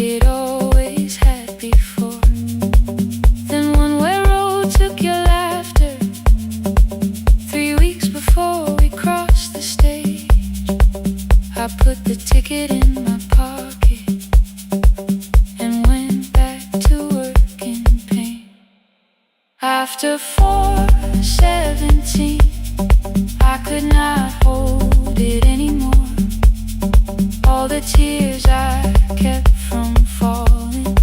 it always had before. Then one way road took your laughter. 3 weeks before we crossed the stage, I put the ticket in my pocket and went back to work in pain. After 4:17, I could not hold it anymore. All the tears I kept from falling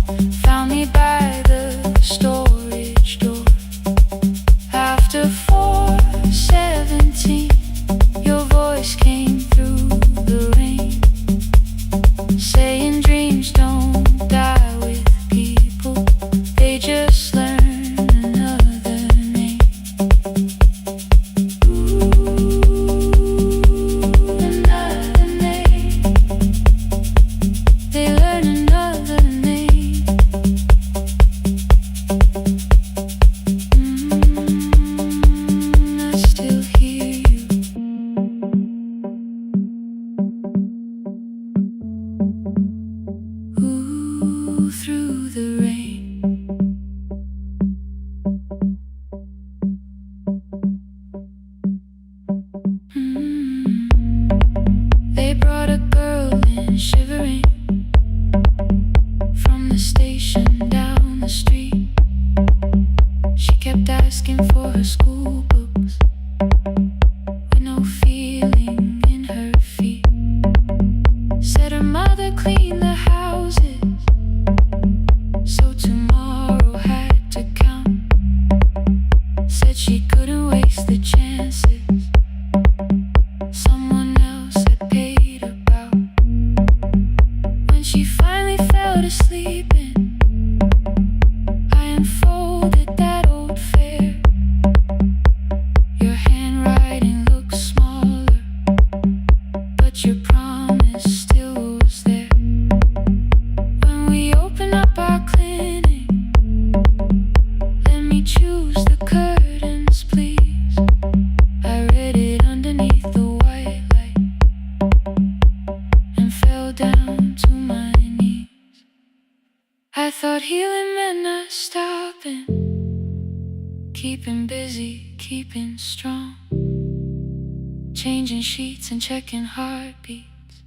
found me by the storage door. After 4:17, your voice came through the rain, saying dreams don't die with people, they just learn another name. Another name. They learn another name. I still hear you. Ooh, through the rain. They brought a girl in shivering from the station down the street. She kept asking for her school books with no feeling in her feet. Said her mother cleaned the houses, so tomorrow had to count. Said she couldn't waste the chances someone else had paid about. When she finally fell to sleeping, I unfolded that old fare. Your handwriting looks smaller, but your promise still was there. When we open up our clinic, let me choose the curtains, please. I read it underneath the white light and fell down to my knees. I thought healing meant not stopping, keeping busy, keeping strong, changing sheets and checking heartbeats,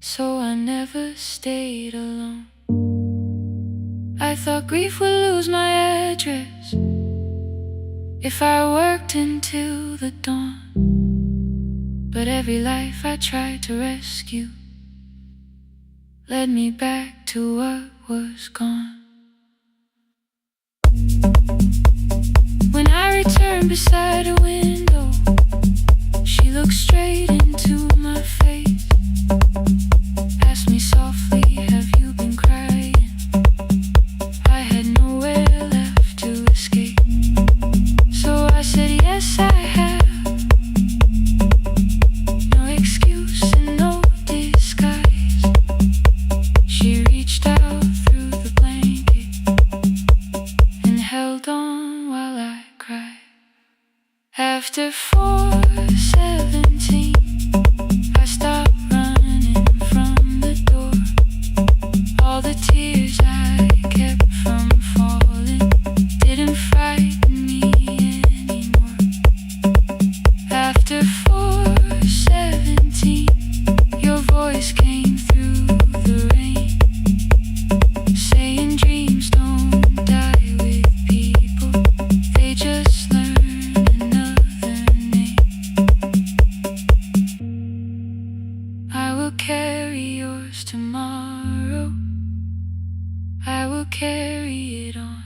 so I never stayed alone. I thought grief would lose my address if I worked until the dawn. But every life I tried to rescue led me back to what was gone. When I returned beside a window, she looked straight into my face, asked me softly, have you been crying? I had nowhere left to escape, so I said yes I have. No excuse and no disguise. She reached out through the blanket and held on while I cried. After 4:17, I stopped running from the door. All the tears I kept from falling didn't frighten me anymore. After 4:17, your voice came through the rain, saying dreams don't die with people, they just learn another name. I will carry yours tomorrow, I will carry it on.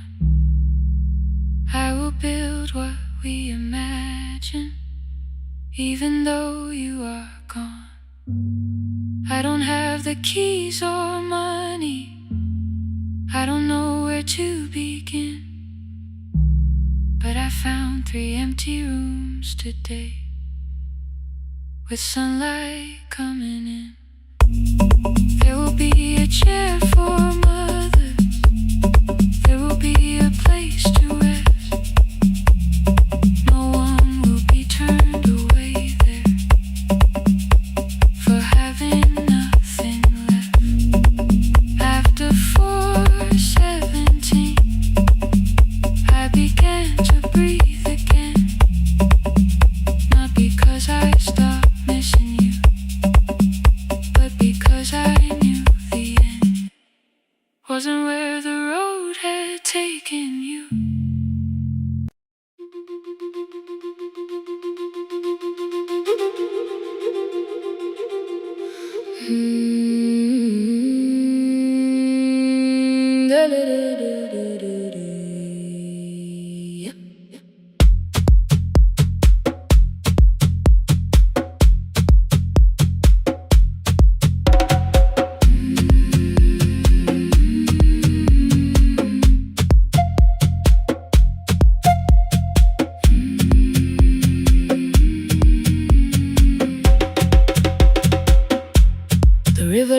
I will build what we imagine, even though you are gone. I don't have the keys or money, I don't know where to begin, but I found 3 empty rooms today with sunlight coming in. There will be a chair for mothers, there will be a place to rest. No one will be turned away there for having nothing left.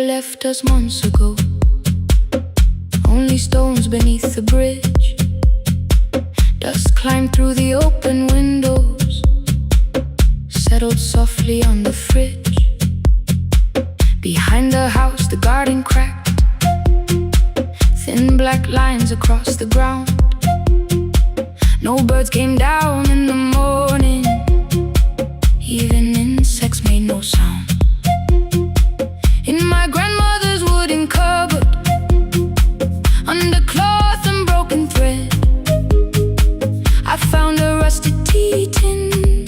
Left us months ago, only stones beneath the bridge. Dust climbed through the open windows, settled softly on the fridge. Behind the house the garden cracked, thin black lines across the ground. No birds came down in the morning, even insects made no sound. In my grandmother's wooden cupboard, under cloth and broken thread, I found a rusted tea tin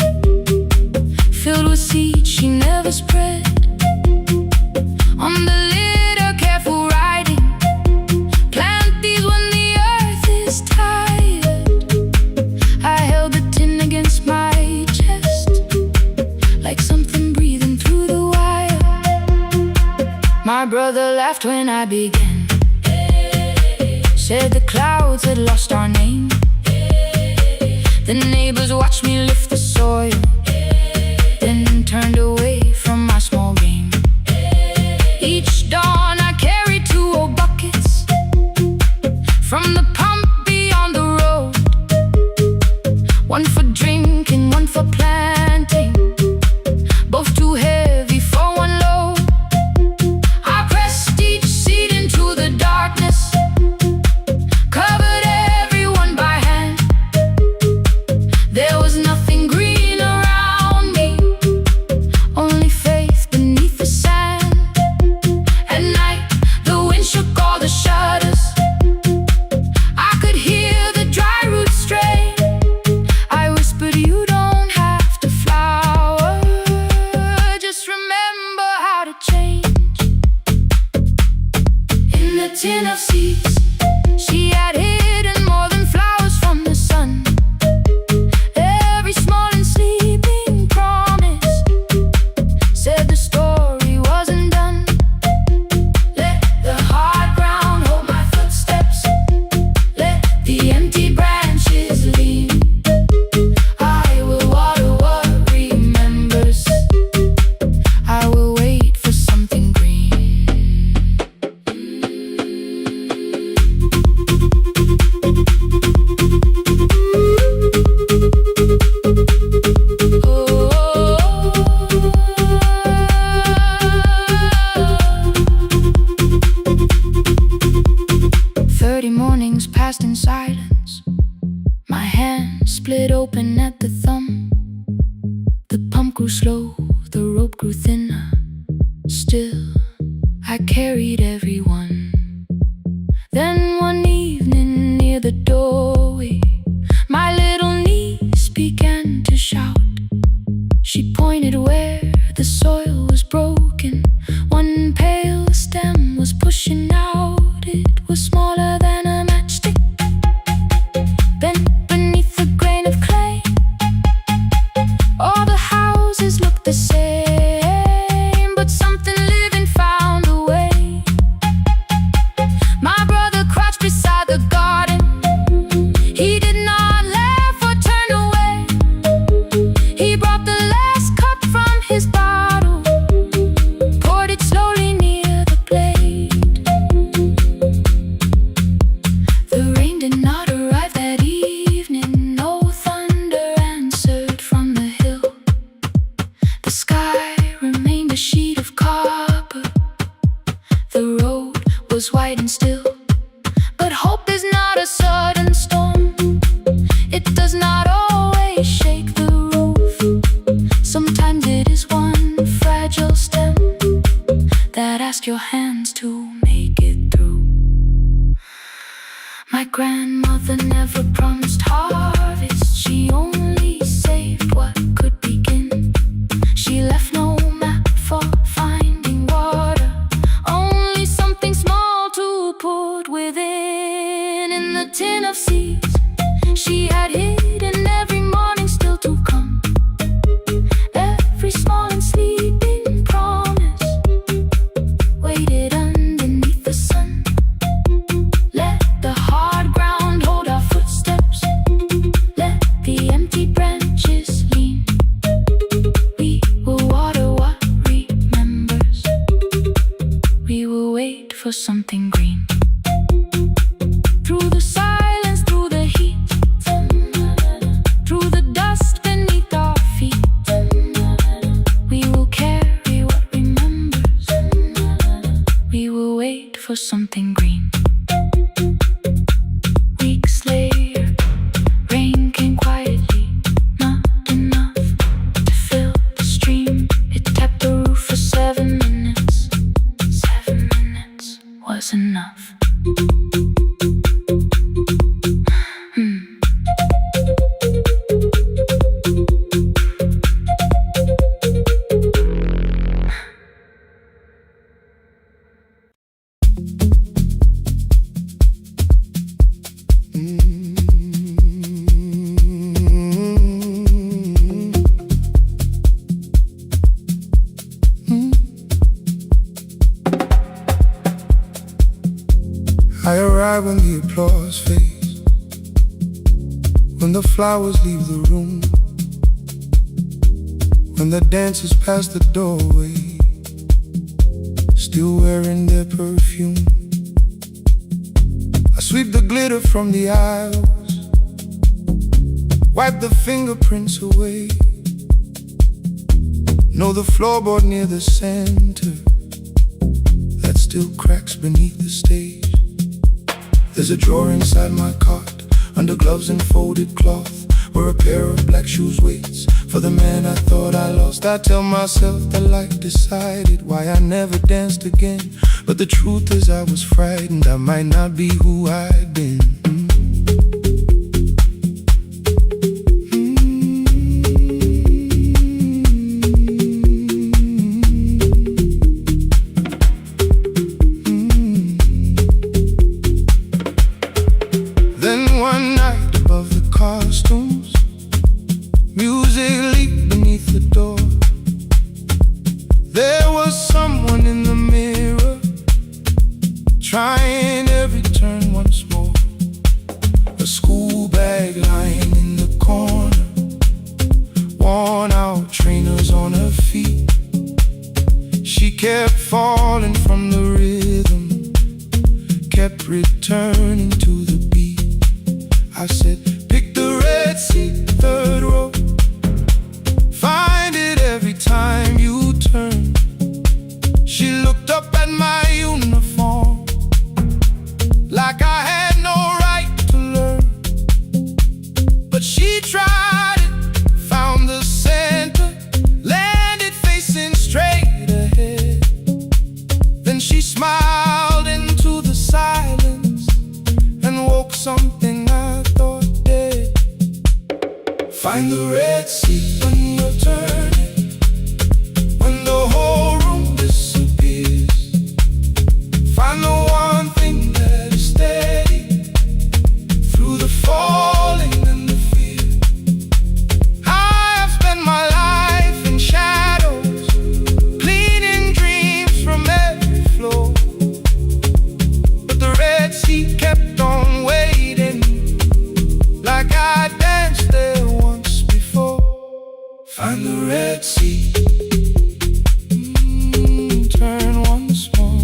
filled with seeds she never spread. On the lid a careful writing, plant these when the earth is tired. I held the tin against my chest, like something breathing through the wire. My brother laughed when I began, said the clouds had lost our name. The neighbors watched me lift the soil, then turned away from my small game. Each dawn I carried 2 old buckets from the pump beyond the road, one for drinking, one for planting, both too heavy for one load. I pressed each seed into the darkness, covered everyone by hand. There was nothing green around me, only faith beneath the sand. At night the wind shook all the shutters, I could hear the dry roots stray. I whispered, you don't have to flower, just remember how to change. In the tin of seeds she had hidden more than flowers from the sun. Every small and sleeping promise said the story wasn't done. Let the hard ground hold my footsteps, let the empty branches lean. I will water what remembers, I will wait for something green. Oh, 30 mornings passed in silence, my hand split open at the thumb. The pump grew slow, the rope grew thinner, still I carried everyone. Then one evening near the doorway, my little niece began to shout. She pointed where the soil was broken, one pale stem was pushing out. It was smaller than a matchstick, bent beneath a grain of clay. All the houses looked the same, but something living found a way. My brother crouched beside the garden, he did not laugh or turn away. He brought the last cup from his bottle, poured it slowly near the blade. The rain did not arrive that evening, no thunder answered from the hill. The sky remained a sheet of copper, the road was white and still. But hope is not a sudden storm, it does not always shake the roof. Sometimes it is one fragile stem that asks your hands to make it through. My grandmother never promised harvest, she only saved what could begin. She left no map for finding water, only something small to put within. tin of seeds she had hidden every morning still to come. Every small and sleeping promise waited underneath the sun. Let the hard ground hold our footsteps, let the empty branches lean. We will water what remembers, we will wait for something green. Through the silence, through the heat, through the dust beneath our feet, we will carry what remembers, we will wait for something green. Weeks later, rain came quietly, not enough to fill the stream. It tapped the roof for 7 minutes. 7 minutes was enough. I arrive when the applause fades, when the flowers leave the room, when the dancers pass the doorway, still wearing their perfume. I sweep the glitter from the aisles, wipe the fingerprints away. Know the floorboard near the center that still cracks beneath the stage. There's a drawer inside my cart, under gloves and folded cloth, where a pair of black shoes waits for the man I thought I lost. I tell myself that life decided why I never danced again, but the truth is I was frightened I might not be who I'd been. One night above the costumes, music leaked beneath the door. There was someone in the mirror, trying every turn once more. A school bag lying in the corner, worn out trainers on her feet. She kept falling from the rhythm, kept returning to the beat. I said, pick the red seat, third row. Find it every time you turn. She looked up at my uniform like I had no right to learn. But she tried it, found the center, landed facing straight ahead. Then she smiled into the silence and woke something I thought dead. Find the red seat when you're turning, when the whole room disappears. Find the one thing that is steady through the falling and the fear. I have spent my life in shadows, cleaning dreams from every floor, but the red seat kept on waiting, like I danced there once before. Find the red seat, turn once more.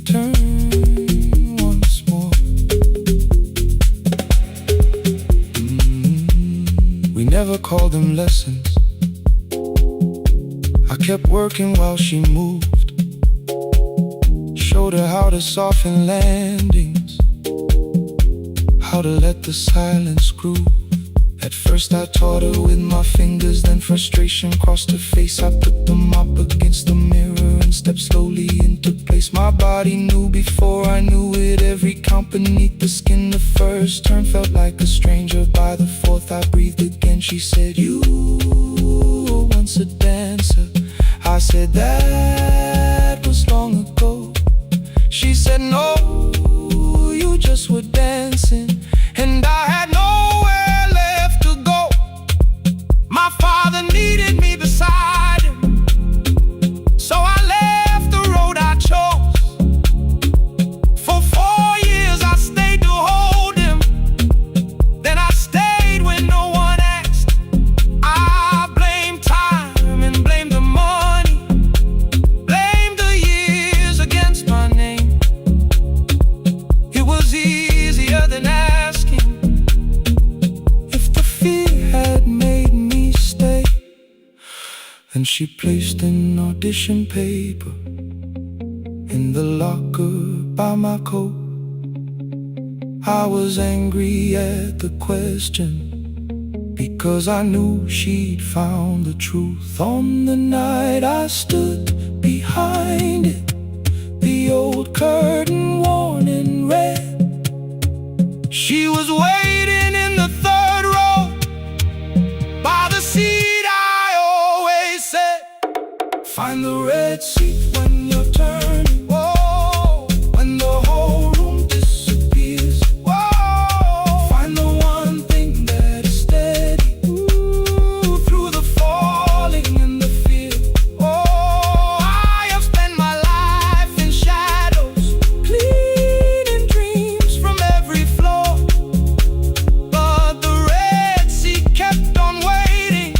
Turn once more. We never called them lessons. I kept working while she moved, showed her how to soften landings, how to let the silence groove. At first I taught her with my fingers, then frustration crossed her face. I put them up against the mirror and stepped slowly into place. My body knew before I knew it, every count beneath the skin. The first turn felt like a stranger, by the fourth I breathed again. She said, you were once a dancer. I said, that was long ago. said no, you just were dancing, and I had nowhere left to go. My father needed me beside him, so I left the road I chose. For 4 years I stayed to hold him, then I stayed when no one asked. I blamed time and blamed the money, blamed the years against my name. It was easier than asking if the fear had made me stay. Then she placed an audition paper in the locker by my coat. I was angry at the question, because I knew she'd found the truth on the night I stood behind it. The old curtain worn in red. She was waiting in the third row by the seat I always said, find the red seat when you're turning. Whoa, when the whole room disappears. Whoa, find the one thing that is steady. Ooh, through the falling and the fear. Oh, I have spent my life in shadows, cleaning dreams from every floor. But the red sea kept on waiting.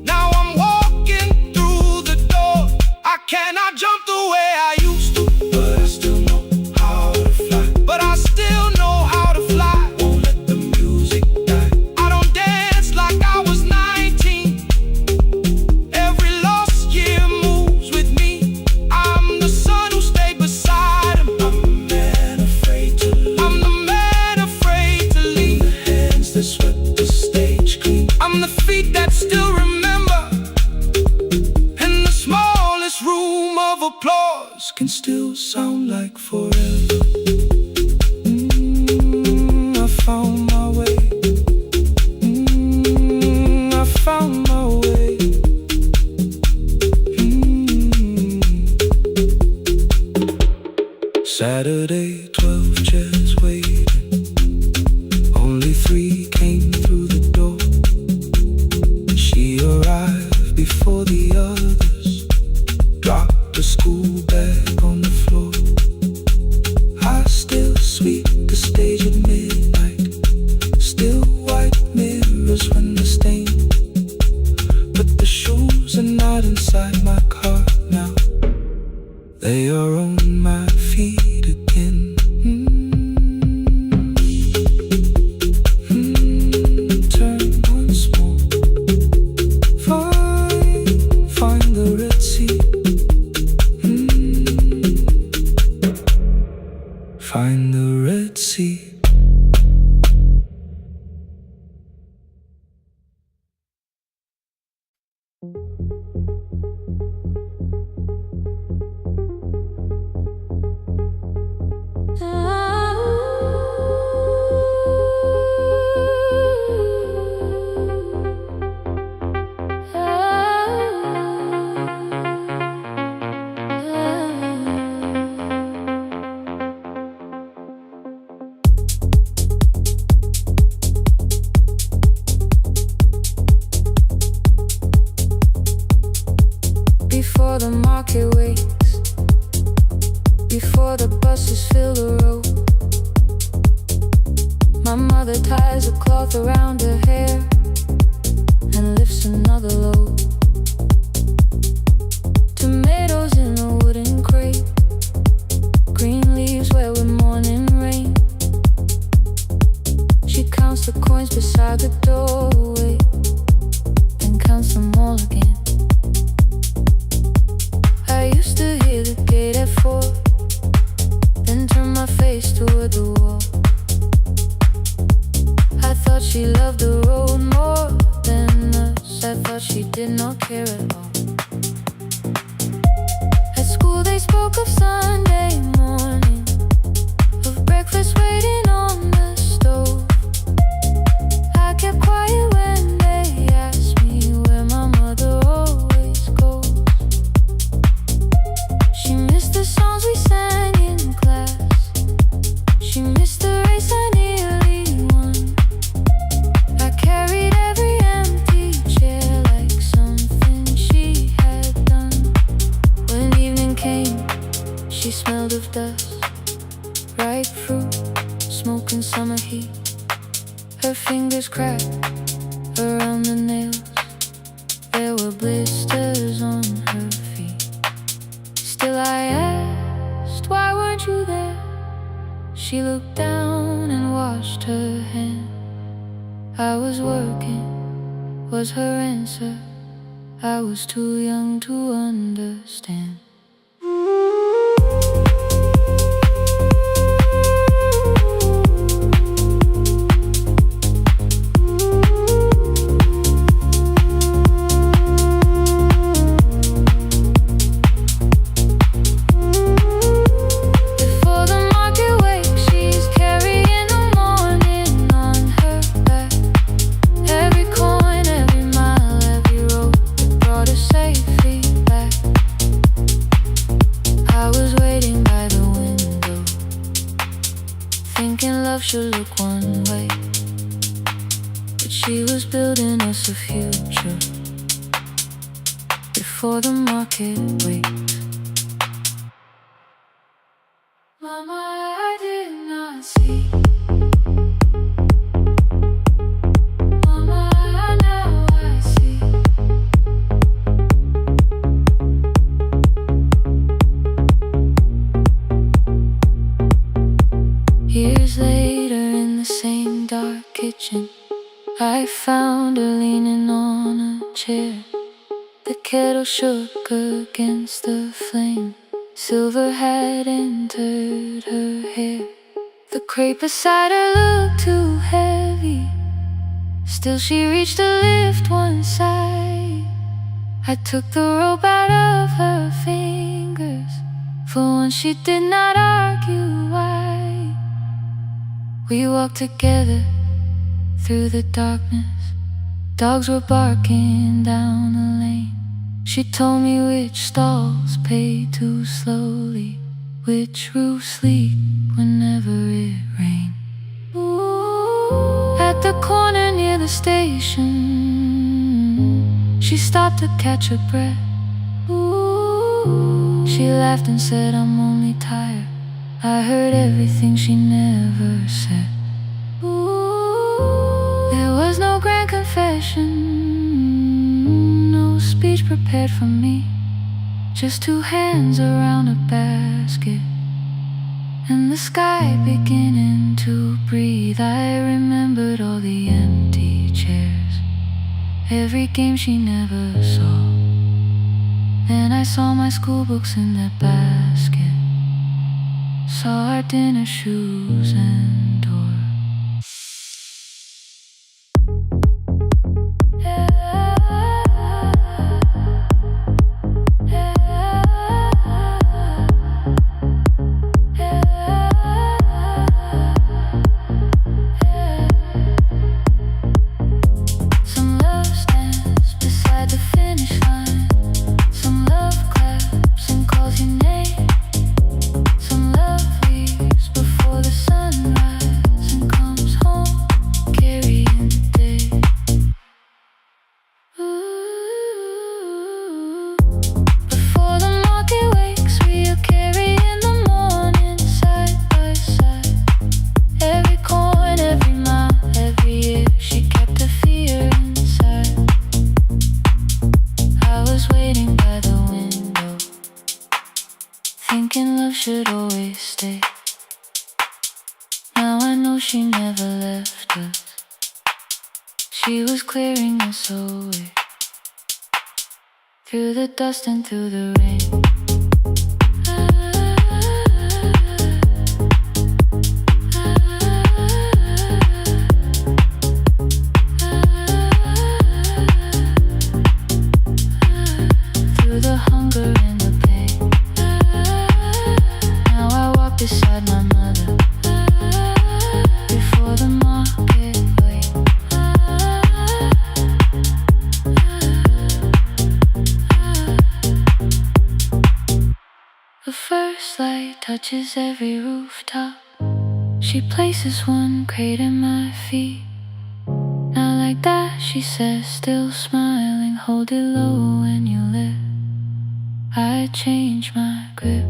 Now I'm walking through the door. I cannot jump the way I used to, but I still know how to fly. But I still know how to fly. Won't let the music die. I don't dance like I was 19. Every lost year moves with me. I'm the son who stayed beside him. I'm the man afraid to leave. I'm the man afraid to leave. The hands that swept the stage clean. I'm the feet that still remember. And the smallest room of applause can still sound like forever. I found my way. I found my way. Saturday, 12 chairs waiting. Only 3 came through the door. She arrived before the others, dropped the school bag on the floor. I still sweep the stage at midnight, still white mirrors when the stain. But the shoes are not inside my car now, they are on my feet again. Turn once more. Find the red sea. Find the red sea. Before the market wakes, before the buses fill the road, my mother ties a cloth around her hair and lifts another load. Tomatoes in a wooden crate, green leaves where with morning rain. She counts the coins beside the doorway, then counts them all again. I used to hear the gate at 4, then turn my face toward the wall. I thought she loved the teeth. Her fingers cracked around the nails. There were blisters on her feet. Still I asked, why weren't you there? She looked down and washed her hand. I was working, was her answer. I was too young to understand. Should look one way, but she was building us a future before the market waits. Mama, I did not see. Mama, now I see. Years later, in the same dark kitchen, I found her leaning on a chair. The kettle shook against the flame. Silver had entered her hair. The crepe beside her looked too heavy. Still she reached to lift one side. I took the rope out of her fingers. For once she did not argue why. We walked together through the darkness. Dogs were barking down the lane. She told me which stalls paid too slowly, which roofs leak whenever it rained. At the corner near the station, she stopped to catch her breath. She laughed and said, I'm only tired. I heard everything she never said. There was no grand confession, no speech prepared for me. Just two hands around a basket and the sky beginning to breathe. I remembered all the empty chairs, every game she never saw. Then I saw my school books in that basket, saw our dinner shoes and door. Some love stands beside the finish line. Some love claps and calls your name. Some love leaves before the sunrise and comes home carrying the day. Ooh. Before the market wakes, we are carrying the morning side by side. Every coin, every mile, every year, she kept her fear inside. I was waiting by the window, thinking love should always stay. Now I know she never left us. She was clearing us away, through the dust and through the rain. Through the hunger and the pain. Now I walk beside my mother before the market waits. The first light touches every rooftop. She places one crate at my feet. Now like that, she says, still smiling, hold it low when you lift. I change my grip.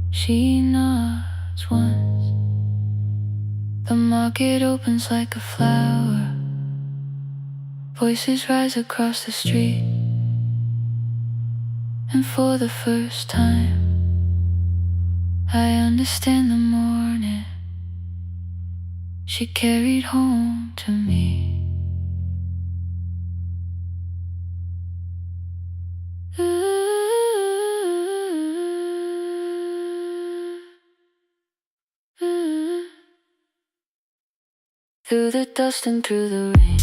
She nods once, market opens like a flower. Voices rise across the street, and for the first time I understand the morning she carried home to me. Through the dust and through the rain,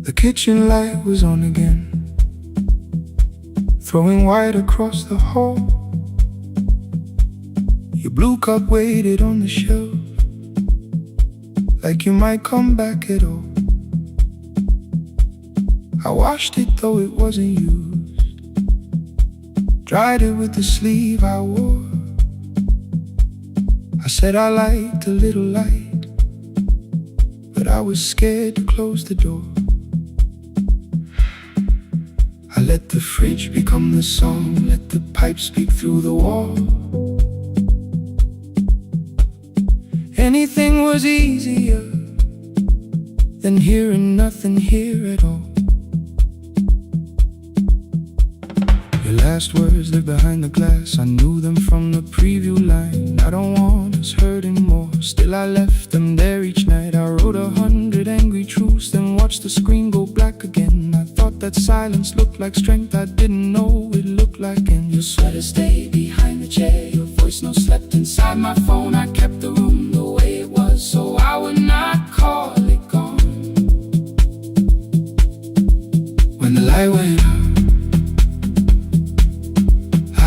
The kitchen light was on again, throwing white across the hall. Your blue cup waited on the shelf, like you might come back at all. I washed it though it wasn't used, dried it with the sleeve I wore. I said I liked a little light, but I was scared to close the door. I let the fridge become the song, let the pipe speak through the wall. Anything was easier than hearing nothing here at all. Your last words lived behind the glass, I knew them from the preview line. I don't want us hurting more, still I left them there each night. I wrote 100 angry truths, then watched the screen go black again. I thought that silence looked like strength, I didn't know it looked like end. Your sweater stayed behind the chair, your voice no slept inside my phone. I kept the room the way it was, so I would not call it gone. When the light went out,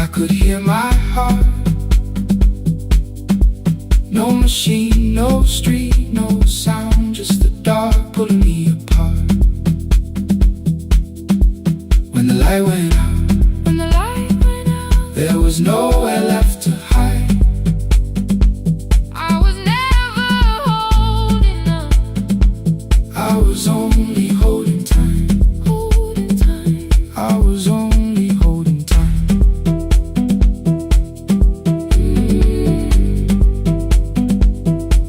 I could hear my heart. No machine, no street, no sound, just the dark pulling me apart. When the light went out, there was nowhere left to hide. I was never holding on. I was only holding time. I was only holding time.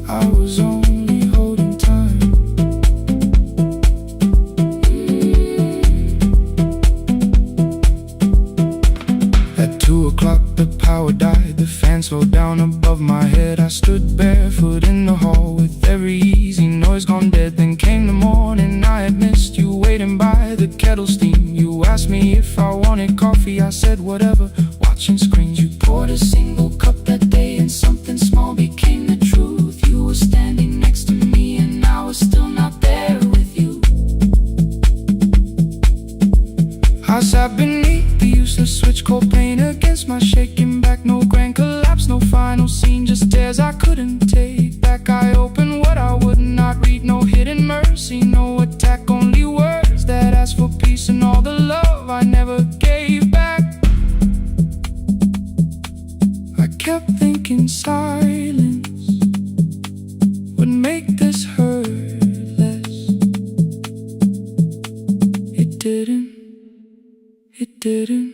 I was only holding time. At 2 o'clock the power died, the fan slowed down above my head. I stood barefoot in the hall with every easy noise gone dead. Then came the morning, I had missed you waiting by the kettle steam. You asked me if I wanted coffee, I said whatever, watching screens. You poured a single cup that day and something small became the truth. You were standing next to me and I was still not there with you. I sat beneath the useless switch cord paint against my shaking back. No grand collapse, no final scene, just tears I couldn't take back. I opened what I would not read, no hidden mercy, no attack, only words that asked for peace and all the love I never gave back. I kept thinking silence would make this hurt less. It didn't. It didn't.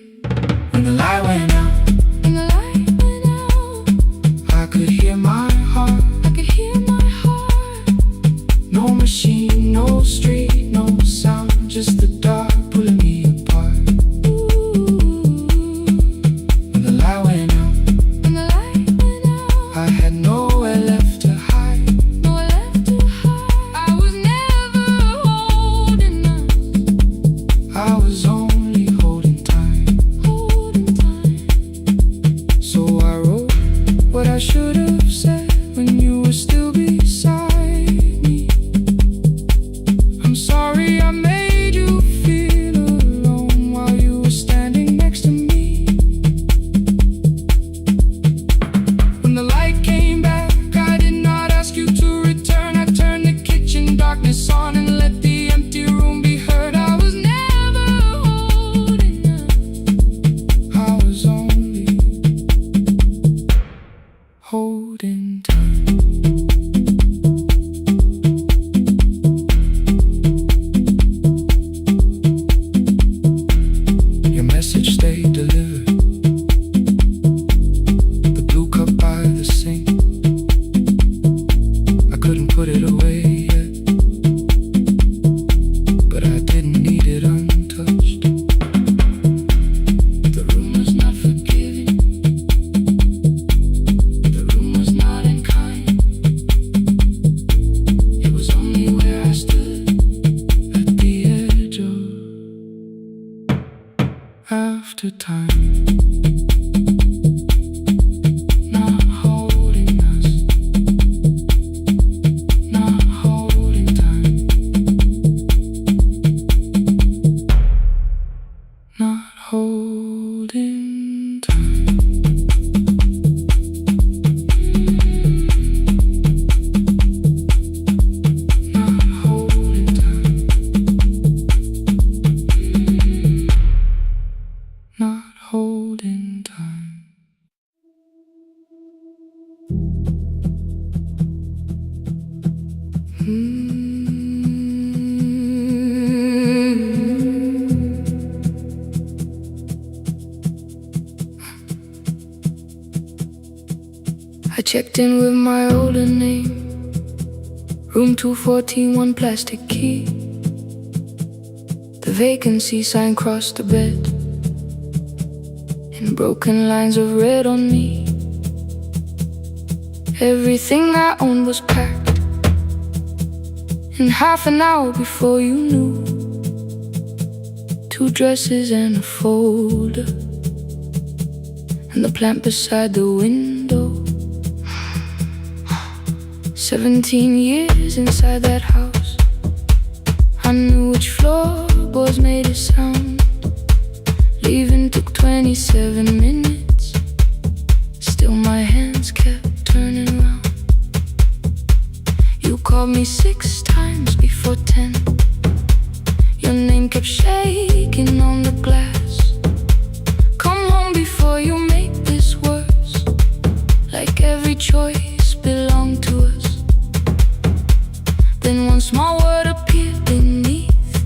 When the light went out, I could hear my heart. No machine, no street, no sound, just the dark pulling me apart. When the light went out, I had nowhere left to hide. I was never holding on. I was only holding time. after time, not holding us, not holding time, not holding time. Holding time. I checked in with my older name, room 214, one plastic key. The vacancy sign crossed the bed, and broken lines of red on me. Everything I owned was packed in half an hour before you knew. 2 dresses and a folder, and the plant beside the window. 17 years inside that house, I knew which floorboards made it sound. Leaving took 27 minutes, still my hands kept turning round. You called me 6 times before 10. Your name kept shaking on the glass. Come home before you make this worse, like every choice belonged to us. Then one small word appeared beneath,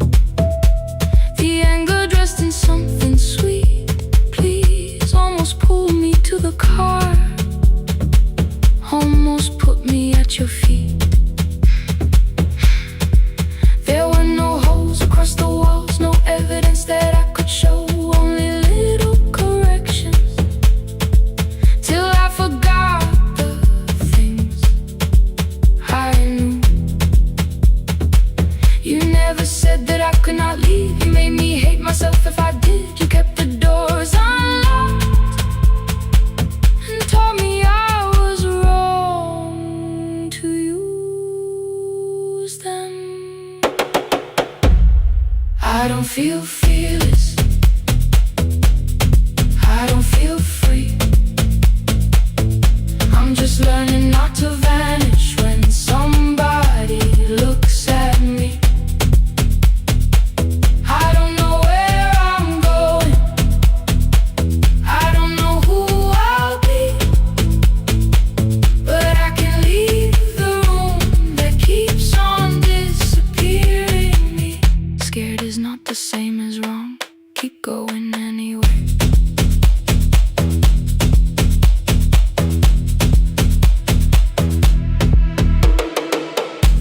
the anger dressed in something sweet. Please, almost pull me to the car, almost put me at your feet. There were no holes across the walls, no evidence that I could show, only little corrections, till I forgot the things I knew. You never said that I could not leave. You made me hate myself if I did. You kept the doors unlocked and told me I was wrong to use them. I don't feel fearless, I don't feel free. I'm just learning not to vanish when somebody looks at me. I don't know where I'm going, I don't know who I'll be, but I can leave the room that keeps on disappearing me. Scared is not the same as wrong, keep going anyway.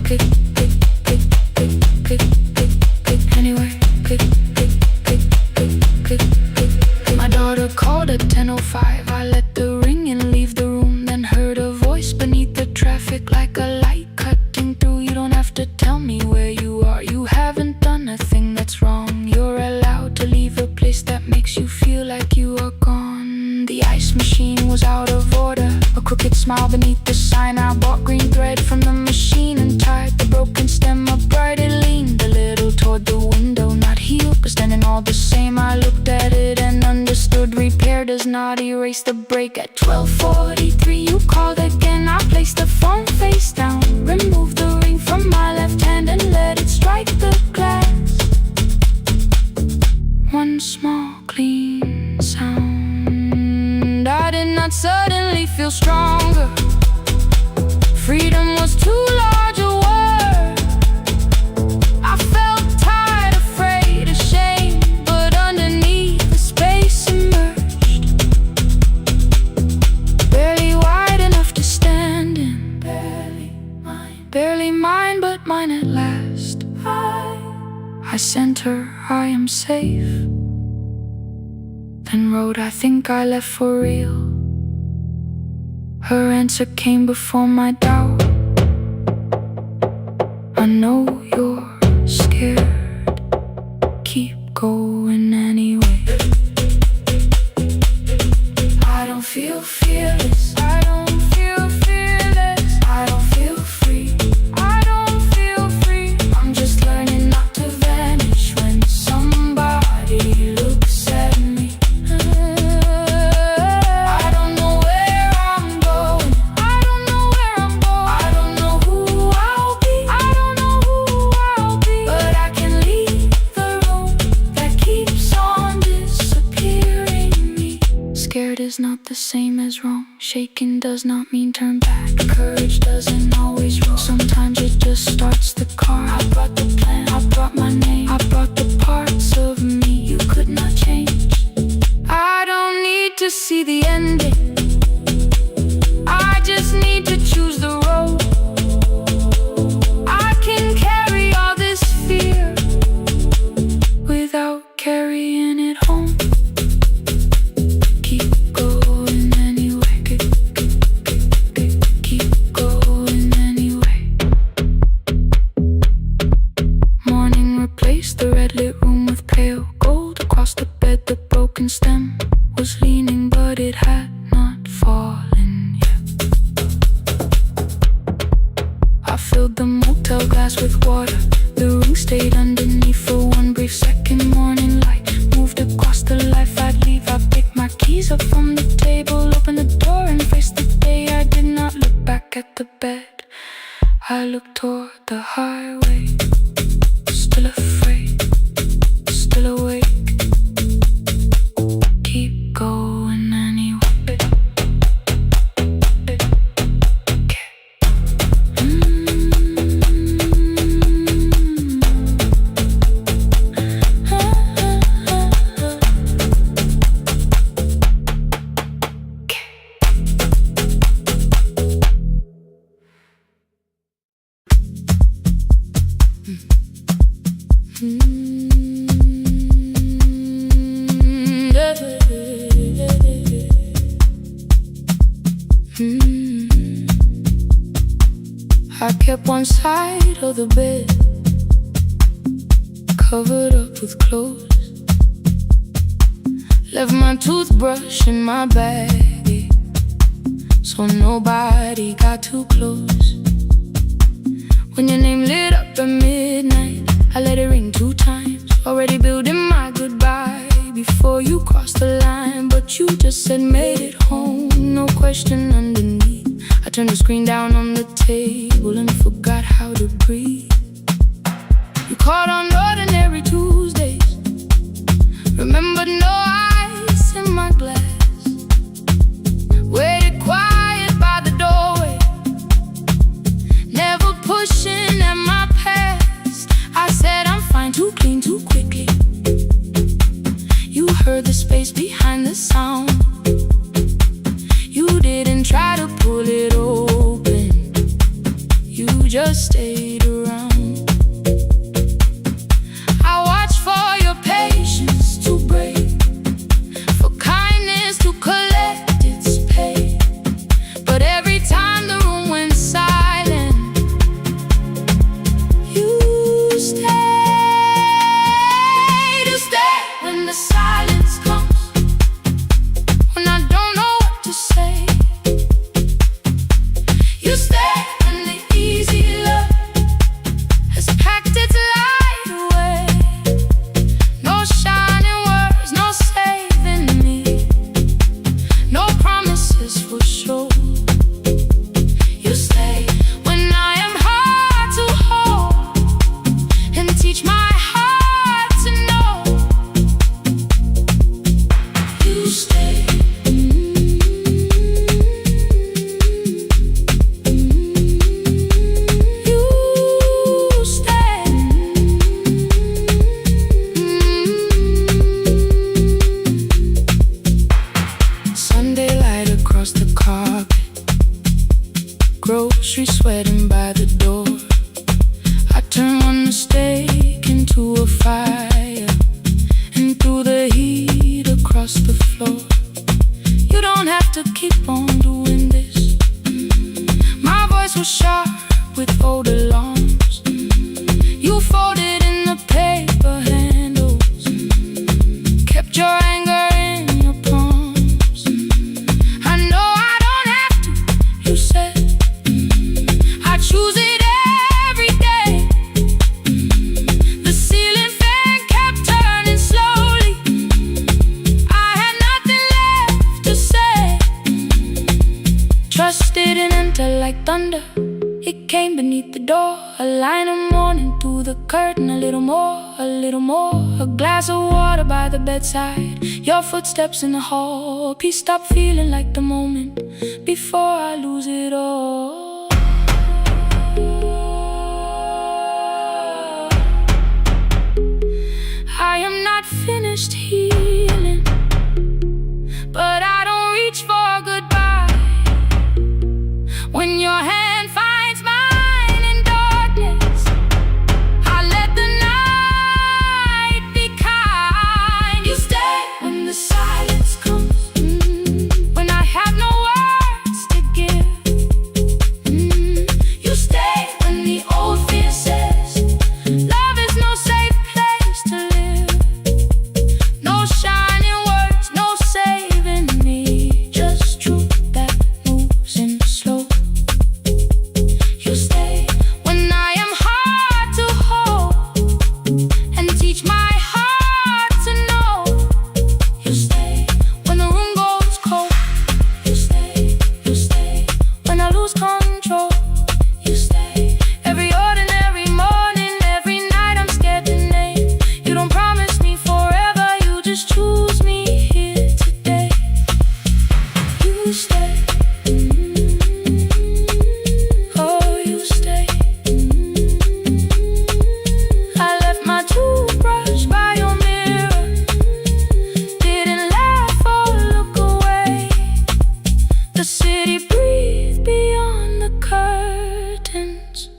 Click, click, click, click, click, click, click, anyway. Click, click, click, click, click, click. My daughter called at 10:05. I let the ring and leave the room, then heard a voice beneath the traffic like a light cutting through. You don't have to tell me where you are, you haven't done a thing that's wrong. You're allowed to leave a place that makes you feel like you are gone. The ice machine was out of order, a crooked smile beneath the sign. I bought green thread from the machine and tied the broken stem upright. It leaned a little toward the window, not healed but standing all the same. I looked at it and understood, repair does not erase the break. At 12:43 you called again. I placed the phone face down, removed the ring from my left hand and let it strike the glass. One small clean sound. I did not suddenly feel stronger. Freedom was too large a word. I felt tired, afraid, ashamed, but underneath the space emerged, barely wide enough to stand in. Barely mine, but mine at last. I sent her, I am safe, then wrote, I think I left for real. Her answer came before my doubt. I know you're scared, keep going anyway. is not the same as wrong. Shaking does not mean turn back. Courage doesn't always rule. Sometimes it just starts the car. I brought the plan, I brought my name, I brought the parts of me you could not change. I don't need to see the ending, I just need to choose the road. I can carry all this fear without carrying it home. Keep going anyway. Keep going anyway. Morning replaced the red lit room with pale gold. Across the bed the broken stem was leaning, but it had not fallen yet. I filled the motel glass with water. The ring stayed underneath for one brief second. Morning light moved across the life I'd leave. I picked my keys up from the table, opened the door and faced the day. I did not look back at the bed, I looked toward the highway. Still afraid, still awake. Keep going anyway. I kept one side of the bed covered up with clothes. Left my toothbrush in my bag, so nobody got too close. When your name lit up at midnight, I let it ring 2 times. Already building my goodbye before you crossed the line, but you just said made it home, no question underneath. I turned the screen down on the table and forgot how to breathe. You called on ordinary Tuesdays, remembered no ice in my glass. Waited quiet by the doorway, never pushing at my past. I said I'm fine, too clean, too quickly. You heard the space behind the sound. You didn't try to pull it open, you just stayed around. I watched for your patience to break, for kindness to collect its pay. But every time the room went silent, you stayed. You stayed when the silence comes, when I don't know what to say. You stay when the easy love has packed its light away. No shining words, no saving me, no promises for sure. You stay when I am hard to hold and teach my heart to know. You stay. Sunday light across the carpet, grocery sweating by the door. I turn one mistake into a fire, and through the heat across the floor. You don't have to keep on doing this. My voice was sharp with old alarms. You folded in the paper handles, kept your anger in your palms. I know I don't have to, you said. I choose it every day. The ceiling fan kept turning slowly. I had nothing left to say. Trust didn't enter like thunder, It came beneath the door, a line of mourning through the curtain. A little more, a little more. A glass of water by the bedside. Your footsteps in the hall. Peace, stop feeling like the moment before I lose it all. I am not finished healing, but I don't reach for goodbye. When your hand finds mine in darkness, I let the night be kind. You stay when the silence comes, when I have no words to give. You stay when the old fear says love is no safe place to live. No shining words, no saving me, just truth that moves in slow. You stay when I am hard to hold and teach my heart to know. You stay when the room goes cold. You stay when I lose control. You stay every ordinary morning, every night I'm scared to name. You don't promise me forever, you just choose me here today. You stay. Oh, you stay. I left my toothbrush by your mirror. Didn't laugh or look away. The city breathed beyond the curtains,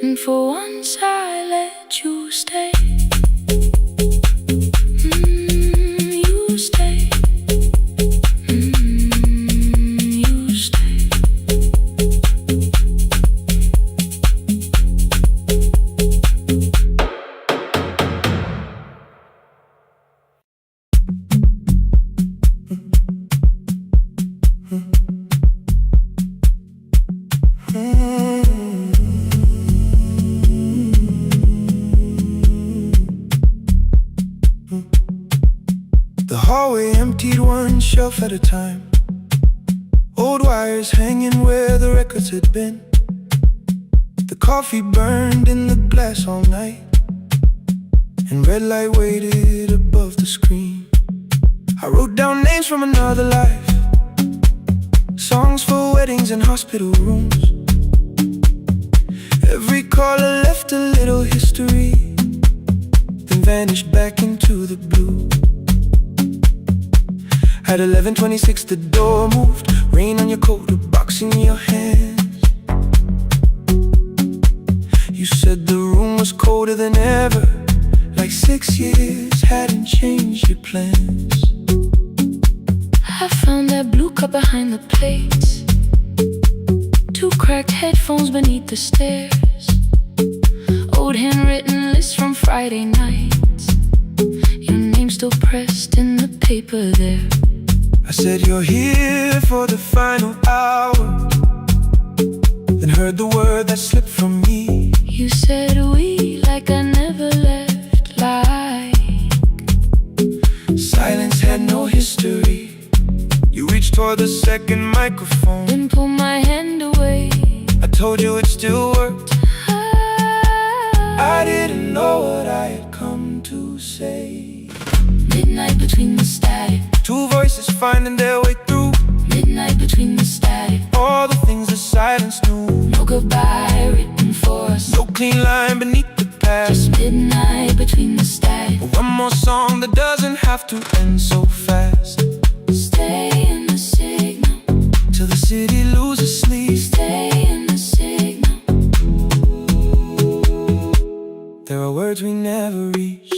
and for once I let you stay. You stay. You stay. The hallway emptied one shelf at a time. Old wires hanging where the records had been. The coffee burned in the glass all night, and red light waited above the screen. I wrote down names from another life, songs for weddings and hospital rooms. Every caller left a little history, then vanished back into the blue. At 11:26 the door moved, rain on your coat, a box in your hands. You said the room was colder than ever, like 6 years hadn't changed your plans. I found that blue cup behind the plates, 2 cracked headphones beneath the stairs, old handwritten lists from Friday nights, your name still pressed in the paper there. I said you're here for the final hour, then heard the word that slipped from me. You said we like I never left, like silence had no history. You reached toward the second microphone, then pulled my hand away. I told you it still worked. I didn't know what I had come to say. Midnight between the static, 2 voices finding their way through. midnight between the static. All the things the silence knew. No goodbye written for us, No clean line beneath the past. just midnight between the static. One more song that doesn't have to end so fast. Stay in the signal, Till the city loses sleep. stay in the signal. There are words we never reached.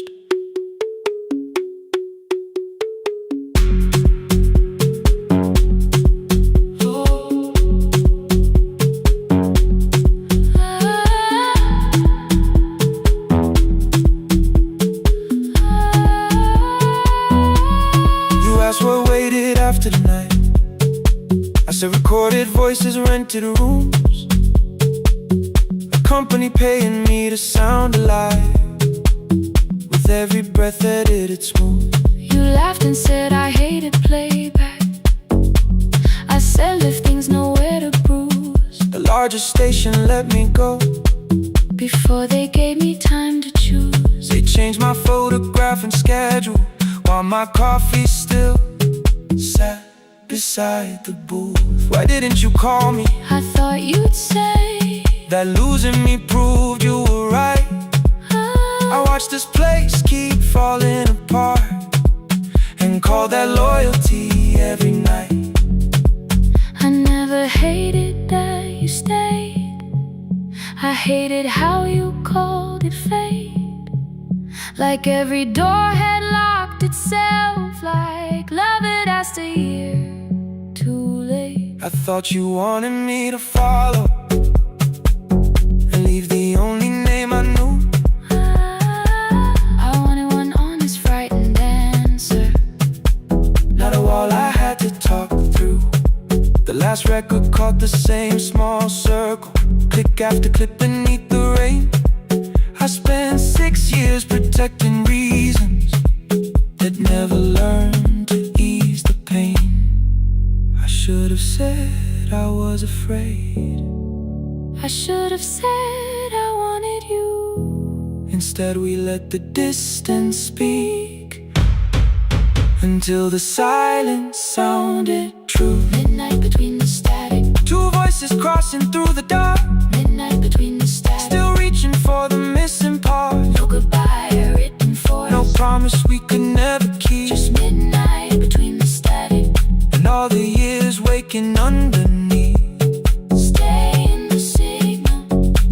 After the night, I said recorded voices, rented rooms, a company paying me to sound alive. With every breath that it smooth. You laughed and said I hated playback. I said if things nowhere to bruise. The larger station let me go. Before they gave me time to choose, they changed my photograph and schedule, while my coffee still sat beside the booth. Why didn't you call me? I thought you'd say that losing me proved you were right. I watched this place keep falling apart and call that loyalty every night. I never hated that you stayed. I hated how you called it fate. Like every door had locked itself, like love had asked a year too late. I thought you wanted me to follow and leave the only name I knew. I wanted one honest, frightened answer, not a wall I had to talk through. The last record caught the same small circle, click after click beneath the rain. I spent 6 years protecting reasons that never learned to ease the pain. I should have said I was afraid. I should have said I wanted you. Instead we let the distance speak until the silence sounded true. Midnight between the static, two voices crossing through the dark. Midnight between the static, still reaching for the missing part. no goodbye written for no us, promise we could never keep. just midnight between the static and all the years waking underneath. Stay in the signal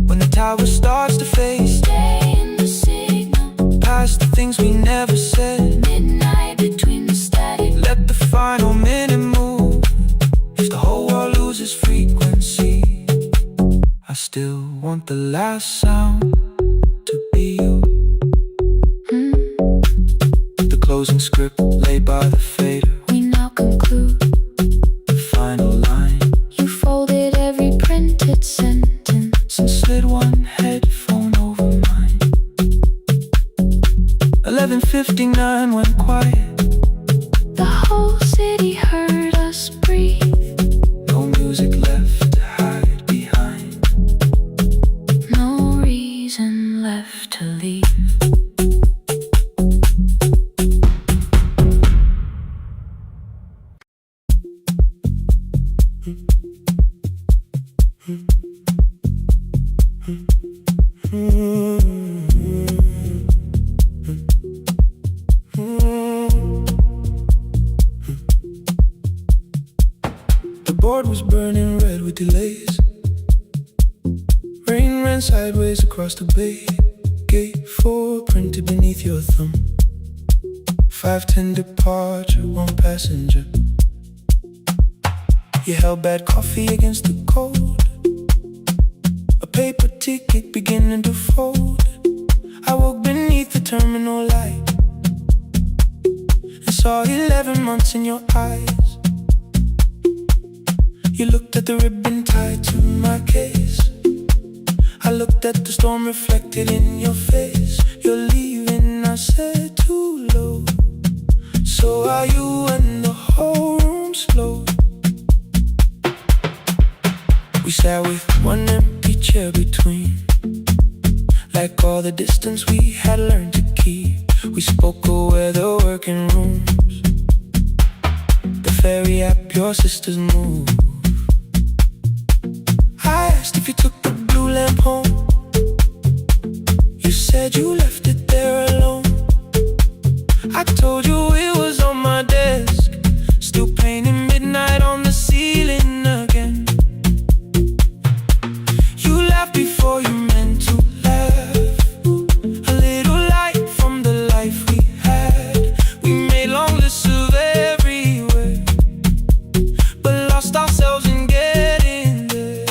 When the tower starts to fade, stay in the signal. past the things we never said. Midnight between the static, Let the final minute move. If the whole world loses frequency, I still want the last sound to be you. The closing script laid by the fader, we now conclude. the final line. You folded every printed sentence and slid one headphone over mine. 11:59 went quiet. The whole city heard us breathe. No music left to hide behind. No reason left to leave. The board was burning red with delays. Rain ran sideways across the bay. Gate 4 printed beneath your thumb. 5:10 departure, 1 passenger. You held bad coffee against the cold. A paper ticket beginning to fold. I woke beneath the terminal light and saw 11 months in your eyes. You looked at the ribbon tied to my case. I looked at the storm reflected in your face. You're leaving, I said, too low. So are you, and the whole room slowed. We sat with one empty chair between, like all the distance we had learned to keep. We spoke of weather, working rooms, the ferry app your sisters move. I asked if you took the blue lamp home. You said you left it there alone. I told you it was on my desk, still painting midnight on the ceiling again. You laughed before you meant to laugh. A little light from the life we had. We made long lists of everywhere, but lost ourselves in getting there.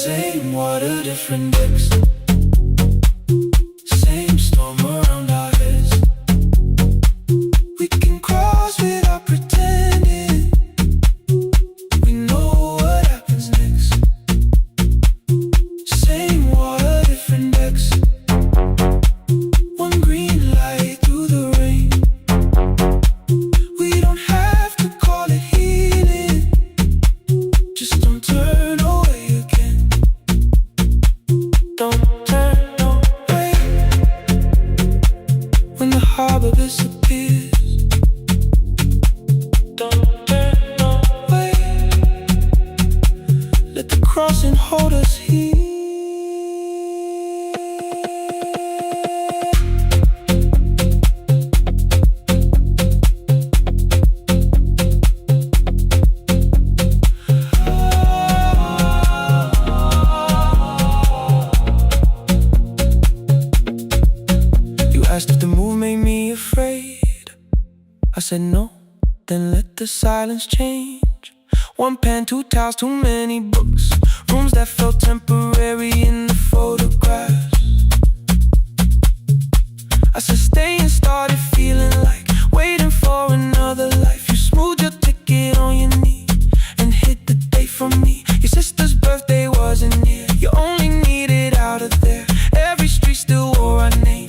Same water, different decks. Same storm around our heads. harbor disappears. Don't turn away. Let the crossing hold us here. Asked if the move made me afraid. I said no, then let the silence change. One pen, two towels, too many books. Rooms that felt temporary in the photographs. I said stay and started feeling like waiting for another life. You smoothed your ticket on your knee and hit the date from me. Your sister's birthday wasn't near. You only needed out of there. Every street still wore our name.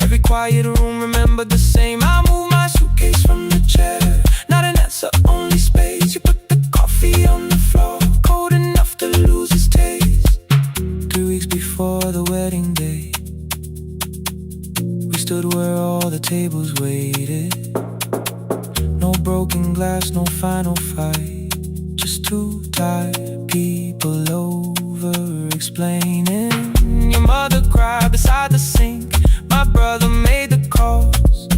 Every quiet room remembered the same. I moved my suitcase from the chair. Not an answer, only space. You put the coffee on the floor, cold enough to lose its taste. 3 weeks before the wedding day, we stood where all the tables waited. No broken glass, no final fight. Just two tired people over-explaining. Your mother cried beside the sink. My brother made the calls.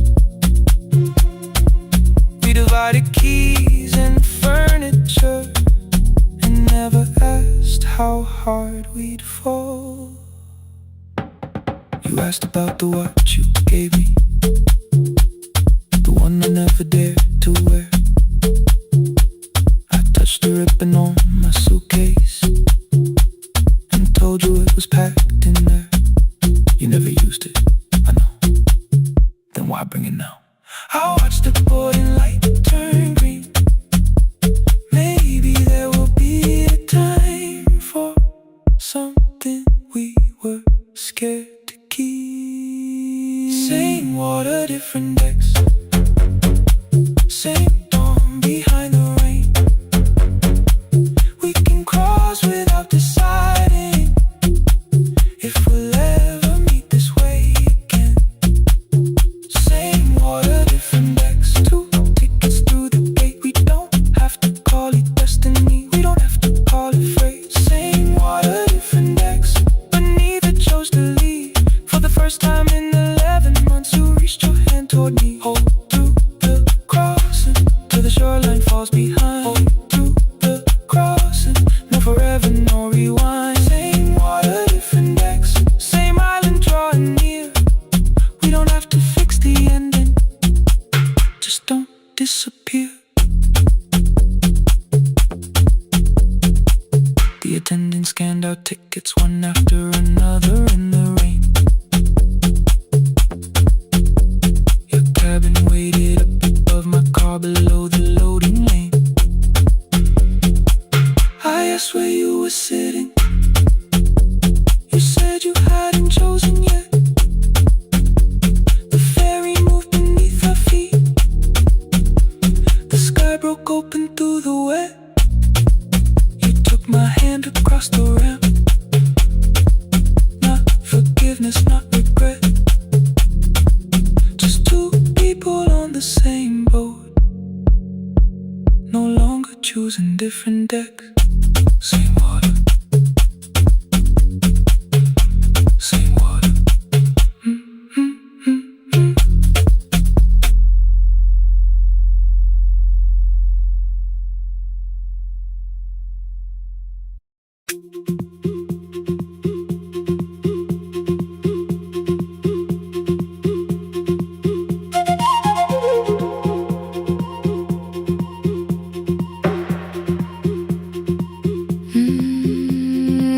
We divided keys and furniture and never asked how hard we'd fall. You asked about the watch you gave me, the one I never dared to wear. I touched the ribbon on my suitcase and told you it was packed in there. You never used it, I know. Then why bring it now? I watched the boarding light turn green. Maybe there will be a time for something we were scared to keep. Same water, different decks. Same dawn behind the rain. We can cross without deciding if we'll ever meet this way again. Same water, different decks. 2 tickets through the gate. We don't have to call it destiny. We don't have to call it fate. Same water, different decks. But neither chose to leave. For the first time in 11 months, you reached your hand toward me. Hold through the crossing till the shoreline falls behind. Hold through the crossing. No forever, no rewind. Same water, different decks. Same island drawing near. We don't have to fix the ending. Just don't disappear. The attendant scanned our tickets one after another in the rain. Your cabin waited up above my car below the loading lane. I asked where you were sitting. You said you hadn't chosen yet. The ferry moved beneath our feet. The sky broke open through the wet. You took my hand across the ramp. Not forgiveness, not regret. Just two people on the same boat. No longer choosing different decks. Same water. Same water.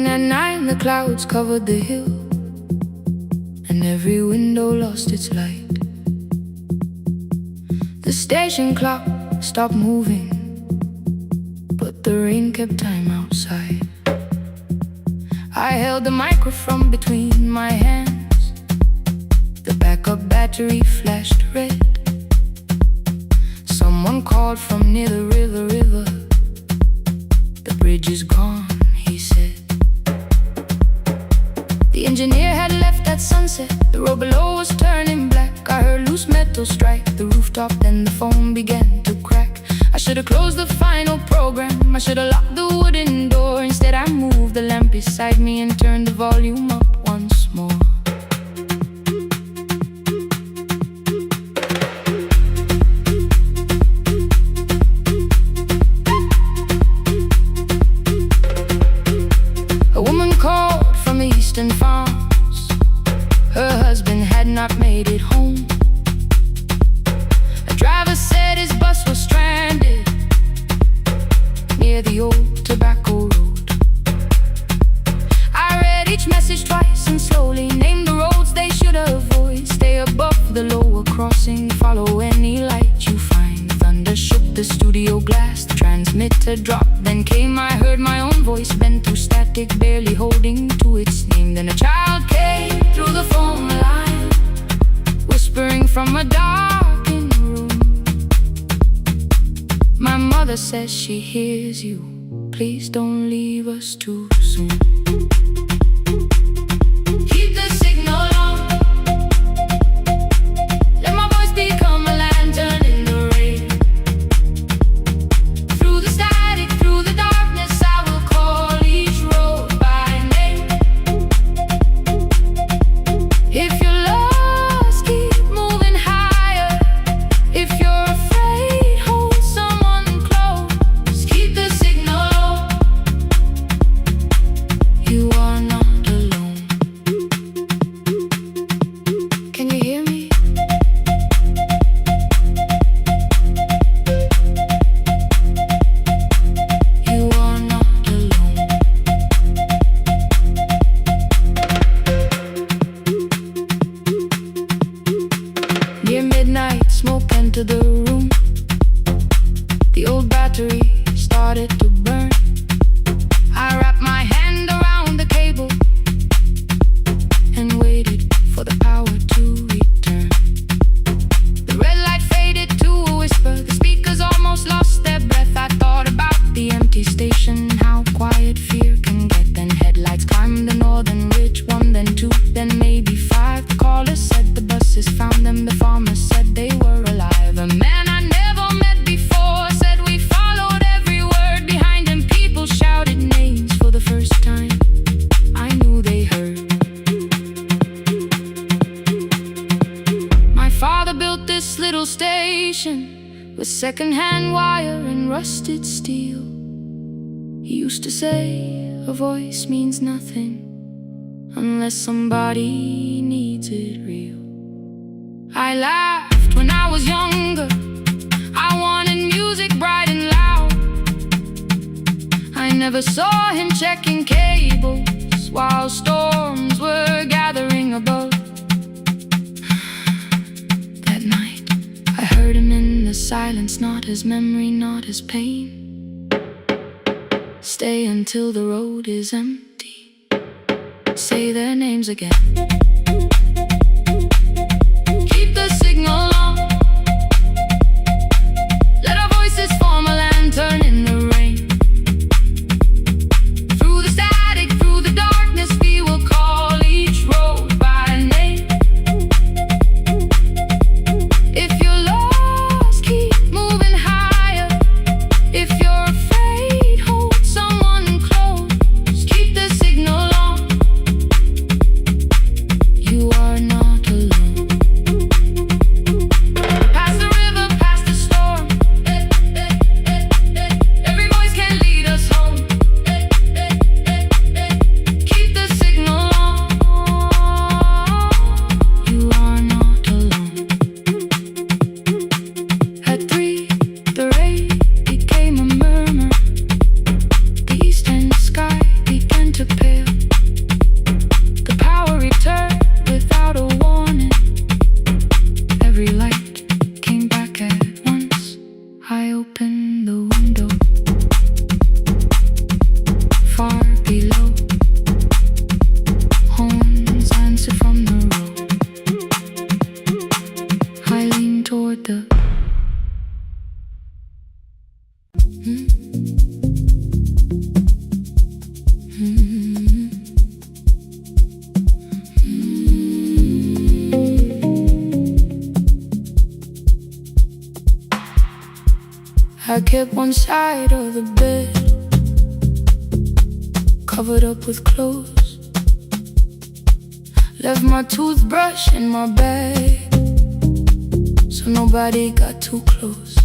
At night the clouds covered the hill, and every window lost its light. The station clock stopped moving, but the rain kept time outside. I held the microphone between my hands. The backup battery flashed red. Someone called from near the river. The bridge is gone, he said. The engineer had left at sunset. The road below was turning black. I heard loose metal strike the rooftop, then the phone began to crack. I should've closed the final program, I should've locked the wooden door. Instead I moved the lamp beside me and turned the volume up once more. A woman called from the eastern farms. Her husband had not made it home. A driver said his bus was stranded near the old tobacco road. I read each message twice and slowly named the roads they should avoid. Stay above the lower crossing, follow any light you find. Thunder shook the studio glass, the transmitter dropped. Then came, I heard my own voice bent through static, barely holding to its name. Then a child came through the phone line, whispering from a darkened room. My mother says she hears you, please don't leave us too soon. Keep the signal on, let my voice become a lantern in the rain. Through the static, through the darkness, I will call each road by name. If you're lost, keep moving higher. If you're afraid, hold someone close. Keep the signal on, you are not alone. Can you hear me? You are not alone. Near midnight, smoke entered the room. The old battery started to burn. I wrapped my hand around the cable and waited for the power to return. The red light faded to a whisper. The speakers almost lost their breath. I thought about the empty station, how quiet fear can get. Then headlights climbed the northern ridge, one, then two, then maybe five. The caller said the buses found them. The farmer said they were alive. A man I never met before said we followed every word behind him. People shouted names for the first time. I knew they heard. My father built this little station with second-hand wire and rusted steel. He used to say a voice means nothing unless somebody needs it real. I laughed when I was younger. I wanted music bright and loud. I never saw him checking cables while storms were gathering above. That night, I heard him in the silence, not his memory, not his pain. Stay until the road is empty. Say their names again. Keep the signal on, let our voices form a lantern in the rain. Through the static, through the darkness, we will call each road by name. If you're lost, keep moving higher. If you're afraid, hold someone close. Keep the signal on, I kept one side of the bed covered up with clothes. Left my toothbrush in my bag so nobody got too close.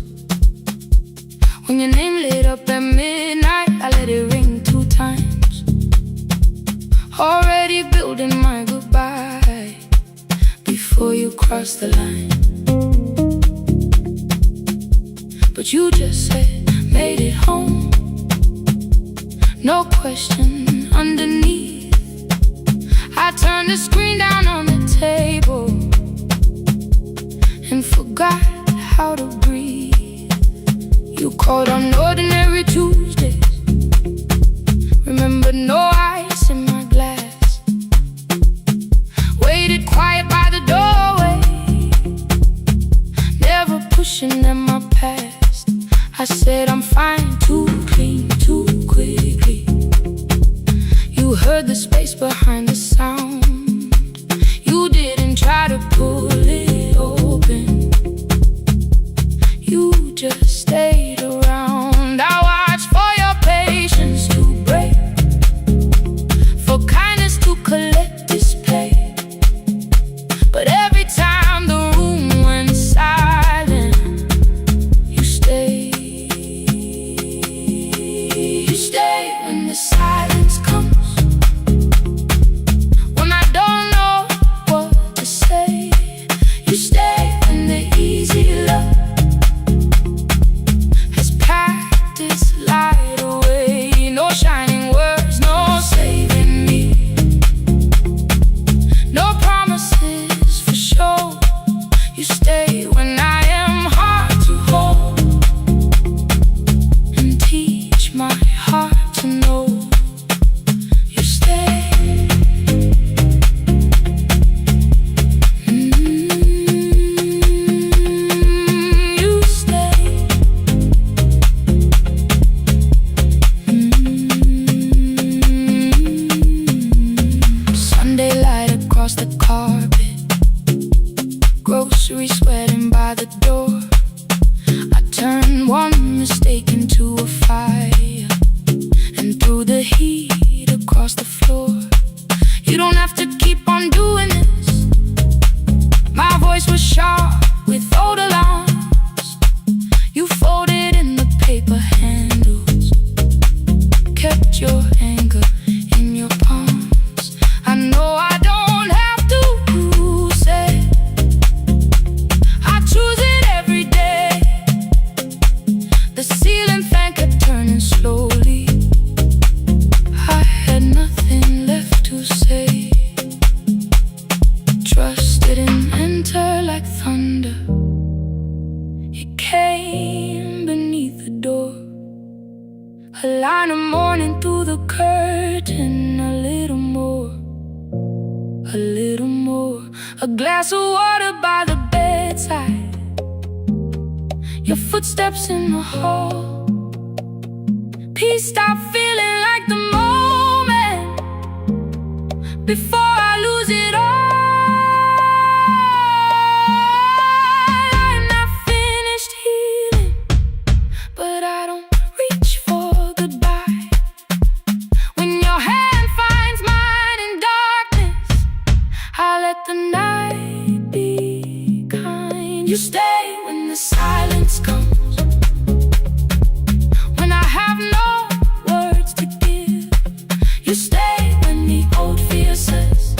When your name lit up at midnight, I let it ring 2 times. Already building my goodbye before you cross the line. But you just said, made it home. No question underneath. I turned the screen down on the table and forgot how to breathe. You called on ordinary Tuesdays. Remember, no ice in my glass. Waited quiet by the doorway, never pushing at my past. I said I'm fine, too clean, too quickly. You heard the space behind the sound. You didn't try to pull it open. You just stayed around. I watched for your patience to break, for kindness to collect display. But every time the room went silent, you stayed. You stay when the silence comes, when I don't know what to say. You stay when the easy love has packed its light away. No shining words, no saving me, no promises for sure. You stay when I am hard to hold and teach my heart to know. You stay. You stay. Sunday light across the carpet, groceries sweating by the door. I turned one mistake into a fire and threw the heat across the floor. You don't have to keep on doing this. My voice was sharp with old alarms. You folded in the paper handles, kept your anger in your palms. I know I don't have to say I choose it every day. The ceiling fan kept turning slowly. I had nothing left to say. Trust didn't enter like thunder. It came beneath the door. A line of morning through the curtain. A little more, a little more. A glass of water by the bedside. Your footsteps in the hall. Peace stopped feeling like the moment before I lose it all. I'm not finished healing, but I don't reach for goodbye. When your hand finds mine in darkness, I let the night be kind. You stay when the silence comes, when I have no words to give. You stay when the old fear says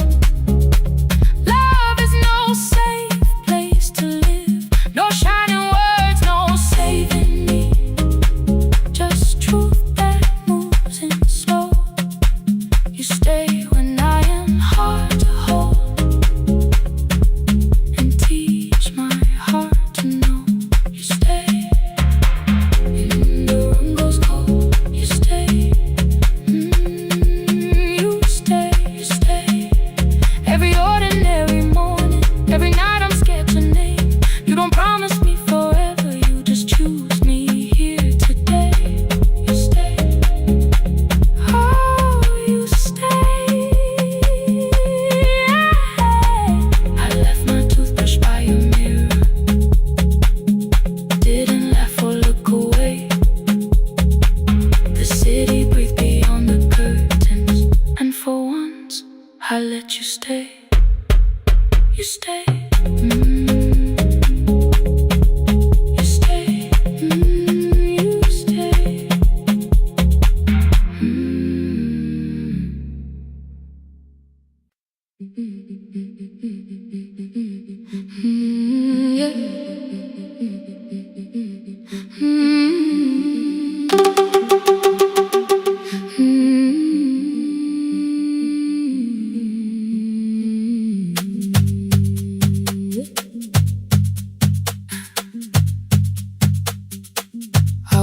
love is no safe place to live. No shining words, no saving me, just truth that moves in slow. You stay when I am hard to hold and teach my heart to know. You stay. The room goes cold. You stay. You stay. You stay. Every ordinary morning, every night I'm scared to name. You don't promise me forever, you just choose me here today. You stay. Oh, you stay. I left my toothbrush by your mirror. Didn't laugh or look away.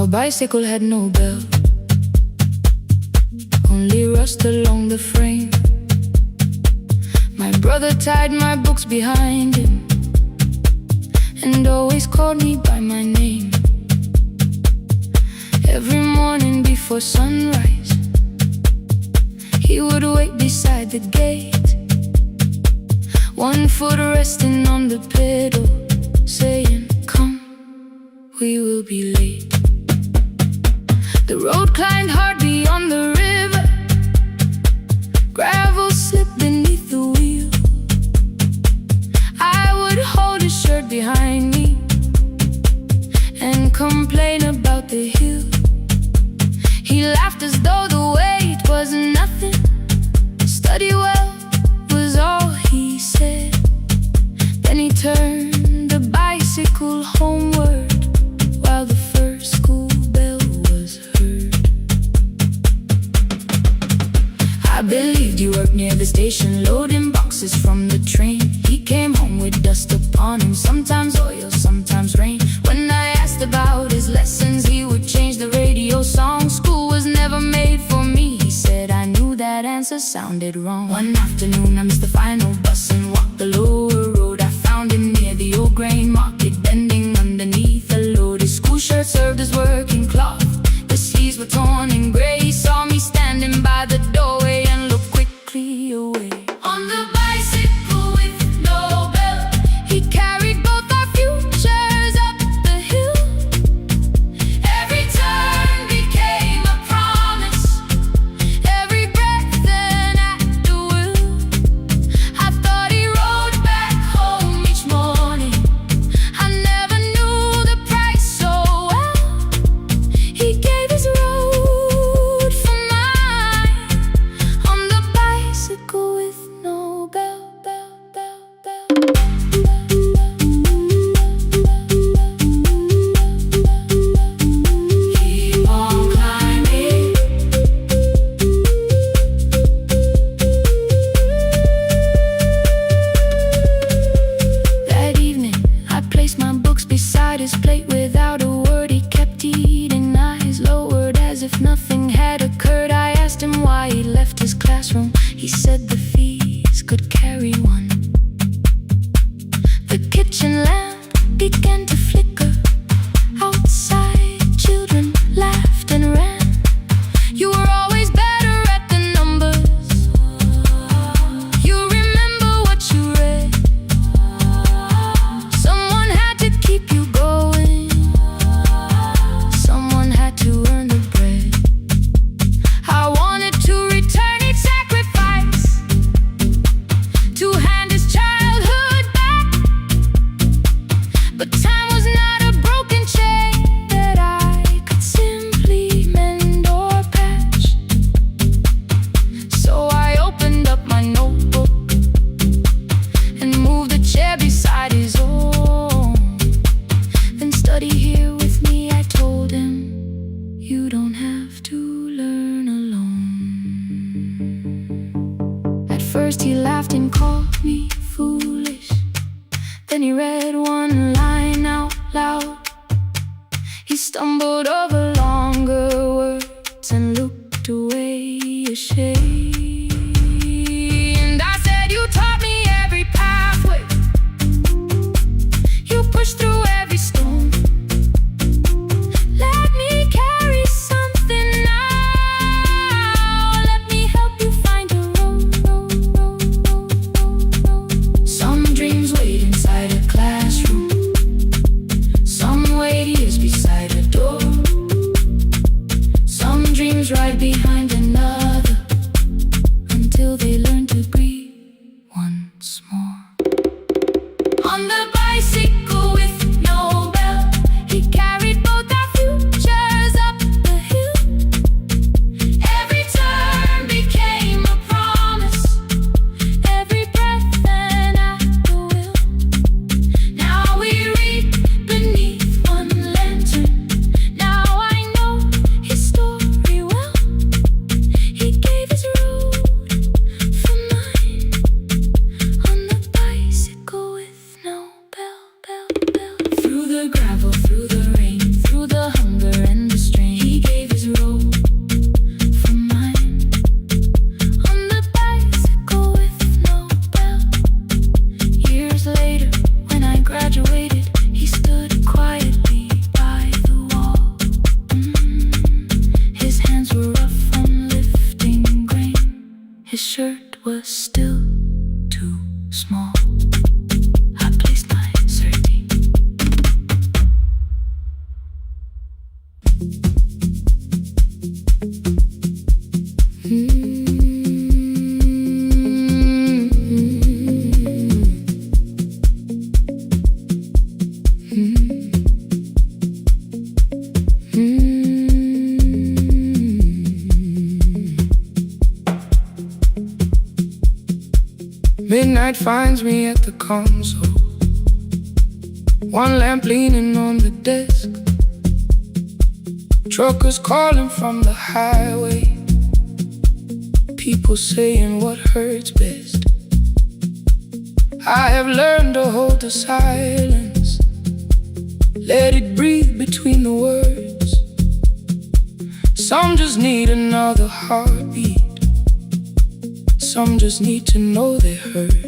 bicycle had no bell, only rust along the frame. My brother tied my books behind him and always called me by my name. Every morning before sunrise, he would wait beside the gate, one foot resting on the pedal, saying, "Come, we will be late." The road climbed hard beyond the river, gravel slipped beneath the wheel. I would hold his shirt behind me and complain about the hill. He laughed as though the weight was nothing. Study well was all he said. Then he turned the bicycle homeward while the first school bell was heard. I believed you worked near the station, loading boxes from the train. He came home with dust upon him, sometimes oil, sometimes rain. When I asked about his lessons, he would change the radio song. School was never made for me, he said. I knew that answer sounded wrong. One afternoon I missed the final bus and walked the lower road. I found him near the old grain market, bending underneath a load. His school shirt served as working cloth, the sleeves were torn and gray. He saw me standing by the doorway and looked quickly away. On the bicycle with no bell, he carried both our futures up the hill. Every turn became a promise, every breath an act of will. I thought he rode back home each morning, I never knew the price so well. He gave his road for mine, on the bicycle with no bell, bell, bell, bell. Keep on climbing. That evening, I placed my books beside his plate without a word. He kept eating, eyes lowered as if nothing had occurred. I asked him why he left his classroom. He said the fees could carry one. The kitchen lamp began to flicker. Outside, children laughed and ran. You were always better at the numbers. You remember what you read. Someone had to keep you going, someone had to earn the bread. I wanted to return each sacrifice, to hand his childhood back. But time was not a broken chain that I could simply mend or patch. So I opened up my notebook and moved the chair beside his own. Then study here with me, I told him. You don't have to learn alone. At first he laughed and called me foolish. Then he read one line out loud. He stumbled over longer words and looked away ashamed. And I said, you taught me every pathway, you pushed through every stone. Let me carry something now, let me help you find a road. Some dreams wait inside a classroom, some wait years beside a door. Some dreams right behind another, until they learn to breathe once more. On the bicycle with no bell, he carried both our futures up the hill. Every turn became a promise, every breath an act of will. Now we read beneath one lantern, now I know his story well. He gave his road for mine, on the bicycle with no bell, bell, bell. Through the gravel, through the rain, through the hunger and the Midnight finds me at the console, one lamp leaning on the desk. Truckers calling from the highway, people saying what hurts best. I have learned to hold the silence, let it breathe between the words. Some just need another heartbeat, some just need to know they're heard.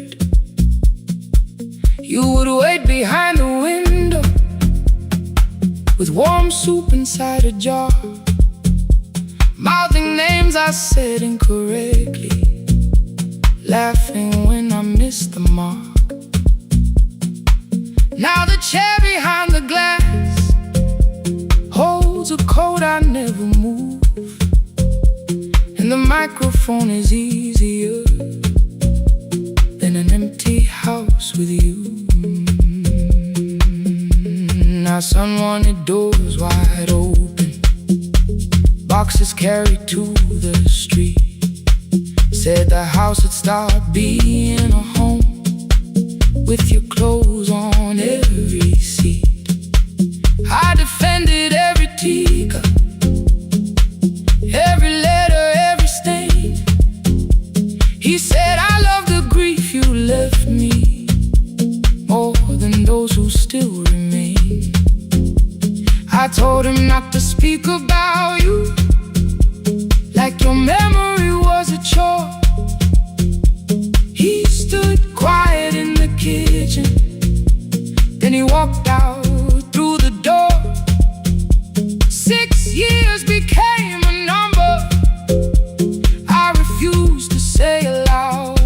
You would wait behind the window with warm soup inside a jar, mouthing names I said incorrectly, laughing when I missed the mark. Now the chair behind the glass holds a coat I never move, and the microphone is easier than an empty house with you. Now son wanted doors wide open, boxes carried to the street. Said the house would start being a home with your clothes on every seat. I defended every teacup, every letter, every stain. He said I love the grief you left me more than those who still remain. I told him not to speak about you like your memory was a chore. He stood quiet in the kitchen, then he walked out through the door. 6 years became a number I refused to say aloud.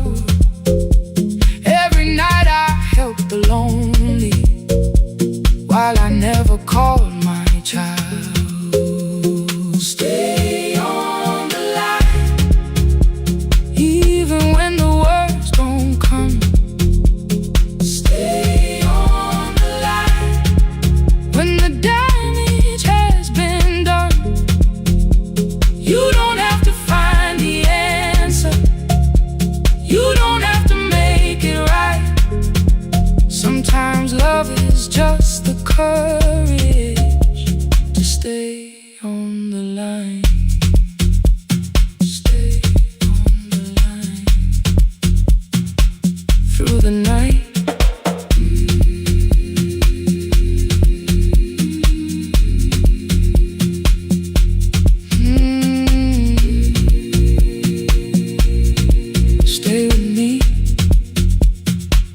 Every night I helped the lonely, while I never called my child. Stay on the line, even when the words don't come. Stay on the line, when the damage has been done. You don't have to find the answer, you don't have to make it right. Sometimes love is just the courage to stay on the line. Stay on the line through the night. Stay with me.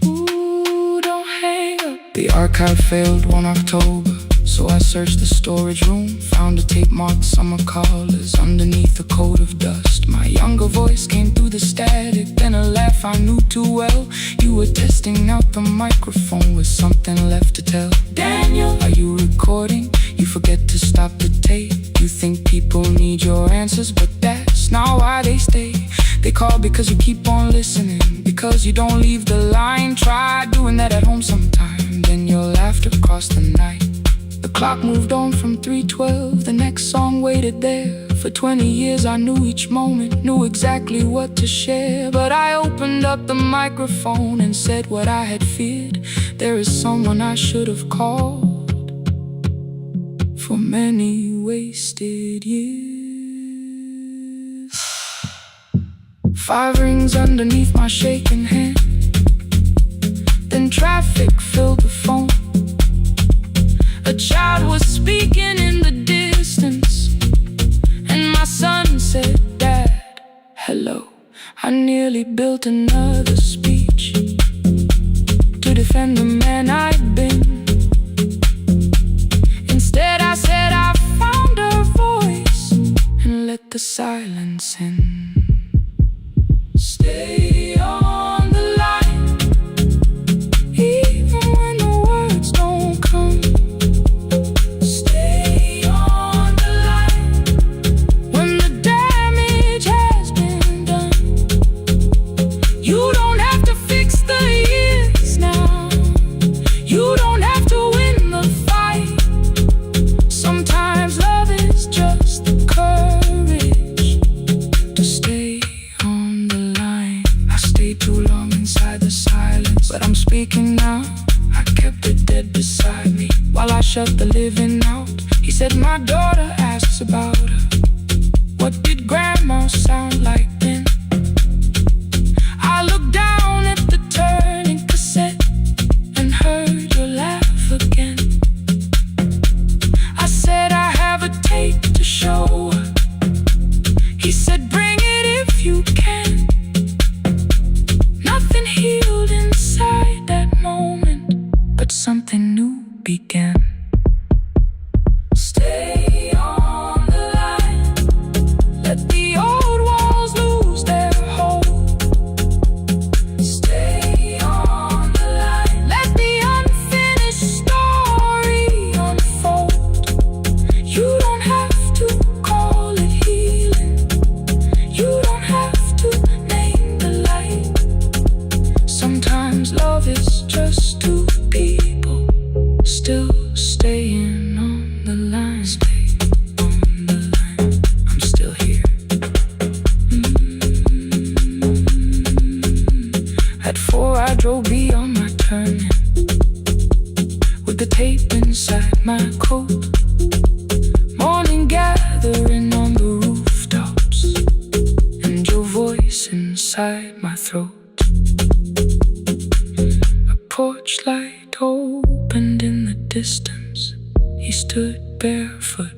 Ooh, don't hang up. The archive failed one October, so I searched the storage room, found a tape marked summer callers underneath a coat of dust. My younger voice came through the static, then a laugh I knew too well. You were testing out the microphone with something left to tell. Daniel, are you recording? You forget to stop the tape. You think people need your answers, but that's not why they stay. They call because you keep on listening, because you don't leave the line. Try doing that at home sometime, then you'll laugh across the night. The clock moved on from 3:12, the next song waited there. For 20 years I knew each moment, knew exactly what to share. But I opened up the microphone and said what I had feared. There is someone I should have called for many wasted years. 5 rings underneath my shaking hand, then traffic filled the phone. A child was speaking in the distance, and my son said, "Dad, hello." I nearly built another speech to defend the man I'd been. Instead I said I found a voice and let the silence in. Stay on the line, even when the words don't come. Stay on the line, when the damage has been done. You don't have to fix the years now, you don't have to win the fight. Sometimes love is just the courage to while I shut the living out. He said my daughter asks about her. What did grandma sound like then? I looked down at the turning cassette and heard her laugh again. I said I have a tape to show her. He said bring it if you can. Nothing healed inside that moment, but something new began. Stay on the line, let the old walls lose their hold. Stay on the line, let the unfinished story unfold. You don't have to call it healing, you don't have to name the light. Sometimes love is just two people still staying on the line. Stay on the line, I'm still here. At 4 I drove beyond my turning, with the tape inside my coat. Morning gathering on the rooftops, and your voice inside my throat. A porch light opened in the distance. He stood barefoot.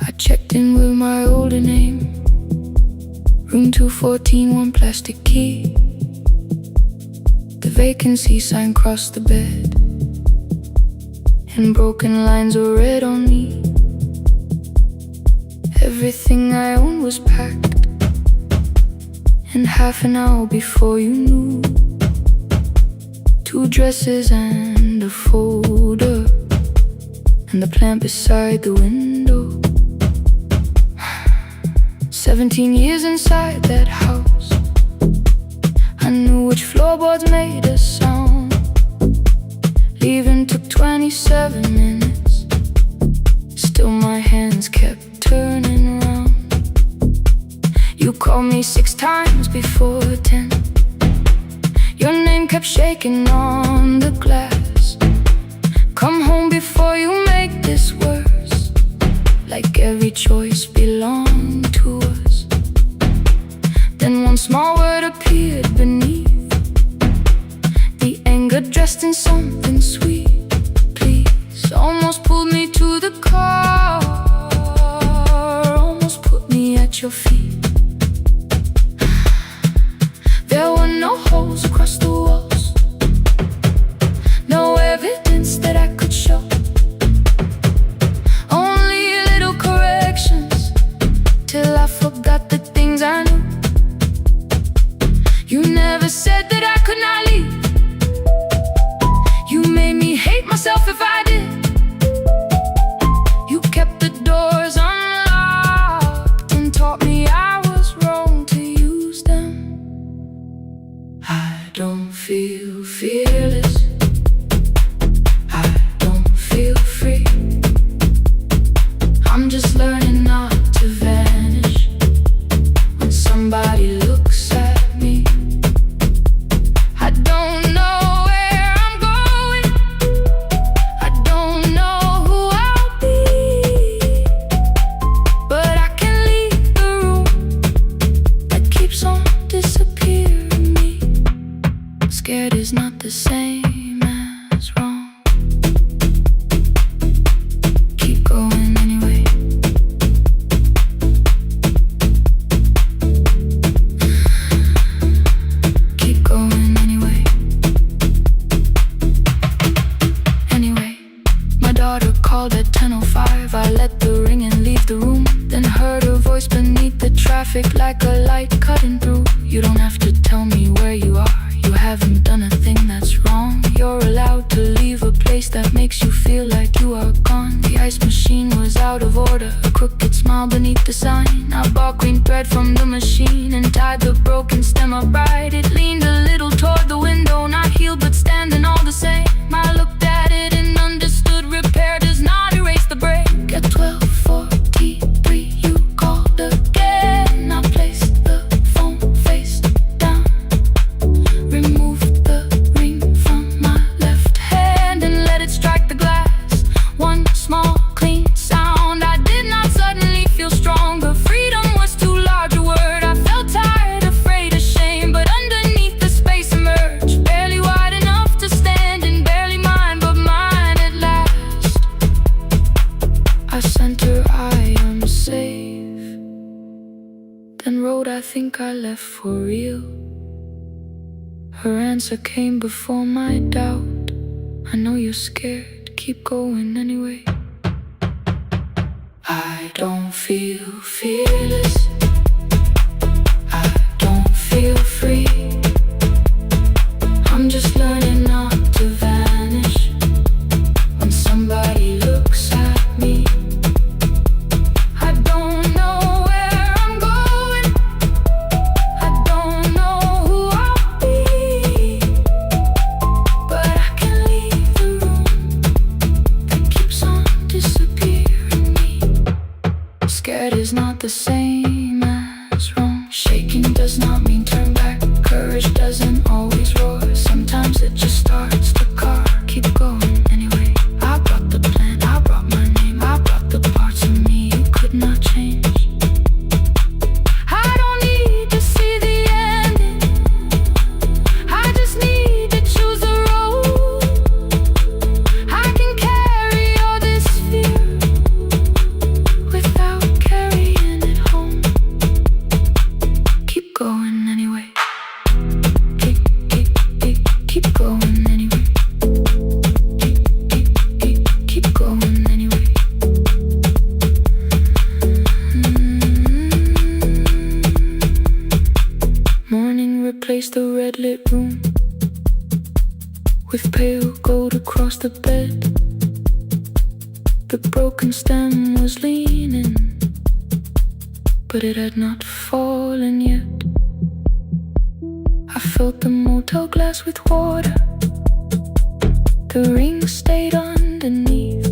I checked in with my older name. Room 214, one plastic key. The vacancy sign crossed the bed, and broken lines were read on me. Everything I owned was packed, and half an hour before you knew, 2 dresses and a folder, and the plant beside the window. 17 years inside that house, I knew which floorboards made a sound. Leaving took 27 minutes, still my hands kept turning round. You called me 6 times before 10. Your name kept shaking on the glass. Come home before you make this worse, like every choice belonged to us. Then one small word appeared beneath, the anger dressed in something sweet. Please, almost pulled me to the car, almost put me at your feet. There were no holes across the walls, no evidence that I could show. Only little corrections, till I forgot the things I knew. You never said that I could not leave. You made me hate myself if I did. You kept the doors unlocked and taught me I was wrong to use them. I don't feel fearless, I don't feel free. I'm just learning not to vanish when somebody looks at me. I don't know where I'm going, I don't know who I'll be, but I can leave the room that keeps on disappearing me. Scared is not the same as wrong. Keep going anyway. beside the broken stem upright. It leaned a little toward the window, not healed but standing all the same. I looked at it and understood repair does not erase the break. At 12:43 you called again. I placed the phone face down, removed the ring from my left hand and let it strike the glass. One small clean sound. I did not suddenly feel stronger. Freedom was too large a word. I felt tired, afraid, ashamed, but underneath the space emerged, barely wide enough to stand and barely mine, but mine at last. I sent her, I am safe. Then wrote, I think I left for real. Her answer came before my doubt. I know you're scared, keep going anyway. I don't feel fearless, I don't feel free. I'm just learning not to vanish when somebody looks at me. I don't know where I'm going, I don't know who I'll be, but I can leave the room that keeps on disappearing me. Scared is not the same as wrong. Shaking does not mean turn back. Courage doesn't always roar. Sometimes it just starts the car. Keep going anyway. I brought the plan, I brought my name, I brought the parts of me you could not change. I don't need to see the ending, I just need to choose the road. I can carry all this fear without carrying it home. Keep going anyway. Keep going anyway. Keep going anyway. Morning replaced the red lit room with pale gold across the bed. The broken stem was leaning, but it had not fallen yet. I filled the motel glass with water. The ring stayed underneath.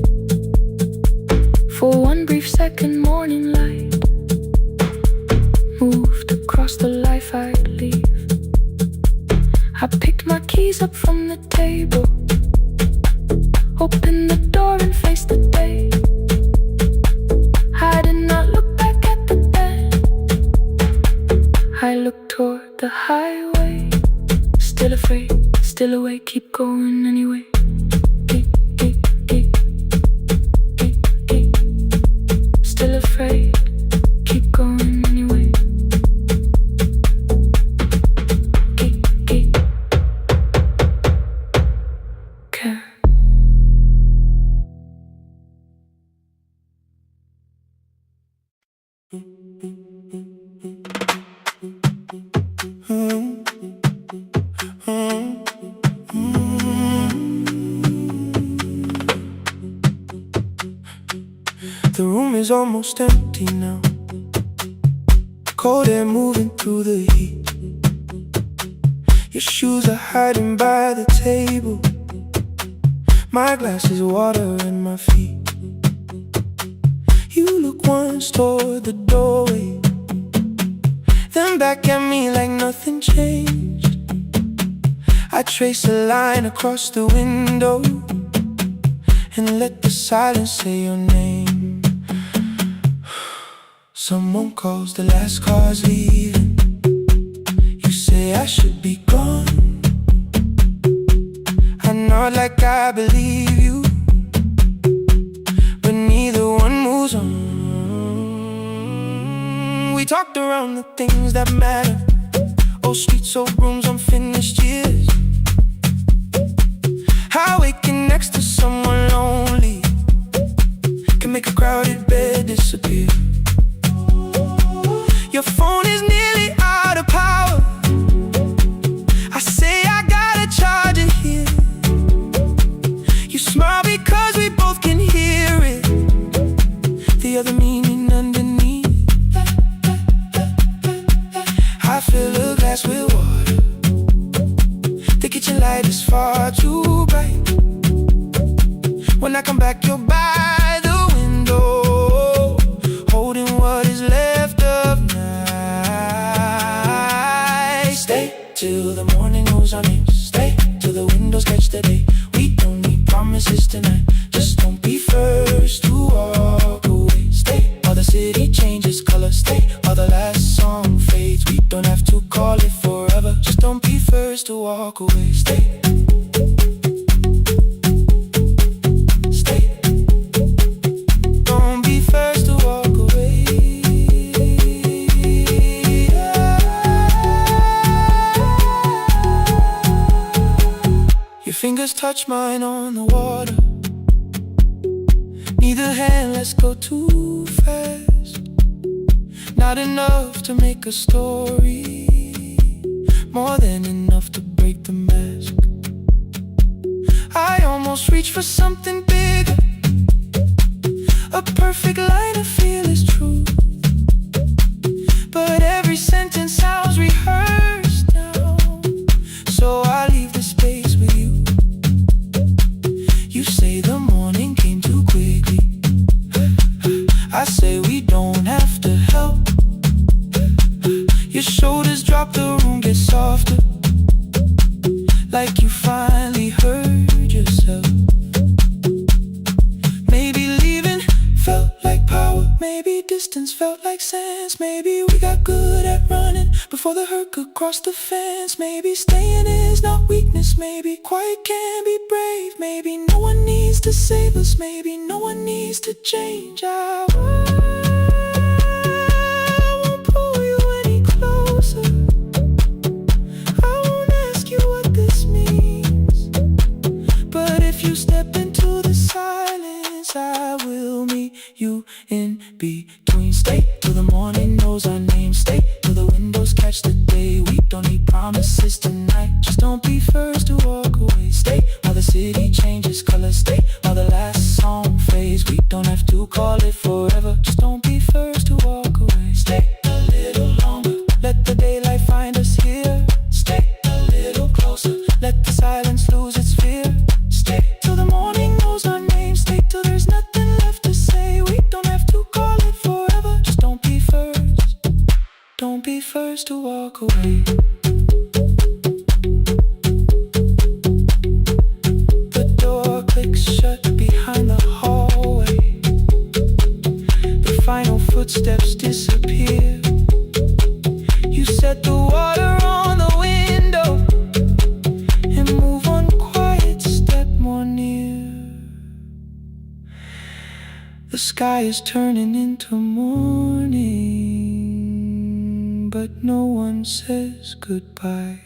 For one brief second, morning light moved across the life I'd leave. I picked my keys up from the table, opened the door and faced the day. I did not look back at the bed, I looked toward the highway. Still afraid, still awake, keep going anyway. Still afraid, keep going anyway. Care. The room is almost empty now. Cold air moving through the heat. Your shoes are hiding by the table. My glass is water in my feet. You look once toward the doorway, then back at me like nothing changed. I trace a line across the window and let the silence say your name. Someone calls, the last car's leaving. You say I should be gone. I nod like I believe you, but neither one moves on. We talked around the things that matter. Old streets, old rooms, unfinished years. How waking next to someone lonely can make a crowded bed disappear. Your phone is nearly out of power. I say I gotta charge it here. You smile because we both can hear it, the other meaning underneath. I feel glass with water. The kitchen light is far too bright. When I come back, you're by the window, holding what is left of night. Stay till the morning knows our names. Stay till the windows catch the day. We don't need promises tonight. Just don't be first to walk away. Stay while the city changes color. Stay while the last song fades. We don't have to call it forever. Just don't be first to walk away. Stay. Fingers touch mine on the water. Neither hand, let's go too fast. Not enough to make a story, more than enough to break the mask. I almost reach for something bigger, a perfect line of fearless truth. But every sentence sounds rehearsed now, so I leave the space with you. You say the morning came too quickly. I say we don't have to help. Your shoulders drop, the room gets softer, like you finally heard yourself. Maybe leaving felt like power. Maybe distance felt like sense. Maybe we got good at running before the hurt could cross the fence. Maybe staying is not weakness. Maybe quiet can be brave. Maybe no one needs to save us. Maybe no one needs to change. I won't pull you any closer. I won't ask you what this means. But if you step into the silence, I will meet you in between. Stay till the morning knows our name. Stay till the windows catch the day. We don't need promises tonight. Just don't be first to walk away. Stay while the city changes color. Stay while the last song fades. We don't have to call it forever. Just don't be first to walk away. Stay a little longer. Let the daylight find us here. Stay a little closer. Let the silence lose its fear. Stay till the morning knows our name. Stay till there's nothing left to say. We don't have to call it forever. Just don't be first. Don't be first to walk away. The door clicks shut behind the hallway. The final footsteps disappear. You set the water on the window and move one quiet step more near. The sky is turning into morning, but no one says goodbye.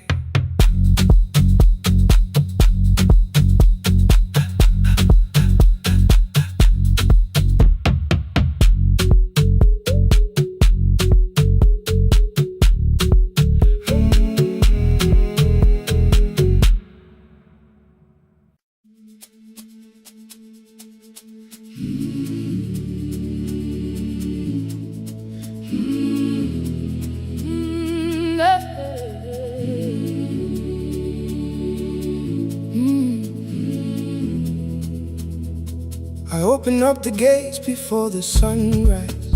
I open up the gates before the sunrise.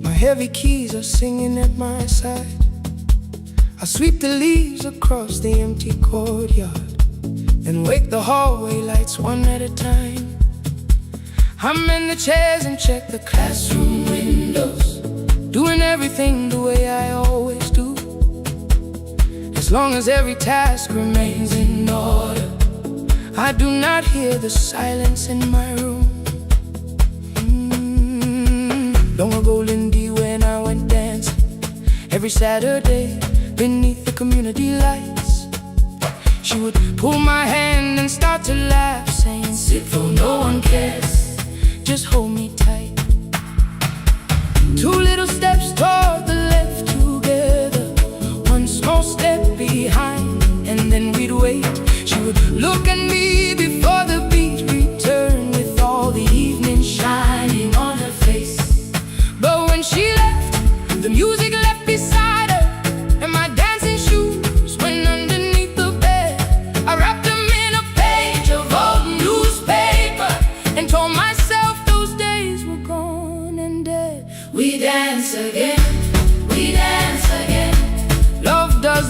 My heavy keys are singing at my side. I sweep the leaves across the empty courtyard and wake the hallway lights one at a time. I'm in the chairs and check the classroom windows, doing everything the way I always do. As long as every task remains in order, I do not hear the silence in my room. Long ago, Lindy, when I went dancing every Saturday beneath the community lights, she would pull my hand and start to laugh, saying, "Sit for no one cares, just hold me tight." 2 little steps toward the left together, 1 small step behind, and then we'd wait. She would look at me before the beat returned, with all the evening shining on her face. But when she left, the music left beside her, and my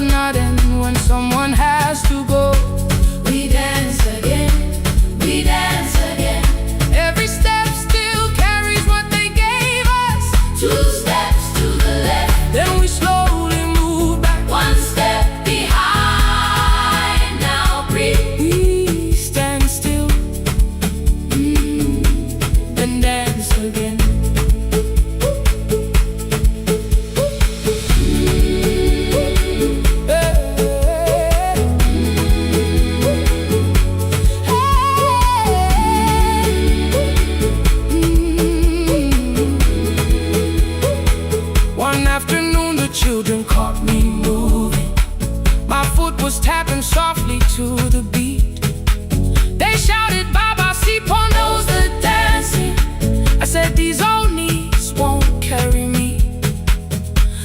does not end when someone has to go. We dance again, we dance again. Every step still carries what they gave us. 2 steps to the left, then we slowly move back. 1 step behind, now breathe. We stand still, then dance again. One afternoon the children caught me moving. My foot was tapping softly to the beat. They shouted, Baba, si knows the dancing. I said, these old knees won't carry me.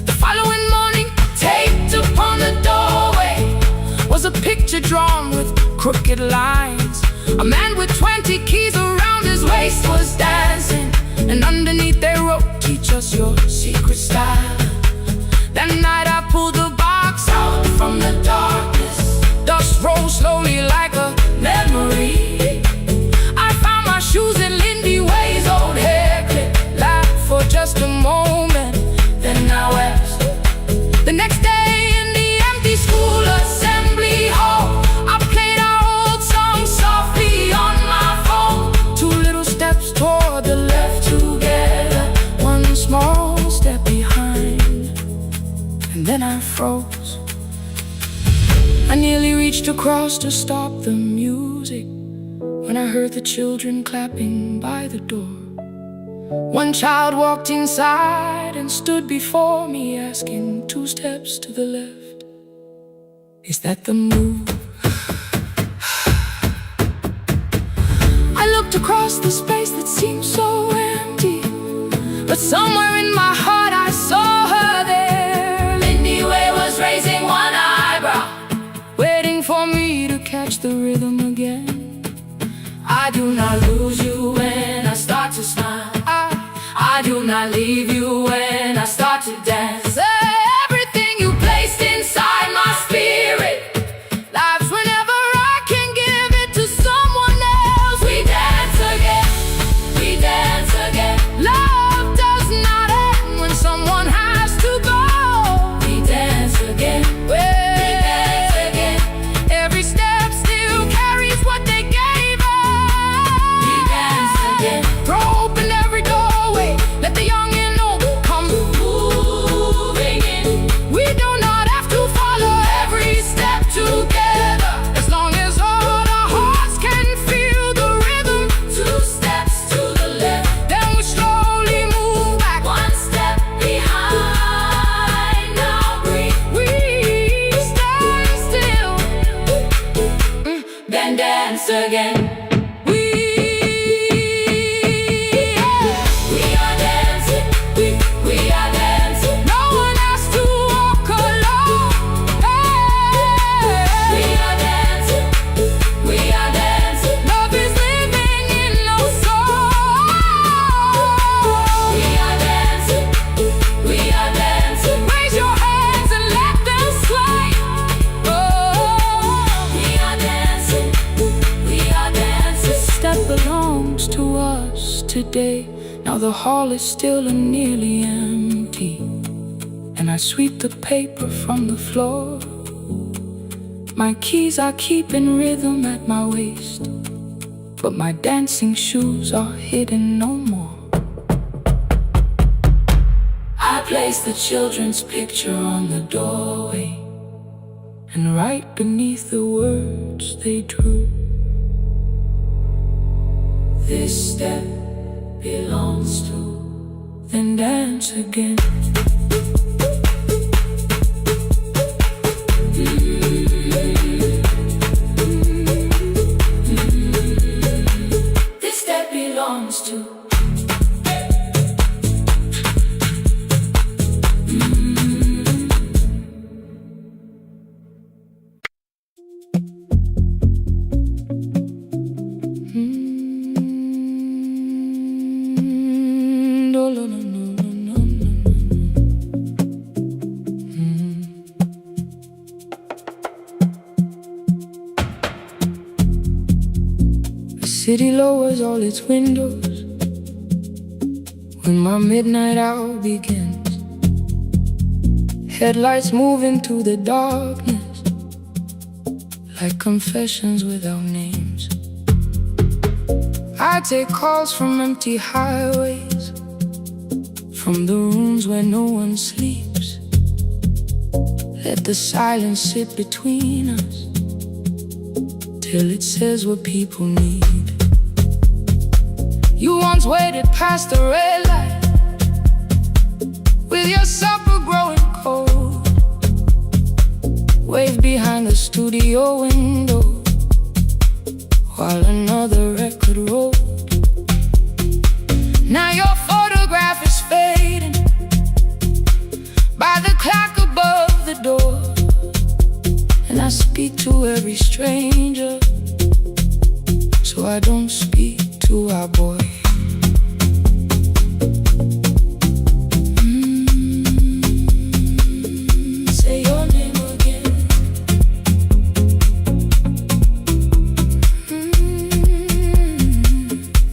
The following morning, taped upon the doorway was a picture drawn with crooked lines. A man with 20 keys around his waist was dancing, and underneath they wrote, teach us your secret style. That night I pulled the box out from the darkness. Dust rose slowly like a memory. I found my shoes in Lindy Way's old hair clip. Laughed for just a moment, then I wept. The next day in the empty school assembly hall, I played our old song softly on my phone. 2 little steps toward the left together, 1 small step behind, and then I froze. I nearly reached across to stop the music when I heard the children clapping by the door. 1 child walked inside and stood before me, asking, 2 steps to the left, is that the move? I looked across the space that seemed so empty, but somewhere in my heart I saw her there. Lindy Way was raising 1 eyebrow, waiting for me to catch the rhythm again. I do not lose you when I start to smile. I do not leave you when I start to dance. Everything you placed inside my spirit lives whenever I can give it to someone else. We dance again, we dance again. Love does not end when someone has to go. We dance again, we dance again. Every step still carries what they gave us. We dance again. Throw open every doorway, let the young and old come moving in. We do not have to follow every step together, as long as all our hearts can feel the rhythm. 2 steps to the left, then we slowly move back. 1 step behind, now breathe. We stand still, then dance again. We are dancing, we are dancing. No one has to walk alone. We are dancing, we are dancing. Love is living in our soul. We are dancing, we are dancing. Raise your hands and let them sway. We are dancing, we are dancing. This step belongs to us today. Now the hall is still and nearly empty, and I sweep the paper from the floor. My keys I keep in rhythm at my waist, but my dancing shoes are hidden no more. I place the children's picture on the doorway, and right beneath the words they drew, this step belongs to, then dance again. This step belongs to. city lowers all its windows when my midnight hour begins. Headlights move into the darkness like confessions without names. I take calls from empty highways, from the rooms where no one sleeps. Let the silence sit between us till it says what people need. You once waited past the red light with your supper growing cold, waved behind the studio window while another record rolled. Now your photograph is fading by the clock above the door, and I speak to every stranger, so I don't speak to our boy. Say your name again.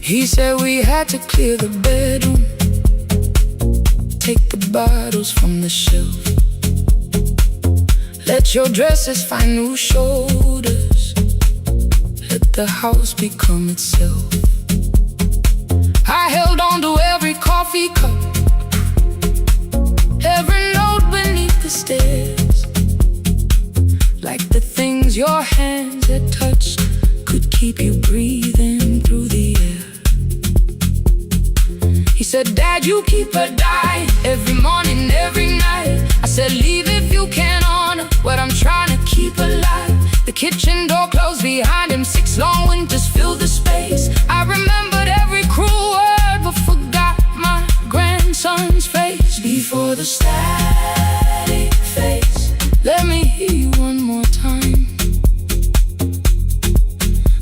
He said we had to clear the bedroom, take the bottles from the shelf, let your dresses find new shoulders, let the house become itself. I held on to every coffee cup, every note beneath the stairs, like the things your hands had touched could keep you breathing through the air. He said, Dad, you keep her dying every morning, every night. I said, leave if you can honor what I'm trying to keep alive. The kitchen door closed behind him, 6 long winters filled the space. I remembered every cruel word but forgot my grandson's face. Before the static fades, let me hear you one more time.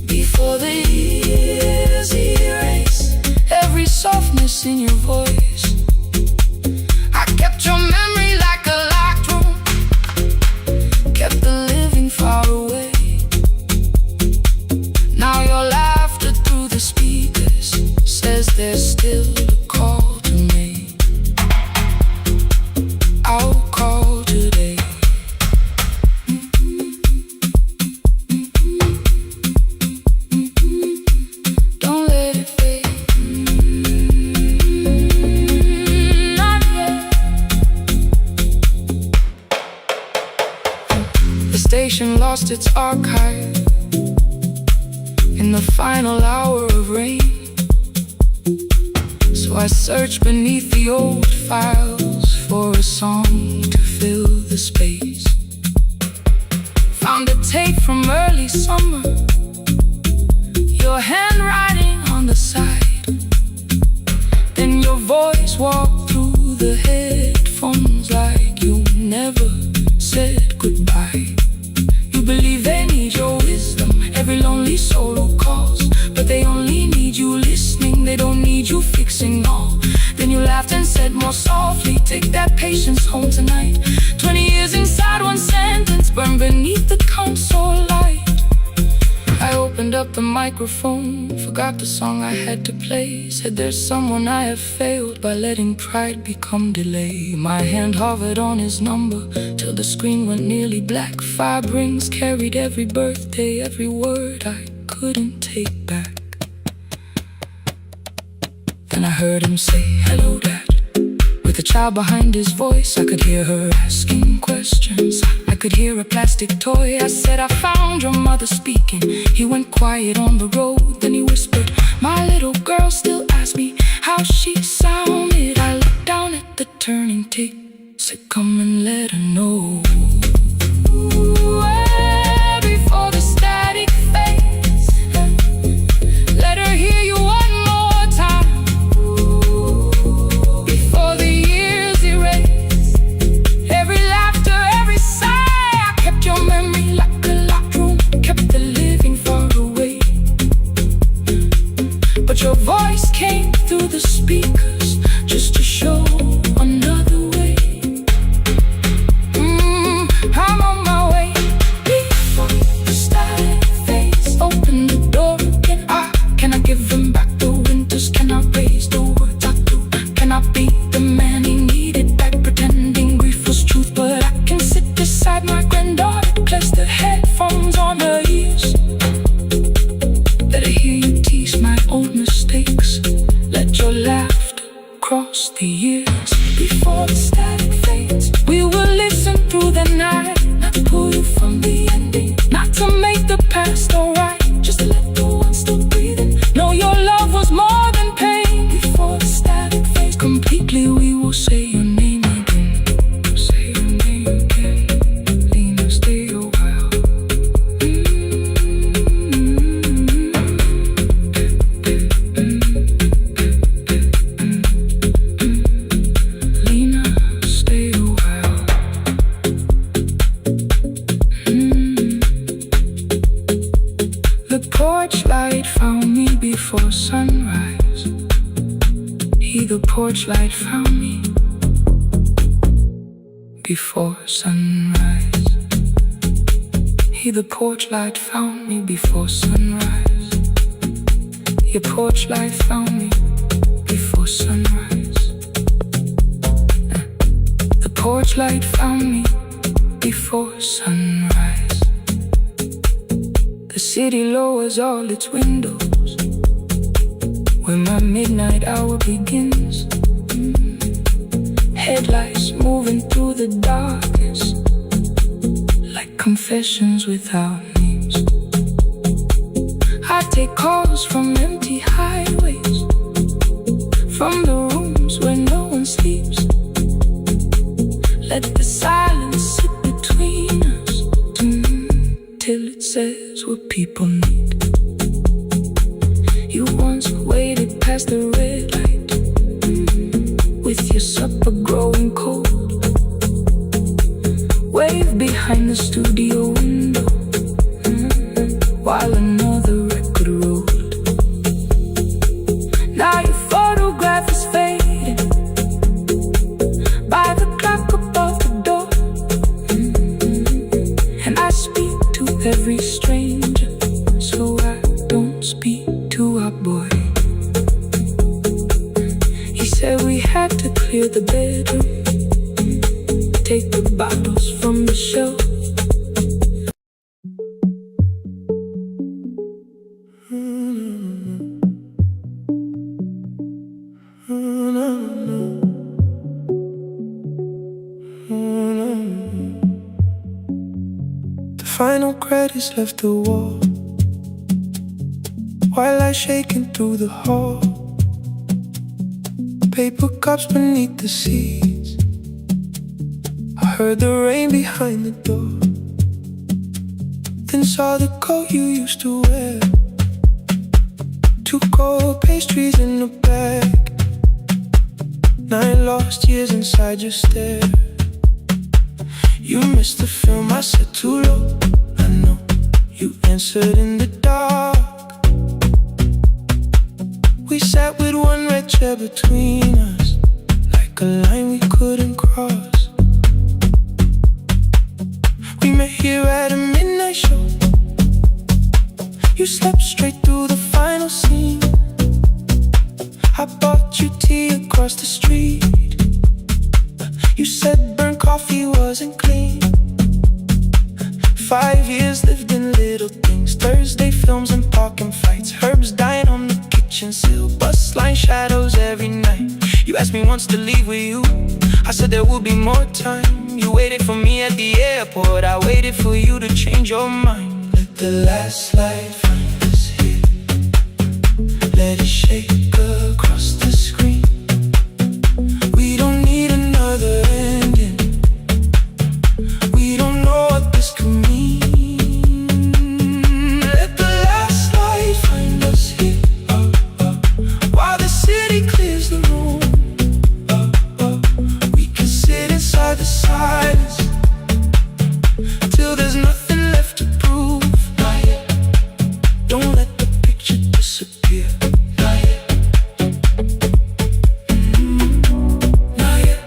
Before the years erase every softness in your voice, I kept your memory like a locked room, kept the living far away. Now your laughter through the speakers says there's still a call to make. I'll call today. Don't let it fade. Not yet. The station lost its archive in the final hour of rain, so I searched beneath the old files for a song to fill the space. Found a tape from early summer, your handwriting on the side, then your voice walked through the headphones like you never said goodbye. You believe they need your wisdom, every lonely soul who calls, but they only need you listening, they don't need you fixing all. Then you laughed and said more softly, take that patience home tonight. 20 years inside one sentence, burned beneath the console light. I opened up the microphone, forgot the song I had to play. Said there's someone I have failed by letting pride become delay. My hand hovered on his number till the screen went nearly black. 5 rings carried every birthday, every word I couldn't take back. Then I heard him say, hello, Dad. With a child behind his voice, I could hear her asking questions. I could hear a plastic toy. I said, I found your mother speaking. He went quiet on the road, then he whispered, my little girl still asks me how she sounded. I looked down at the turning tape, said, come and let her know. Before the static fades, let her hear you one more time. Before the years erase every laughter, every sigh, I kept your memory like a locked room, kept the living far away. But your voice came through the speakers just to show another way. porch light found me before sunrise. The porch light found me before sunrise. The porch light found me before sunrise. Your porch light found me before sunrise. The porch light found me before sunrise. The city lowers all its windows when my midnight hour begins. Headlights moving through the darkness like confessions without names. I take calls from empty highways, from the rooms where no one sleeps. Let the silence sit between us till it says what people need. You once waited past the red light with your supper growing cold. Wave behind the studio window while another record rolled. Now your photograph is fading by the clock above the door. And I speak to every stranger, so I don't speak to our boy. He said we had to clear the bedroom, take the bottles from the shelf. The final credits left the wall while I shaking through the hall. Paper cups beneath the seats. I heard the rain behind the door, then saw the coat you used to wear. 2 cold pastries in a bag, 9 lost years inside your stare. You missed the film, I said too low. I know you answered in the dark. We sat with one red chair between us, like a line we couldn't cross. We met here at a midnight show. You slept straight through the final scene. I bought you tea across the street. You said burnt coffee wasn't clean. 5 years lived in little things, Thursday films and parking fights, herbs dying on the kitchen sill, bus line shadows every night. You asked me once to leave with you, I said there would be more time. You waited for me at the airport, I waited for you to change your mind. Let the last light find us here, let it shake across the screen. We don't need another ending, we don't know what this could mean. Let the last light find us here, while the city clears the room. We can sit inside the silence till there's nothing left to prove. Not yet. Don't let the picture disappear. Not yet. Not yet.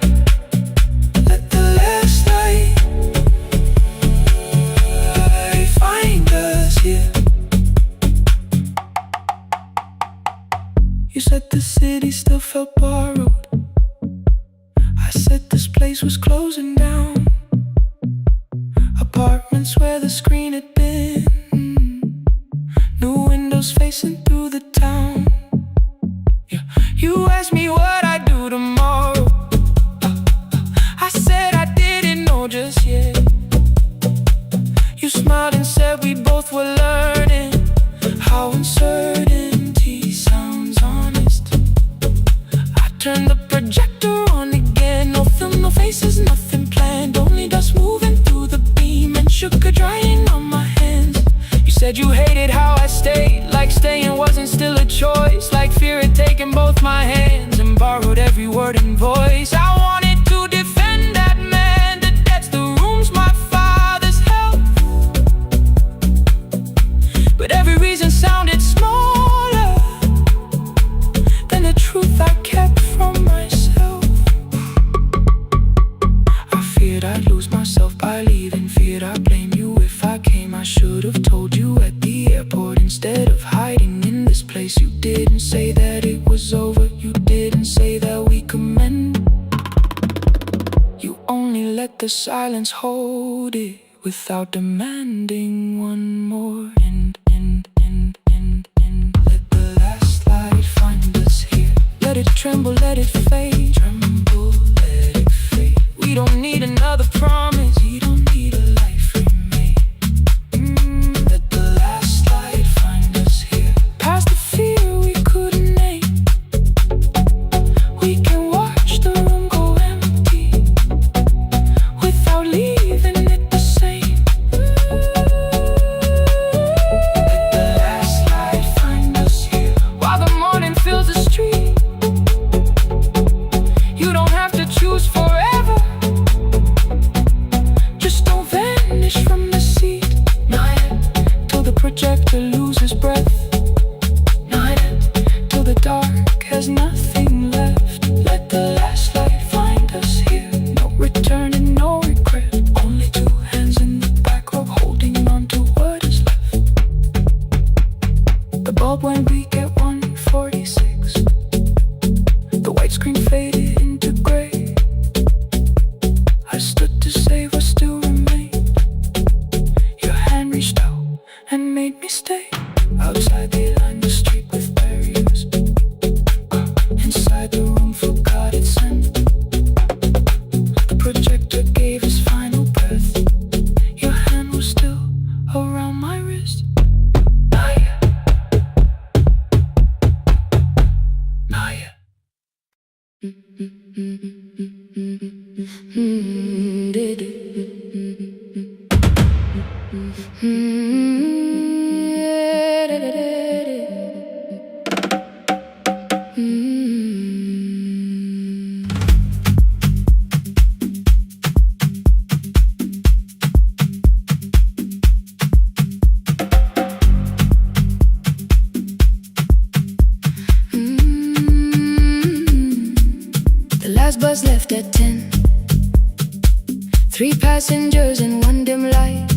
Let the last light find us here. You said the city still felt borrowed. I said this place was closing down. Apartments where the screen had been, new windows facing through the town. Yeah. You asked me what I'd do tomorrow. I said I didn't know just yet. You smiled and said we both were learning how uncertainty sounds honest. I turned the projector on again, no film, no faces, nothing planned, only dust moving through the beam and sugar drying on my hands. You said you hated how I stayed, like staying wasn't still a choice, like fear had taken both my hands and borrowed every word and voice. I wanted to defend that man, the debts, the rooms my father's held, but every reason sounded the silence hold it without demanding one more. And let the last light find us here. Let it tremble, let it fade. Tremble, let it fade. We don't need another promise. We don't need a life remade. Let the last light find us here. Past the fear we couldn't name. We can watch the room go empty without leaving it the same. Let the last light find us here. While the morning fills the street, you don't have to choose forever. Just don't vanish from the seat. Not yet. Till the projector loses breath. Not yet. Till the dark has nothing left. Let the last light find us here. No return and no regret. Only two hands in the back row holding on to what is left. The bulb went weak at 1:46. The white screen faded into gray. I stood to save what still remained. Your hand reached out and made me stay. Outside they lined the street with barriers. Inside the room forgot its scent. The projector gave his final breath. Your hand was still around my wrist. Not yet. Not yet. The last bus left at 10. 3 passengers and 1 dim light.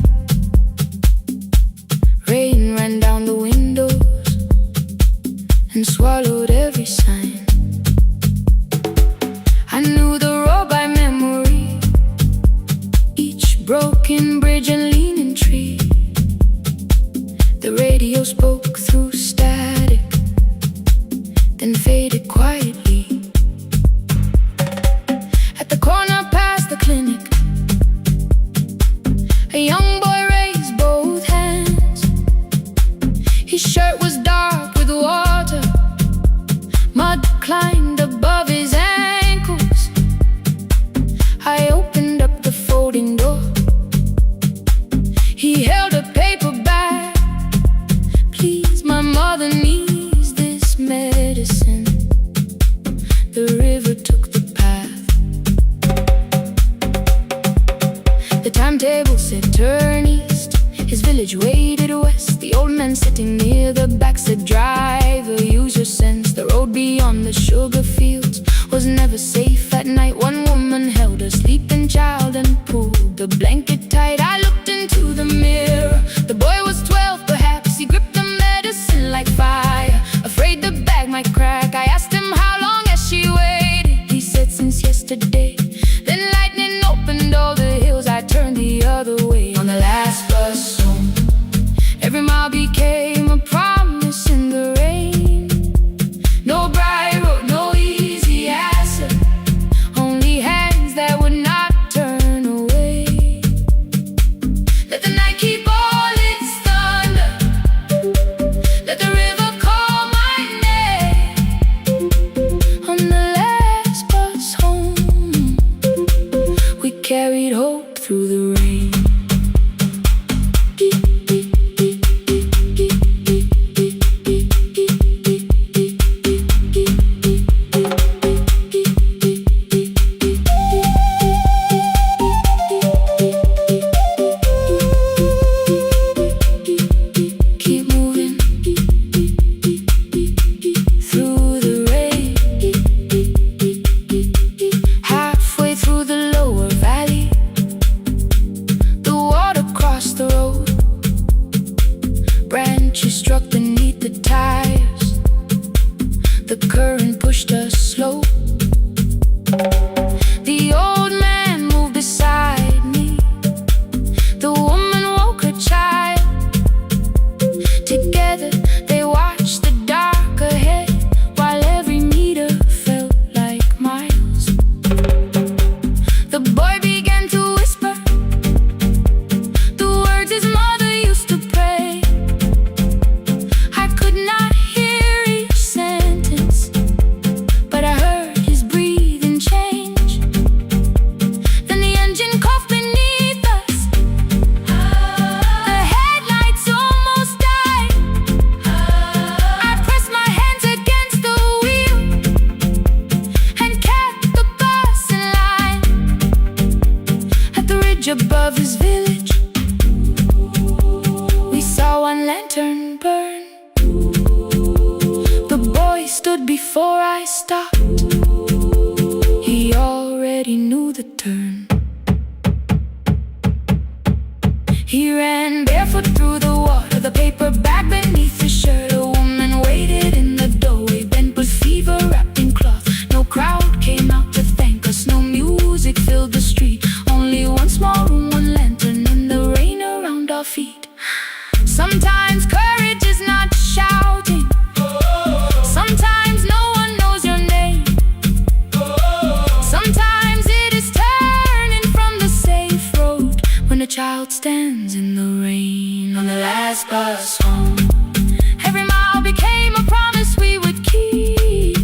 Rain ran down the windows and swallowed every sign. I knew the road by memory, each broken bridge and leaning tree. The radio spoke through static, then faded quietly. At the corner past the clinic, a young boy raised both hands. His shirt was dark with water. Mud climbed above his ankles. I opened up the folding door. He held a paper bag. Please, my mother needs this medicine. The river took the path. The timetable said turn east. His village waded west. The old man sitting near the back said driver, use your sense. The road beyond the sugar fields was never safe at night. One woman held a sleeping child and pulled the blanket tight. I looked into the mirror. The boy was 12 perhaps. He gripped the medicine like fire, afraid the bag might crack. I asked him how long has she waited. He said since yesterday. Then lightning opened all the hills. I turned the other way on the last bus home. Every mile became a promise in the rain. No bright road, no easy answer. Only hands that would not turn away. Let the night keep all its thunder. Let the river call my name. On the last bus home, we carried hope through the rain. village. We saw one lantern burn. The boy stood before I stopped. He already knew the turn. He ran barefoot through the water, the paper bag beneath his shirt. A woman waited in the doorway, bent with fever, wrapped in cloth. No crowd came out to thank us, no music filled the street. Only one small room, one lantern in the rain around our feet. Sometimes courage is not shouting. Sometimes no one knows your name. Sometimes it is turning from the safe road when a child stands in the rain on the last bus home. Every mile became a promise we would keep.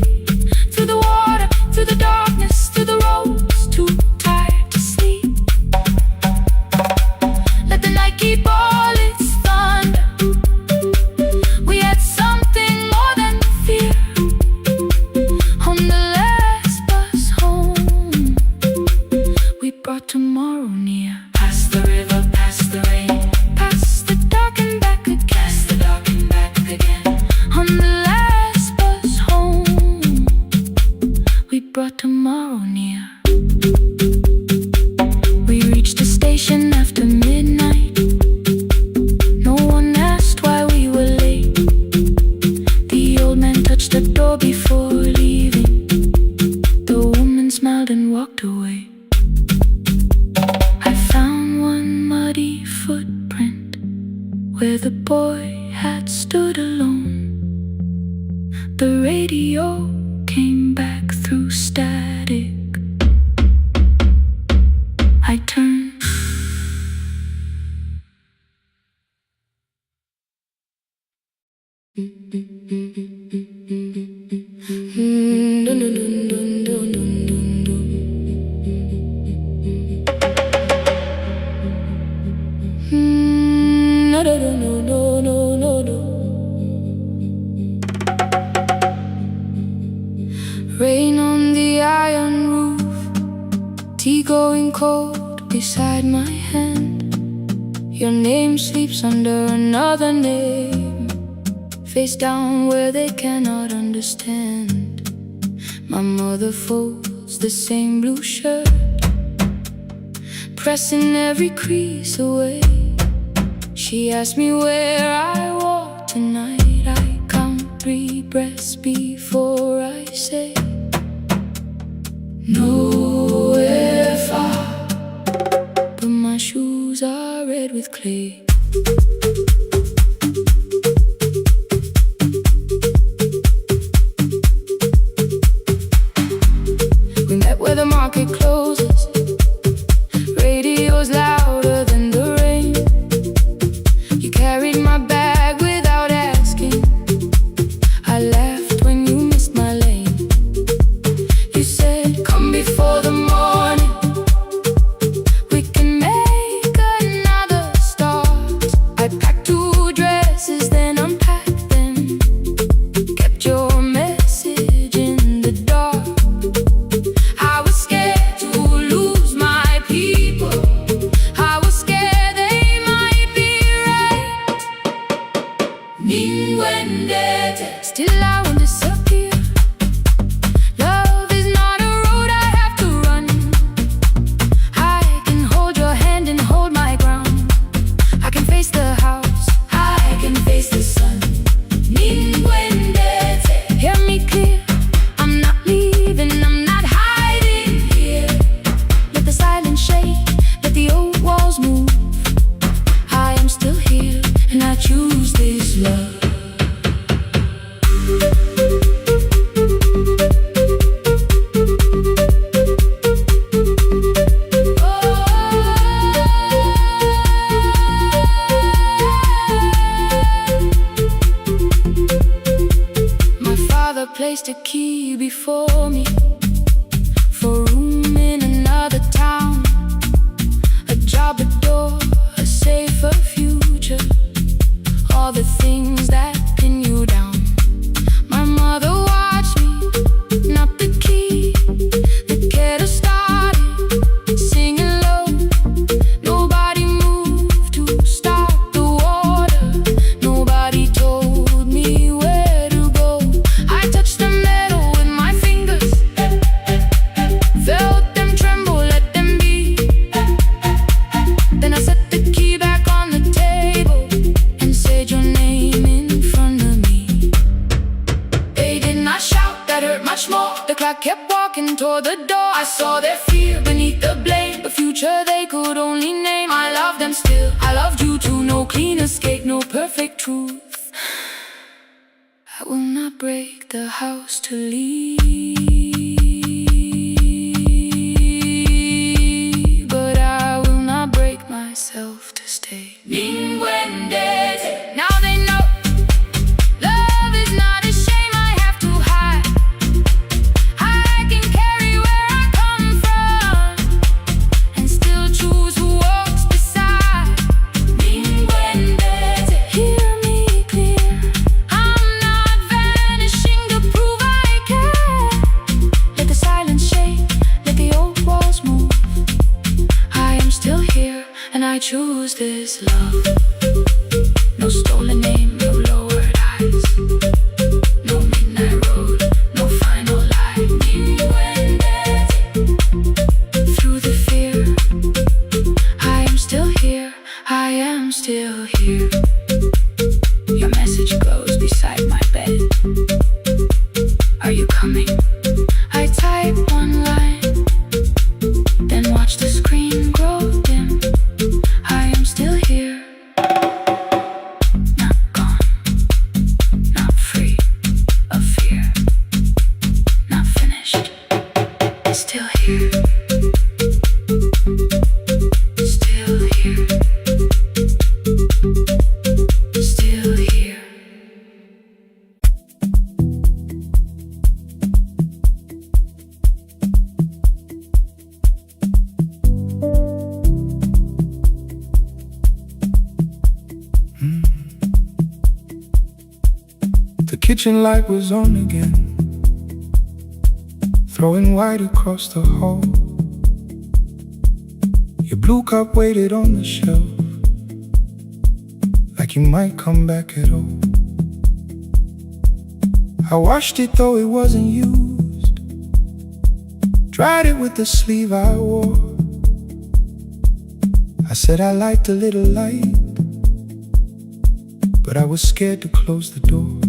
Through the water, through the darkness, through the roads, too tired to sleep. Let the night keep all its thunder. We had something more than fear. On the last bus home, we brought tomorrow near. Past the river, past the rain, past the dark and back again. Past the dark and back again. On the last bus home, we brought tomorrow near. We reached the station after midnight. No one asked why we were late. The old man touched the door before leaving. The woman smiled and walked away. I found one muddy footprint where the boy had stood alone. The radio came back through static. I turned. Rain on the iron roof, tea going cold beside my hand. Your name sleeps under another name, face down where they cannot understand. My mother folds the same blue shirt, pressing every crease away. She asked me where I walk tonight. I count 3 breaths before I say nowhere far, but my shoes are red with clay. We met where the market closes. Radio's louder than the rain. You carried my bag without asking. I laughed when you missed my lane. You said, come before the morning, we can make another start. I packed 2 dresses, then unpacked them, kept your message in the dark. I was scared to lose my people. I was scared they might be right. Ninguendete, still I won't disappear. Love is not a road I have to run. I can hold your hand and hold my ground. I can face the house, I can face the sun. Ninguendete, hear me clear. I'm not leaving, I'm not hiding here. Let the silence shake, let the old walls move. I am still here, and I choose this love. My father placed a key before me for room in another town, a job, a door, a safer future. All the things that pin you down. My mother watched me knock the key, the kettle started singing low. Nobody before the door. I saw their fear beneath the blame, the future they could only name. I loved them still, I loved you too. No clean escape, no perfect truth. I will not break the house to leave, but I will not break myself to stay. Now they know love is not a shame I have to hide. I can carry where I come from and still choose who walks beside. Hear me clear, I'm not vanishing to prove I care. Let the silence shake, let the old walls move. I am still here and I choose this love. No stolen name, no lowered eyes, no midnight road, no final lie. Through the fear, I am still here, I am still here. Your message glows beside my bed. Are you coming? I type one line, then watch the screen grow dim. I am still here. Still here. Still here. Still here. The kitchen light was on again, throwing white across the hall. Your blue cup waited on the shelf, like you might come back at all. I washed it though it wasn't used, dried it with the sleeve I wore. I said I liked a little light, but I was scared to close the door.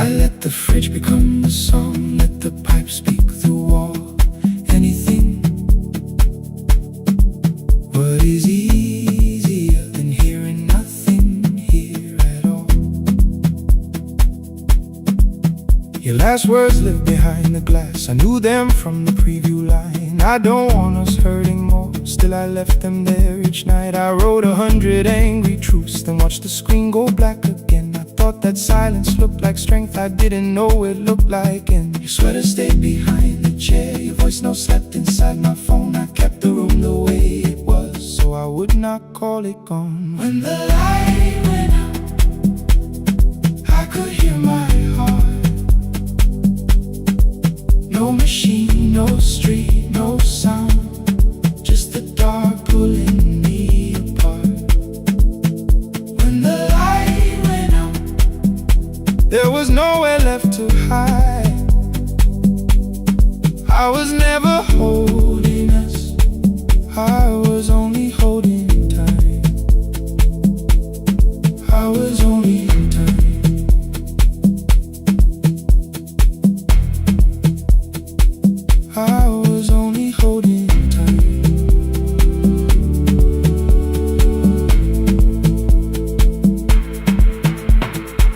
I let the fridge become the song, let the pipe speak through wall. Anything. What is easier than hearing nothing here at all? Your last words lived behind the glass, I knew them from the preview line. I don't want us hurting more, still I left them there each night. I wrote 100 angry truths, then watched the screen go black again. I thought that silence looked like strength, I didn't know it looked like. And your sweater stayed behind the chair, your voice note slept inside my phone. I kept the room the way it was, so I would not call it gone. When the light went out, I could hear my heart. No machine, no street, no sound, just the dark pulling me apart. When the light went out, there was nowhere left to hide. I was never holding us, I was only holding time. I was only in time. I was only holding time.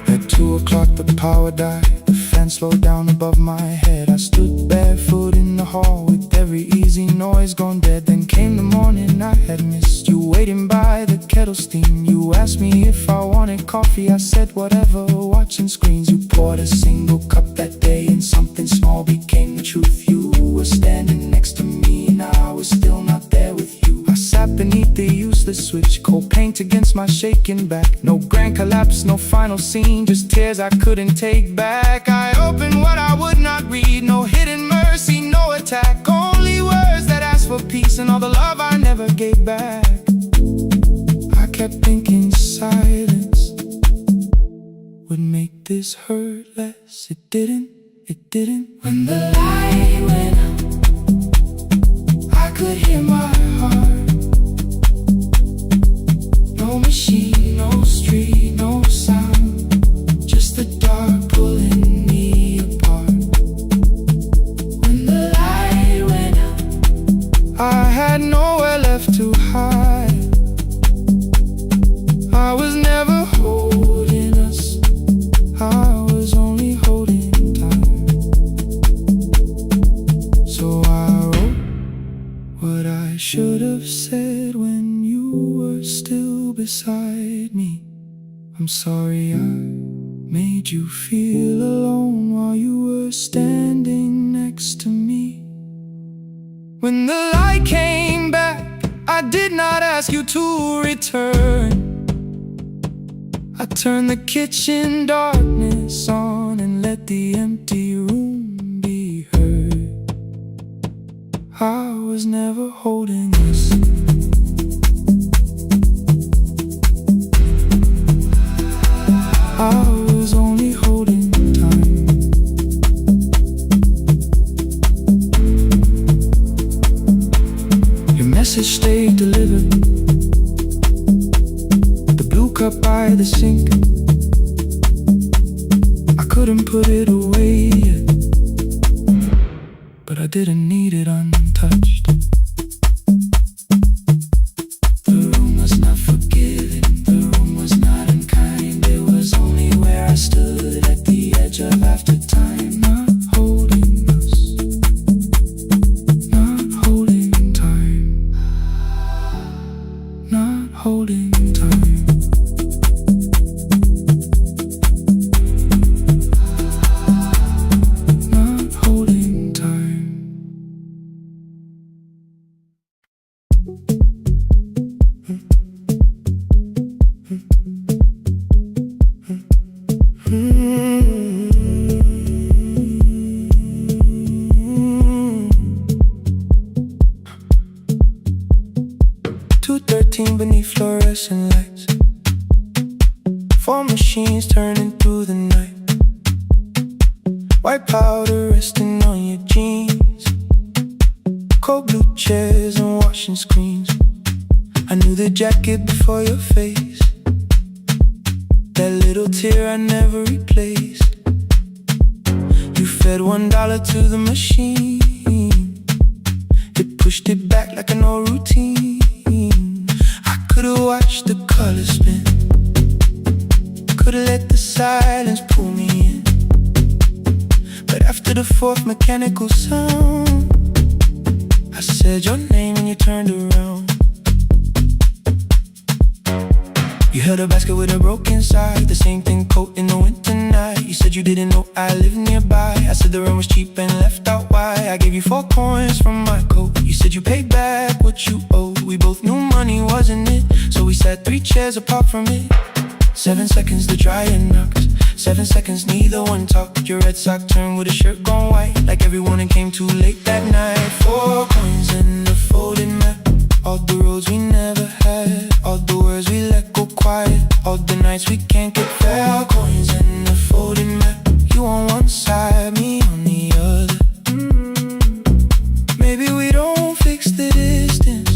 At 2 o'clock the power died, the fan slowed down above my head. I stood barefoot in the hall with every easy noise gone dead. Then came the morning I had missed, you waiting by the kettle steam. You asked me if I wanted coffee, I said whatever, watching screens. You poured a single cup that day and something small became the truth. You were standing next to me and I was still not there with you. I sat beneath the useless switch, cold paint against my shaking back. No grand collapse, no final scene, just tears I couldn't take back. I opened what I would not read, no hidden mercy, no attack, only words that asked for peace and all the love I never gave back. I kept thinking silence would make this hurt less. It didn't. When the light went out, I could hear my heart. No machine, no street, no sound, just the dark pulling me apart. you're still beside me. I'm sorry I made you feel alone while you were standing next to me. When the light came back, I did not ask you to return. I turned the kitchen darkness on and let the empty room be heard. I was never holding us. I was only holding time. Your message stayed delivered. The blue cup by the sink, I couldn't put it away yet, but I didn't need it untouched. The room was not forgiving, the room was not unkind. It was only where I stood at the edge of after time. Not holding us, not holding time, not holding time. Not holding time. 2:13 beneath fluorescent lights, 4 machines turning through the night. White powder resting on your jeans, cold blue chairs and washing screens. I knew the jacket before your face, that little tear I never replaced. You fed $1 to the machine, it pushed it back like an old routine. I could've watched the colors spin, could've let the silence pull me in, but after the 4th mechanical sound, I said your name and you turned around. You held a basket with a broken side, the same thing coat in the winter night. You said you didn't know I lived nearby. I said the rent was cheap and left out why. I gave you 4 coins from my coat. You said you paid back what you owed. We both knew money wasn't it, so we sat 3 chairs apart from it. 7 seconds the dryer knocks, 7 seconds neither one talked. Your red sock turned with a shirt gone white, like everyone and came too late that night. 4 coins and a folded map, all the roads we never had, all the words we let go quiet, all the nights we can't get back. 4 coins and a folded map, you on one side, me on the other. Maybe we don't fix the distance,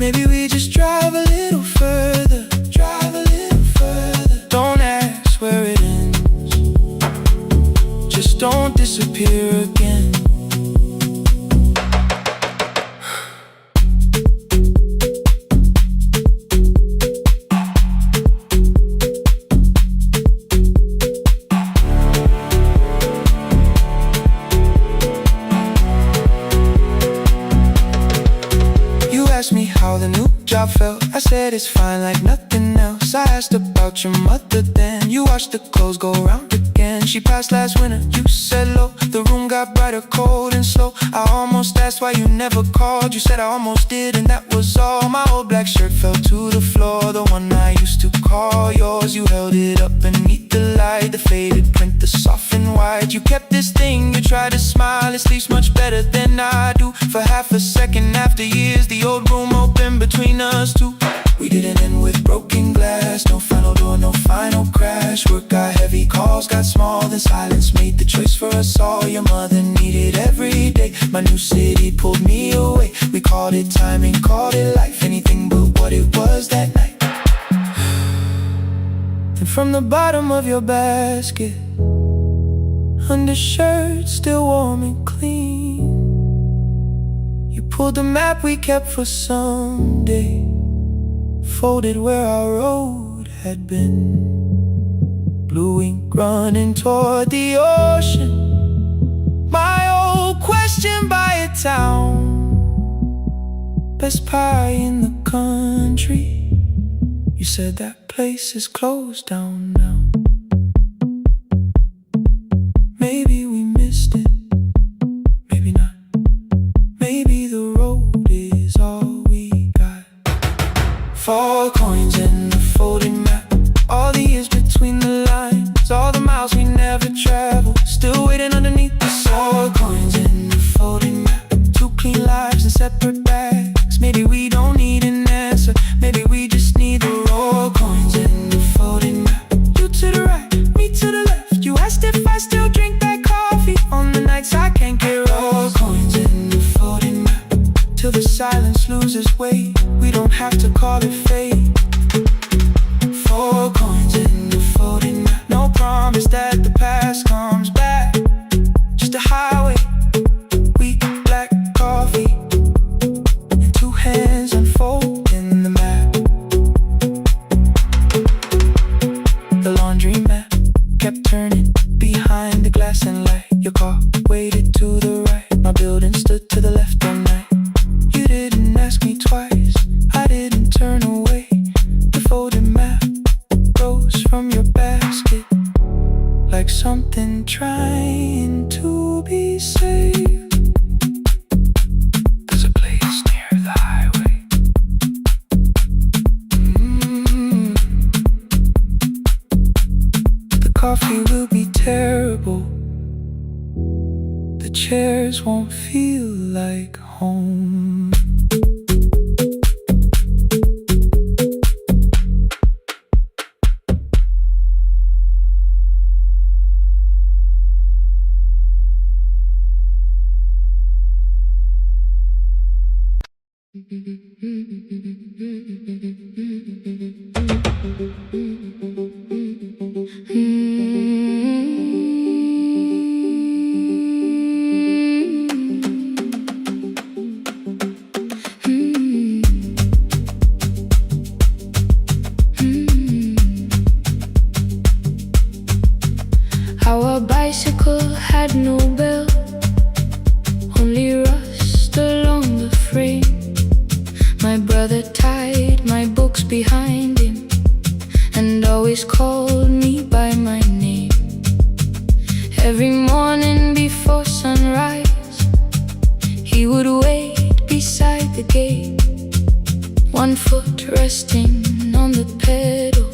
maybe we just drive a little further, drive a little further. Don't ask where it ends, just don't disappear again. Asked me how the new job felt, I said it's fine like nothing else. I asked about your mother then, you watched the clothes go round again. She passed last winter, you said low, the room got brighter, cold and slow. I almost asked why you never called, you said I almost did and that was all. My old black shirt fell to the floor, the one I used to call yours. You held it up beneath the light, the faded print, the soft and white. You kept this thing, you tried to smile, it sleeps much better than I do. For half a second after years, the old room opened between us two. We didn't end with broken glass, no final door, no final crash. Work got heavy, calls got small, then silence made the choice for us all. Your mother needed every day, my new city pulled me away. We called it timing, called it life, anything but what it was that night. And from the bottom of your basket, undershirt still warm and clean, you pulled the map we kept for someday, folded where our road had been. Blue ink running toward the ocean, my old question by a town. best pie in the country. You said that place is closed down now. Maybe we missed it, maybe not. Maybe the road is all we got. 4 coins in the folding map, all the years between the lines, all the miles we never traveled, still waiting underneath the sun. 4 coins in the folding map, 2 clean lives in separate bags. Maybe we don't need an answer, maybe we just need the raw coins in the folding map. You to the right, me to the left. You asked if I still drink that coffee on the nights I can't get raw coins in the folding map, till the silence loses weight. We don't have to call it fate. 4 coins in the folding map, no promise that the past comes back, just a highway, weak black coffee, and 2 hands unfolding the map. The laundry mat kept turning behind the glass and light. Your car waited to the right, my building stood to the left all night. You didn't ask me twice, I didn't turn away. The folded map rose from your basket, like something trying to be saved. There's a place near the highway. The coffee will be terrible, the chairs won't feel like home. Our bicycle had no bell, only rust along the frame. My brother tied my books behind him and always called me by my name. Every morning before sunrise, he would wait beside the gate, 1 foot resting on the pedal,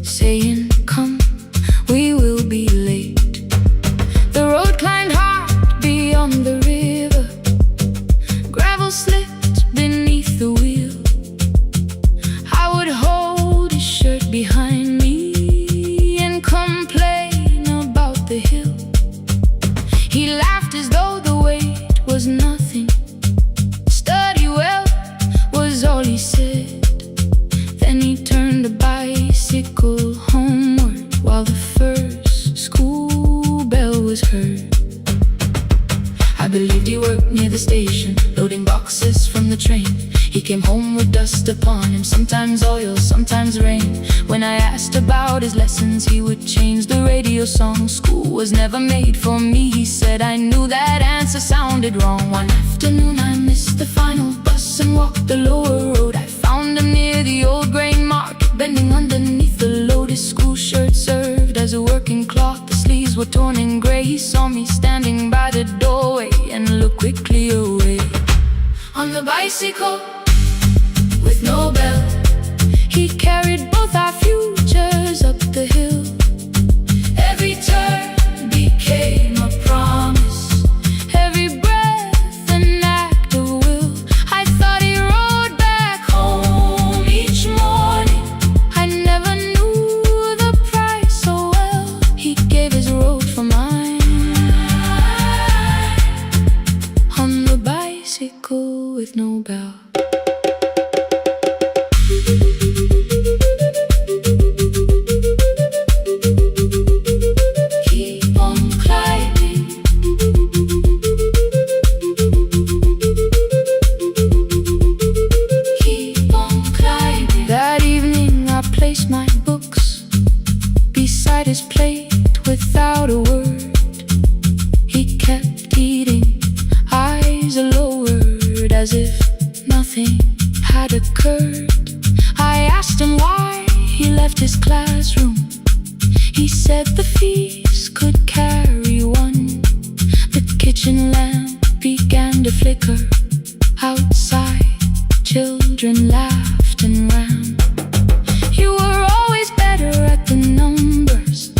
saying, "Come, we will be late." The road climbed hard beyond the river, gravel slipped beneath the wheel. I would hold his shirt behind me and complain about the hill. He laughed as though the weight was nothing. Study well was all he said. Then he turned the bicycle homeward while the first school bell was heard. I believed he worked near the station, loading boxes from the train. He came home with dust upon him, sometimes oil, sometimes rain. When I asked about his lessons, he would change the radio song. School was never made for me, he said. I knew that answer sounded wrong. One afternoon I missed the final bus and walked the lower road. I found him near the old grain market, bending underneath the load. His school shirt served as a working cloth, the sleeves were torn and gray. He saw me standing by the doorway and looked quickly away. On the bicycle with no bell, he carried both our futures up the hill. Every turn became a promise, every breath an act of will. I thought he rode back home each morning. I never knew the price so well. He gave his road for mine. On the bicycle with no bell. occurred. I asked him why he left his classroom. He said the fees could carry one. The kitchen lamp began to flicker. Outside, children laughed and ran. You were always better at the numbers.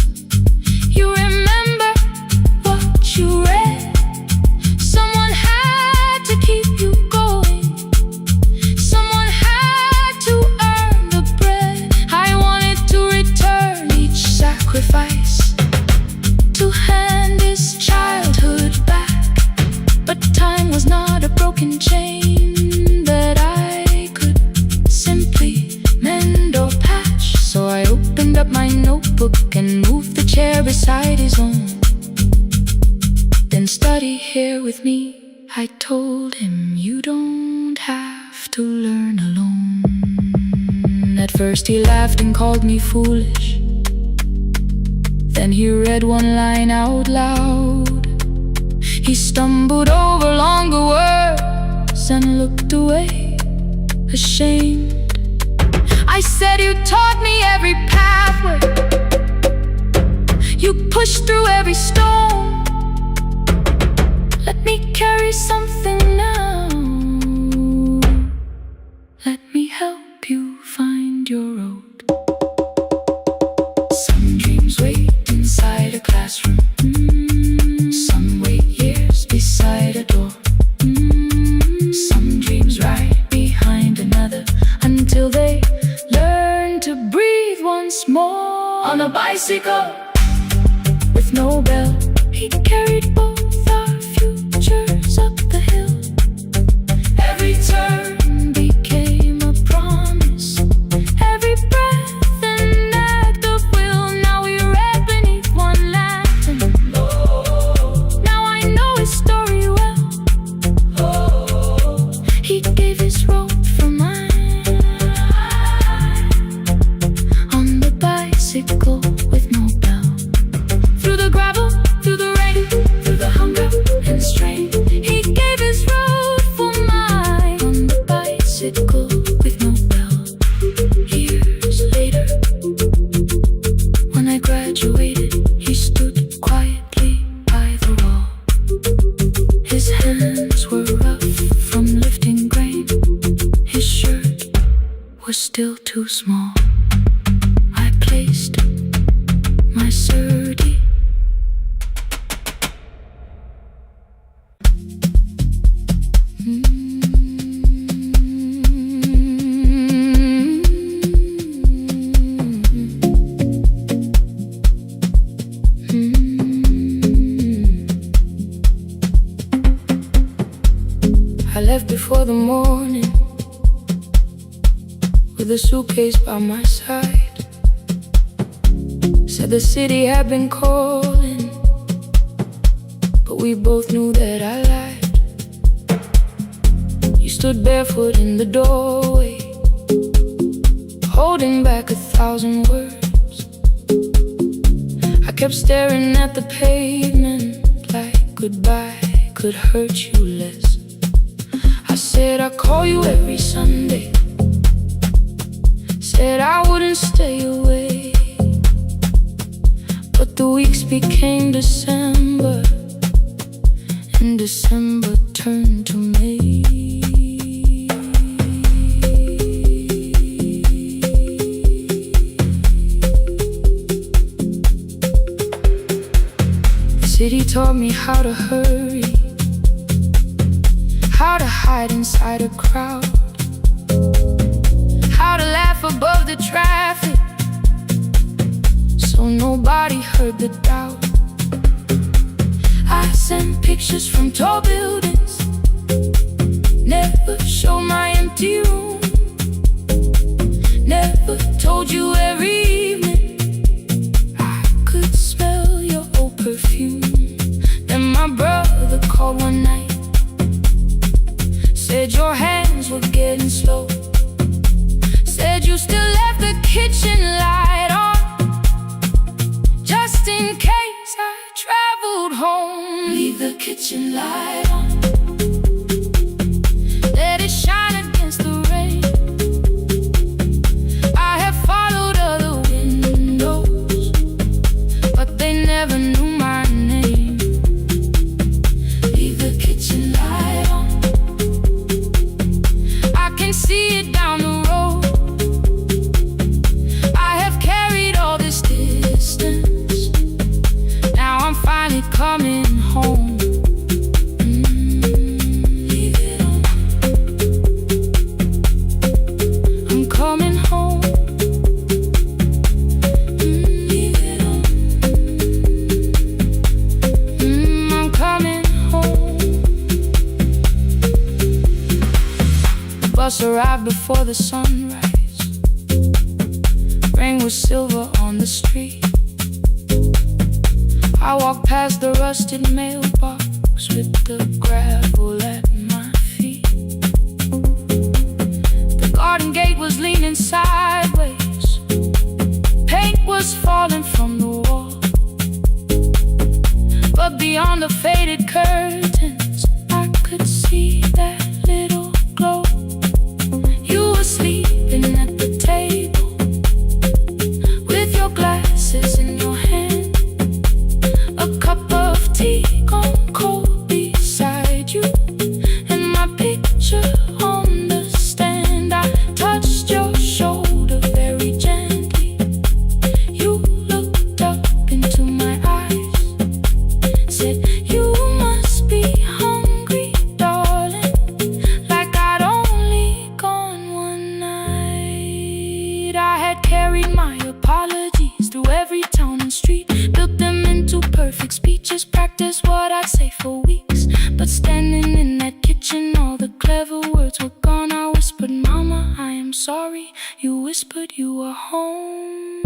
You remember what you read. Someone had to keep you going. Someone had to earn the bread. I wanted to return each sacrifice, to hand his childhood back. But time was not a broken chain that I could simply mend or patch. So I opened up my notebook and moved the chair beside his own. Then study here with me, I told him. You don't have to learn alone. At first he laughed and called me foolish. Then he read one line out loud. He stumbled over longer words and looked away, ashamed. I said, you taught me every pathway. You pushed through every stone. Let me carry something now. Let me help you find your road. Some dreams wait inside a classroom. Some wait years beside a door. Some dreams right behind another, until they learn to breathe once more. On a bicycle with no bell, he carried both our futures up the hill. Every turn became a promise, every breath an act of will. Now we read beneath one lantern. Now I know his story well. He gave his road for mine. On the bicycle with no bell, through the gravel, through the rain, through the hunger and strain. He gave his road for mine. On the bicycle with no bell. Years later, when I graduated, he stood quietly by the wall. His hands were rough from lifting grain. His shirt was still too small. I placed my sturdy I left before the morning, with a suitcase by my side. Said the city had been calling, but we both knew that I lied. You stood barefoot in the doorway, holding back 1,000 words. I kept staring at the pavement, like goodbye could hurt you less. I said I'd call you every Sunday, said I wouldn't stay away. But the weeks became December, and December turned to May. The city taught me how to hurry, how to hide inside a crowd, how to laugh above the traffic, so nobody heard the doubt. I sent pictures from tall buildings, never showed my empty room, never told you every evening I could smell your old perfume. Then my brother called one night, said your hands were getting slow, said you still left the kitchen light on, just in case I traveled home. Leave the kitchen light on, let it shine against the rain. before the sunrise. Rain was silver on the street. I walked past the rusted mailbox with the gravel at my feet. The garden gate was leaning sideways. Paint was falling from the wall. But beyond the faded curtains, I could see that little glow. You were sleeping at the table with your glasses in your hand, a cup of tea gone cold beside you, and my picture on the stand. I touched your shoulder very gently. You looked up into my eyes, said, "You must be hungry, darling," like I'd only gone one night. I had carried my apologies through every town and street, built them into perfect speeches, practiced what I'd say for weeks. But standing in that kitchen, all the clever words were gone. I whispered, "Mama, I am sorry." You whispered you were home.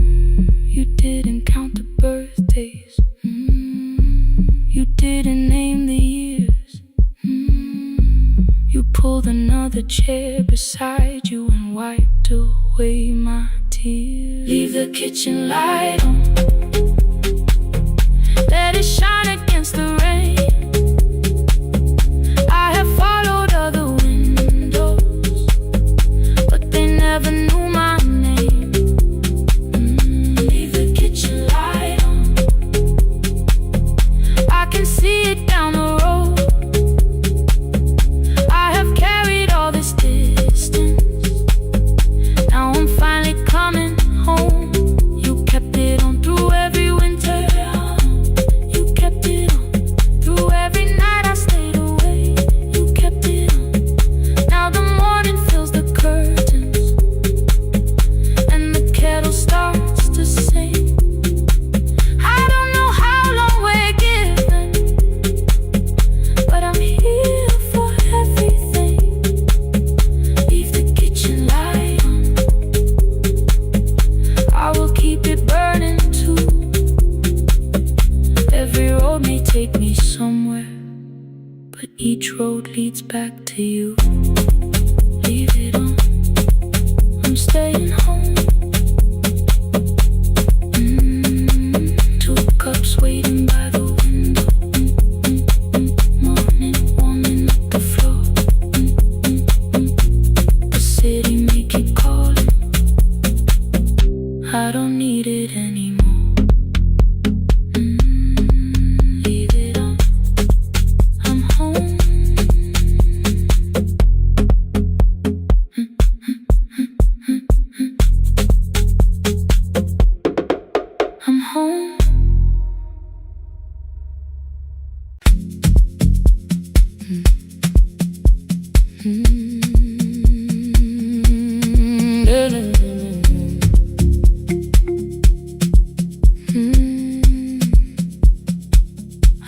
You didn't count the birthdays. You didn't name the years. You pulled another chair beside you and wiped away my tears. Leave the kitchen light on, let it shine against the rain. I have followed other windows, but they never knew my name. Leave the kitchen light on, I can see it down the road. I have carried all this distance, now I'm finally coming home. You kept it on through every winter. You kept it on through every night I stayed away. You kept it on. Now the morning fills the curtains and the kettle starts to sing. I don't know how long we're given, but I'm here for everything. Leave the kitchen light on, I will keep it burning too. Every road may take me somewhere, but each road leads back to you. Leave it on, I'm staying home. Two cups waiting by the window. Morning warming up the floor. The city may keep calling, I don't need it anymore. Leave it on, I'm home. I'm home.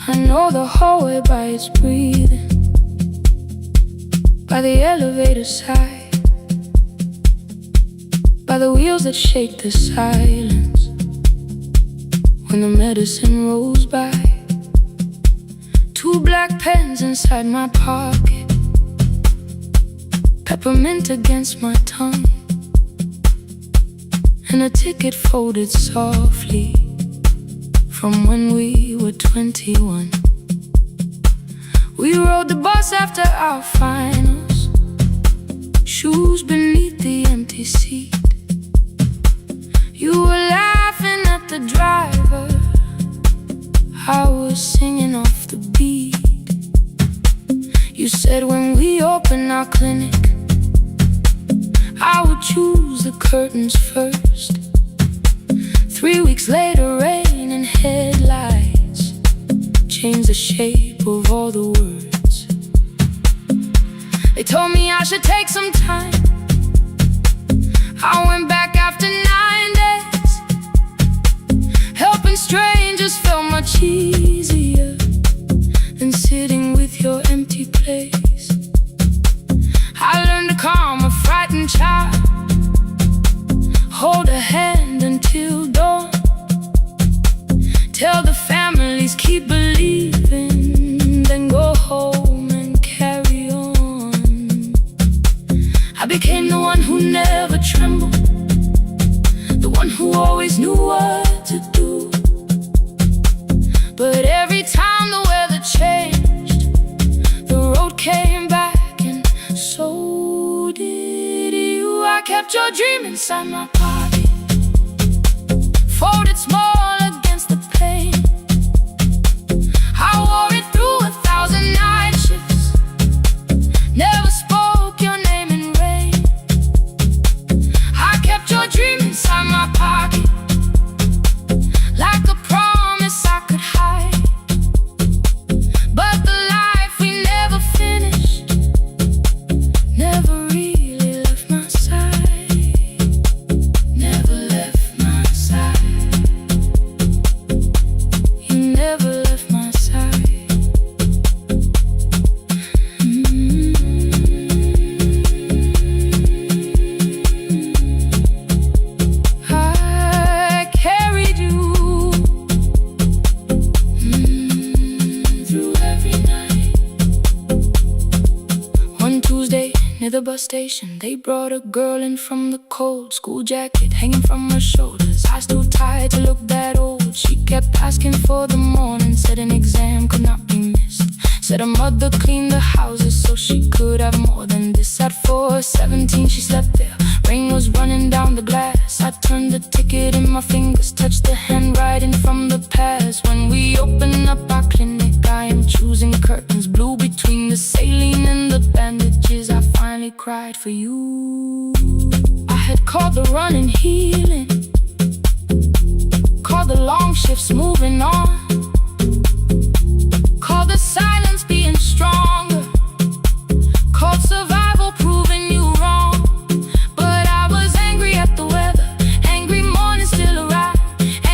I know the hallway by its breathing, by the elevator side, by the wheels that shake the silence when the medicine rolls by. Two black pens inside my pocket, peppermint against my tongue, and a ticket folded softly from when we were 21. We rode the bus after our finals, shoes beneath the empty seat. You were laughing at the driver, I was singing off the beat. You said when we open our clinic, I would choose the curtains first. 3 weeks later, rain and headlights changed the shape of all the words. They told me I should take some time. I went back after 9 days. Helping strangers felt much easier than sitting with your empty place. I learned to calm a frightened child. always knew what to do. But every time the weather changed, the road came back, and so did you. I kept your dream inside my pocket, folded small against the pain. I wore it through 1,000 night shifts, never spoke your name in rain. I kept your dream inside my pocket, like a promise I could hide. But the life we never finished never really left my side. Never left my side. You never left my side. I carried you through every night. One Tuesday near the bus station, they brought a girl in from the cold, school jacket hanging from her shoulders, eyes too tired to look that old. She kept asking for the morning, said an exam could not be missed, said her mother cleaned the houses so she could have more than this. At 4:17 she slept there, rain was running down the glass. I turned the ticket in my fingers, touched the handwriting from the past. When we open up our clinic, I am choosing curtains blue between the saline and the bandages. I finally cried for you. I had called the running healing, called the long shifts moving on, called the silence being stronger, called survival proving you wrong. But I was angry at the weather, angry morning still arrived,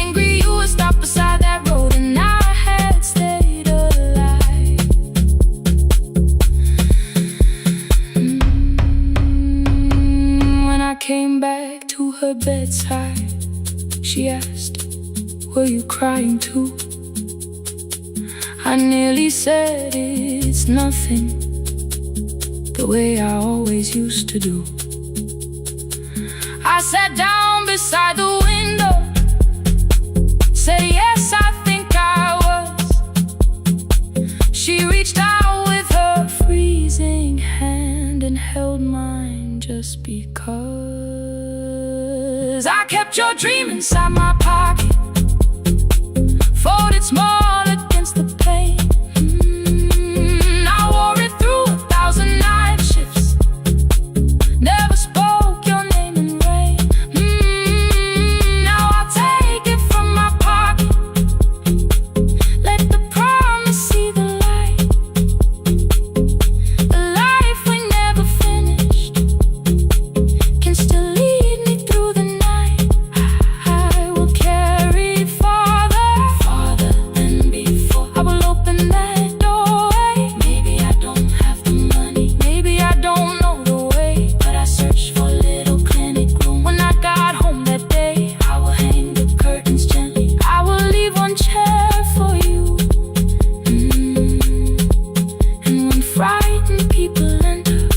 angry you would stop beside that road and I had stayed alive. When I came back to her bedside, she asked, were you crying too? I nearly said it's nothing, the way I always used to do. I sat down beside the window, said yes, I think I was. She reached out with her freezing hand and held mine just because. I kept your dream inside my pocket, folded small against the pain. I wore it through 1,000 night shifts, never spoke your name in rain. Now I'll take it from my pocket, let the promise see the light. The life we never finished can still lead me through the night. I will carry farther than before. I will open that doorway. Maybe I don't have the money, maybe I don't know the way, but I searched for a little clinic room. When I got home that day, I will hang the curtains gently, I will leave one chair for you. And when frightened people enter,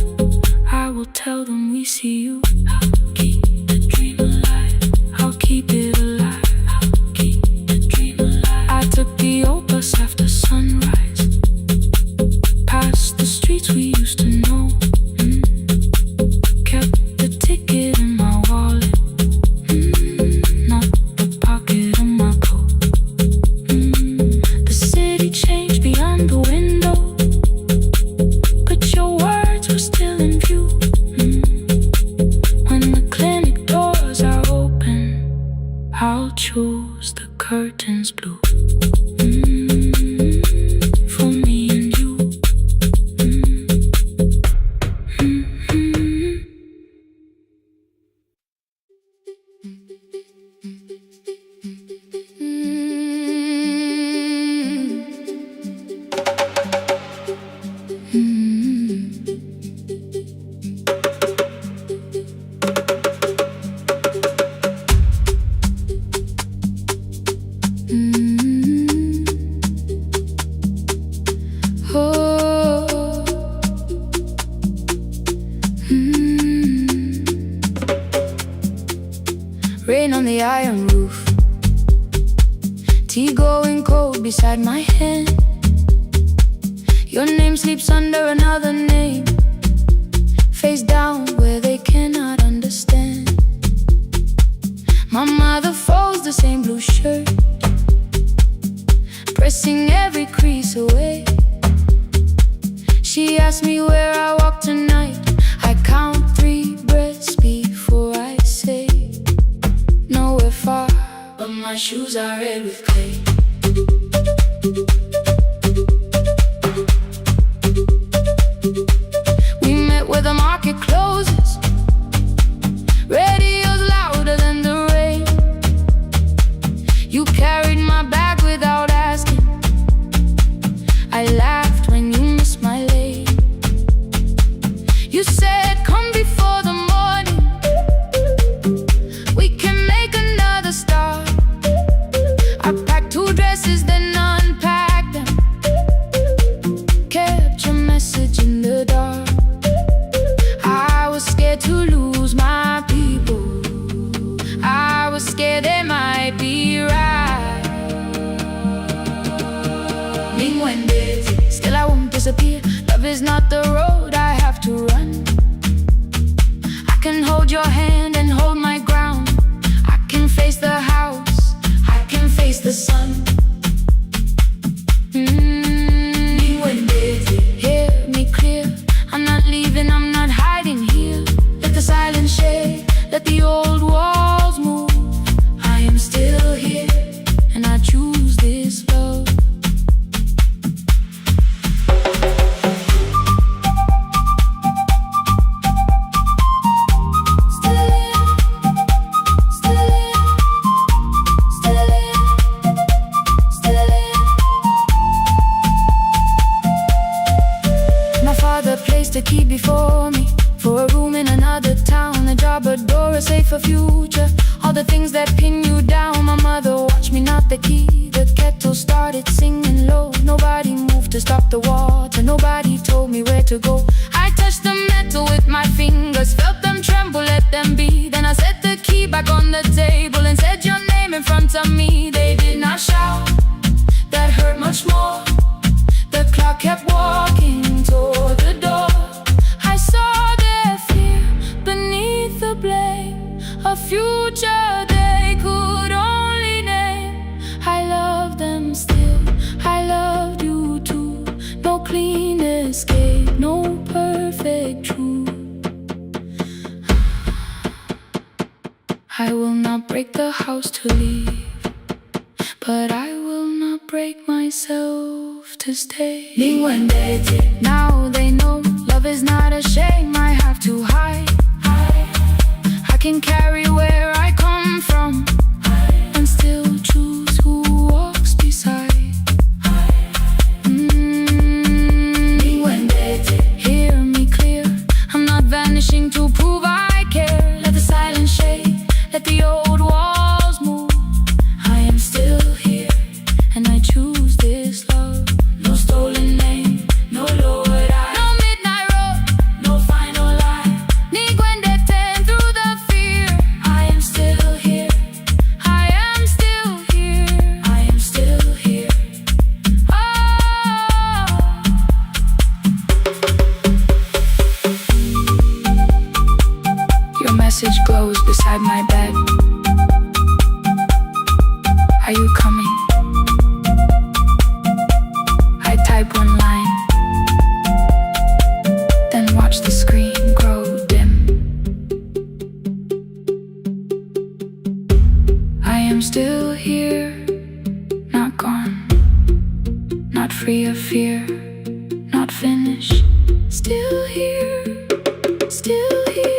I will tell them we see you. I'll keep the dream alive, I'll keep it alive, I'll keep the dream alive. I took the old bus after sunrise, past the streets we used to know. Kept the ticket in my wallet, not the pocket of my coat. The city changed beyond the window, but your words were still in view. When the clinic doors are open, I'll choose the curtains blue. For me and you. Mm-hmm. Rain on the iron roof, tea going cold beside my hand. Your name sleeps under another name, face down where they cannot understand. My mother folds the same blue shirt, pressing every crease away. She asks me where I walk tonight. I count 3 breaths before I say nowhere far, but my shoes are red with clay. We met where the market closes, radio's louder than the rain. You carried my bag without asking. I laughed when you missed my lane. You said come before the morning, we can make another start. I packed 2 dresses then unpacked them, kept your message in the dark. I was scared to lose my people, I was scared they might be right. Still I won't disappear. Love is not the road I have to run. I can hold your hand and hold my ground. I can face the house, I can face the sun. Hear me clear, I'm not leaving, I'm not hiding here. Let the silence shake, let the old walls move. I am still here, and I choose this love. The key before me for a room in another town, a job, a door, a safer future. All the things that pin you down. My mother watched me knock the key. The kettle started singing low. Nobody moved to stop the water. Nobody told me where to go. I touched the metal with my fingers, felt them tremble, let them be. Then I set the key back on the table and said your name in front of me. They did not shout, that hurt much more. The clock kept walking toward the door. I saw their fear beneath the blame, a future they could only name. I love them still, I loved you too. No clean escape, no perfect truth. I will not break the house to leave, but I will not break myself to stay. Now they know love is not a shame I have to hide. I can carry where I come from and still choose who walks beside. Hear me clear, I'm not vanishing to prove I care. Let the silence shake, let the old walls move. I am still here, and I choose this love. No stolen name, no lowered eye, no midnight road, no final lie. Ten through the fear. I am still here, I am still here, I am still here. Oh. Your message glows beside my bed. Are you coming? I type one line, then watch the screen grow dim. I am still here, not gone, not free of fear, not finished. Still here, still here.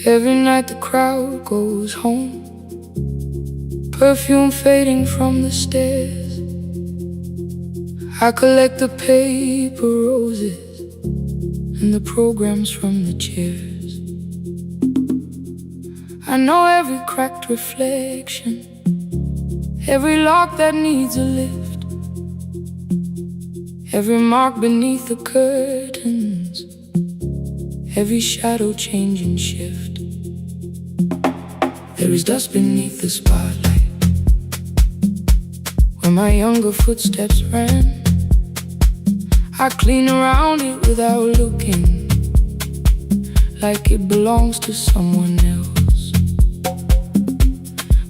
Every night the crowd goes home, perfume fading from the stairs. I collect the paper roses and the programs from the chairs. I know every cracked reflection, every lock that needs a lift, every mark beneath the curtains, every shadow change and shift. There is dust beneath the spotlight where my younger footsteps ran. I clean around it without looking, like it belongs to someone else.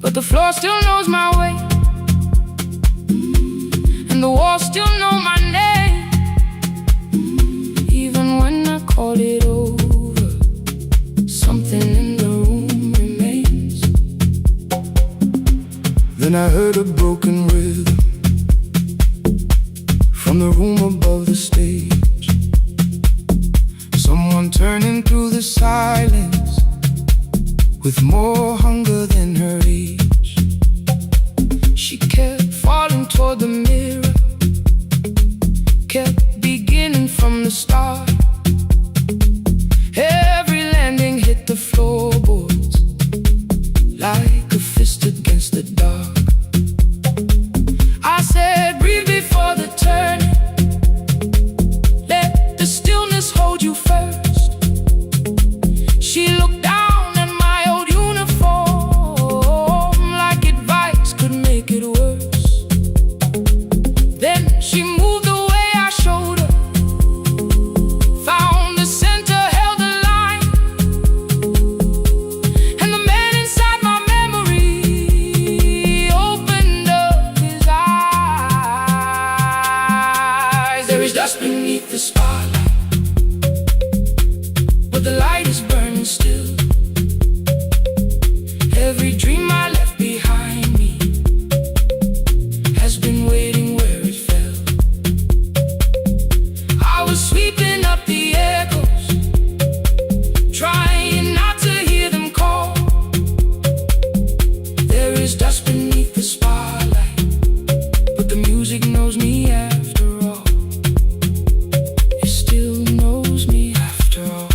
But the floor still knows my way, and the walls still know my name. Even when I call it over, something in the room remains. Then I heard a broken rhythm from the room above the stage. Someone turning through the silence with more hunger than her age. She kept falling toward the mirror, kept beginning from the start. Every landing hit the floorboards like a fist against the dark. I said, breathe before the turning, let the stillness hold you first. She looked down at my old uniform like advice could make it worse. Then she moved the way I showed her, found the center, held the line, and the man inside my memory opened up his eyes. There is dust beneath the spotlight, but the light is burning still. Every dream I left behind me has been waiting where it fell. I was sweeping up the echoes, trying not to hear them call. There is dust beneath the spotlight, but the music knows me after all. It still knows me after all.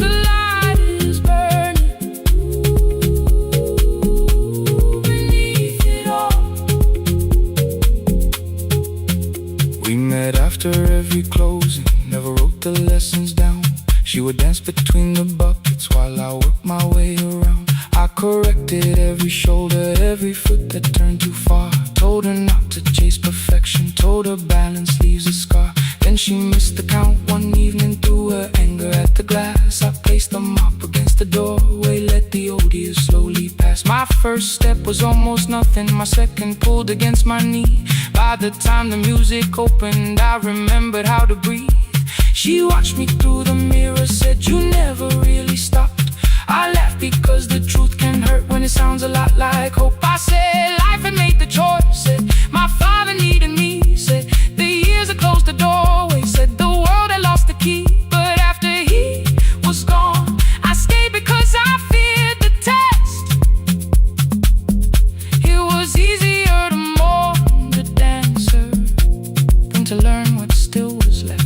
The light is burning beneath it all. We met after every closing, never wrote the lessons down. She would dance between the buckets while I worked my way around. I corrected every shoulder, every foot that turned too far. Told her not to chase perfection, told her balance leaves a scar. Then she missed the count one evening, threw her anger at the glass. I placed the mop against the doorway, let the old years slowly pass. My first step was almost nothing, my second pulled against my knee. By the time the music opened, I remembered how to breathe. She watched me through the mirror, said, you never really stopped. I laughed because the truth can hurt when it sounds a lot like hope. I said, life had made the choice, said, my father needed me, said, the years had closed the doorway, said, the world had lost the key. But after he was gone, I stayed because I feared the test. It was easier to mourn the dancer than to learn what still was left.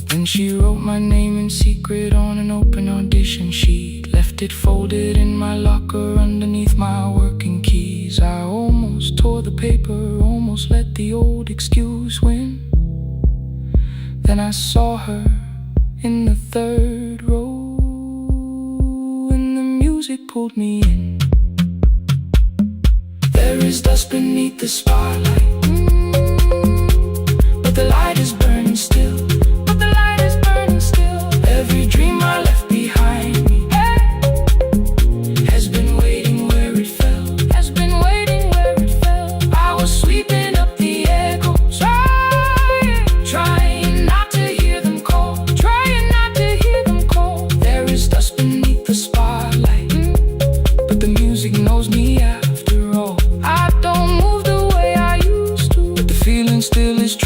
Then she wrote my name in secret on an open audition sheet, left it folded in my locker underneath my working keys. I almost tore the paper, almost let the old excuse win. Then I saw her in the third row, and the music pulled me in. There is dust beneath the spotlight, but the light is burning still. Every dream I left behind me has been waiting where it fell, has been waiting where it fell. I was sweeping up the echoes, trying not to hear them call, trying not to hear them call. There is dust beneath the spotlight, but the music knows me after all. I don't move the way I used to, but the feeling still is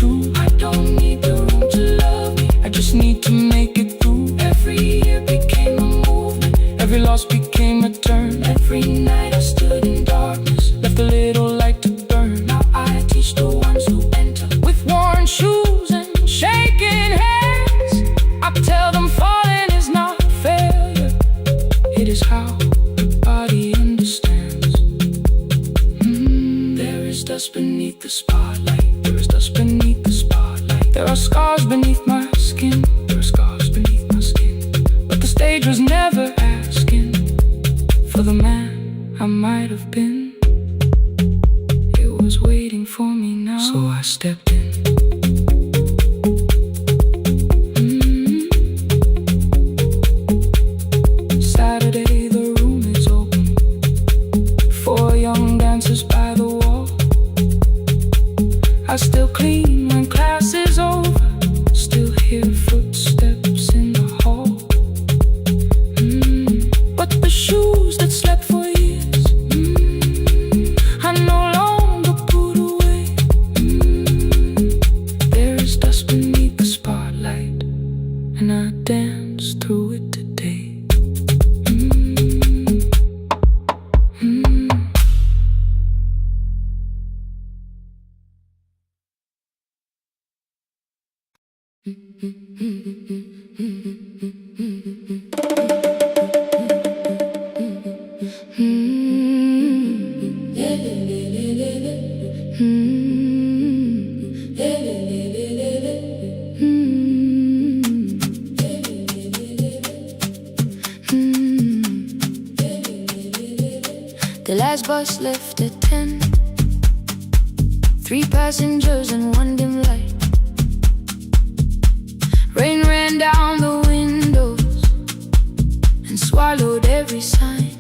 Every night I stood in darkness, left a little light to burn. Now I teach the ones who enter with worn shoes and shaking hands. I tell them falling is not failure, it is how the body understands. There is dust beneath the spotlight. There is dust beneath the spotlight. There are scars beneath my skin. There are scars beneath my skin. But the stage was never asking for the man I might have been. It was waiting for me now, so I stepped in. Saturday, the room is open. 4 young dancers by the wall. I still clean when class is over. Still hear footsteps in the hall. But the shoes that slept for years, I no longer put away. There is dust beneath the spotlight, and I dance through it today. The last bus left at 10. 3 passengers and 1 dim light. Rain ran down the windows and swallowed every sign.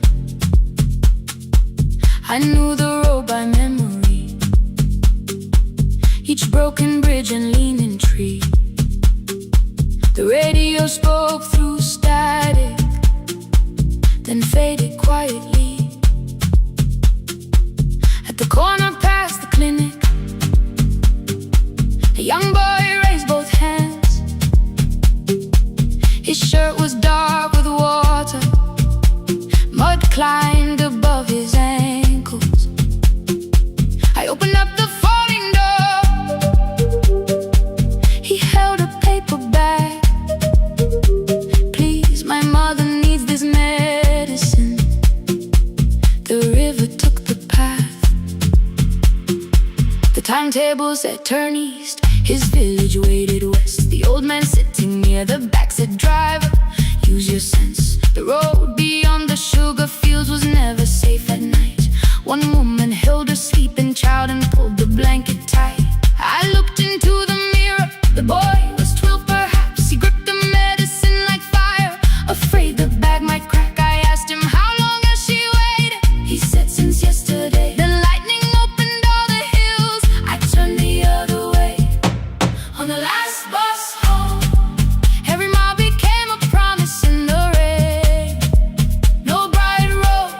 I knew the road by memory, each broken bridge and leaning tree. The radio spoke through static, then faded quietly. At the corner past the clinic, a young boy raised both hands. His shirt was dark with water, mud climbed above his ankles. I opened up the folding door. He held a paper bag. Please, my mother needs this medicine. The river took the path. The timetable said turn east. His village waited west. The old man sitting near the back said, driver, use your sense. The road beyond the sugar fields was never safe at night. One woman held her sleeping child and pulled the blanket tight. I looked into the mirror. The boy was 12 perhaps. He gripped the medicine like fire, afraid the bag might crack. I asked him, how long has she waited? He said, since yesterday. The lightning opened all the hills. I turned the other way. On the last bus home, every mile became a promise in the rain. No bright road,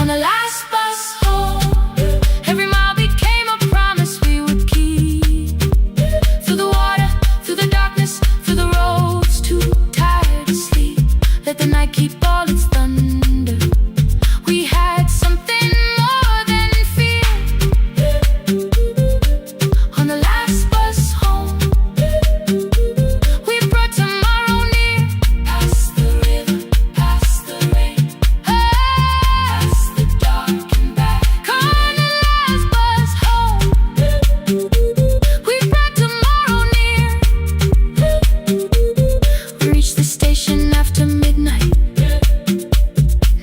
On the last bus home, every mile became a promise we would keep. Through the water, through the darkness, through the roads too tired to sleep. Let the night keep all its thunder. We had something more than fear. On the last bus home, we brought tomorrow near. Past the river, past the rain, past the dark and back. On the last bus home, we brought tomorrow near. We reached the station after midnight.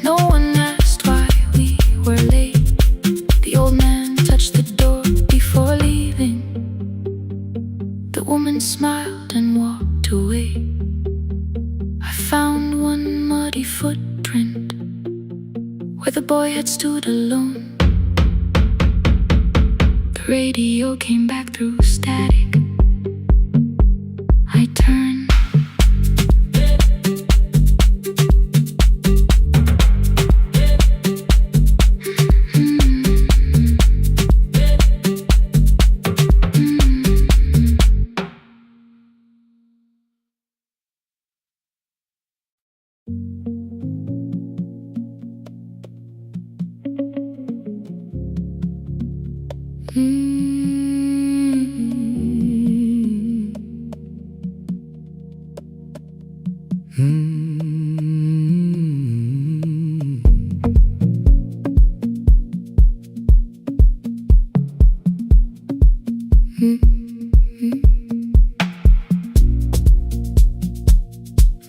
No one asked why we were late. The old man touched the door before leaving. The woman smiled and walked away. I found one muddy footprint where the boy had stood alone. The radio came back through static. I turned.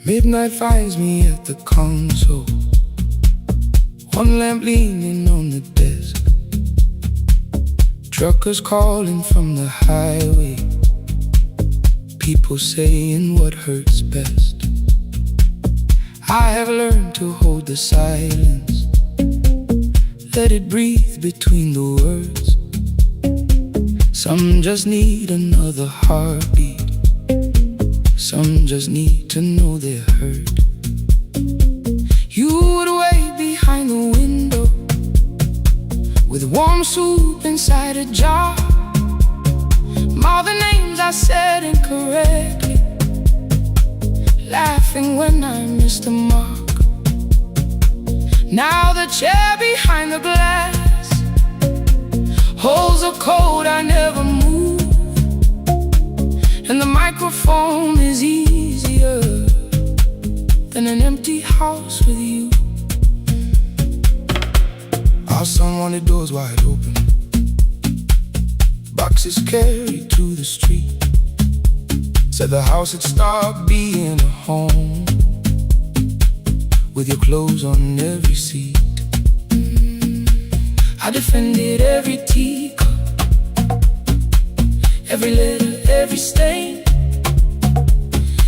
Midnight finds me at the console, one lamp leaning on the desk. Truckers calling from the highway, people saying what hurts best. I have learned to hold the silence, let it breathe between the words. Some just need another heartbeat, some just need to know they're heard. You would wait behind the window with warm soup inside a jar. All the names I said incorrectly, laughing when I missed the mark. Now the chair behind the glass holds a code I never moved, and the microphone is easier than an empty house with you. Our son wanted doors wide open, boxes carried to the street. Said the house had stopped being a home, with your clothes on every seat. I defended every teacup, every letter, every stain.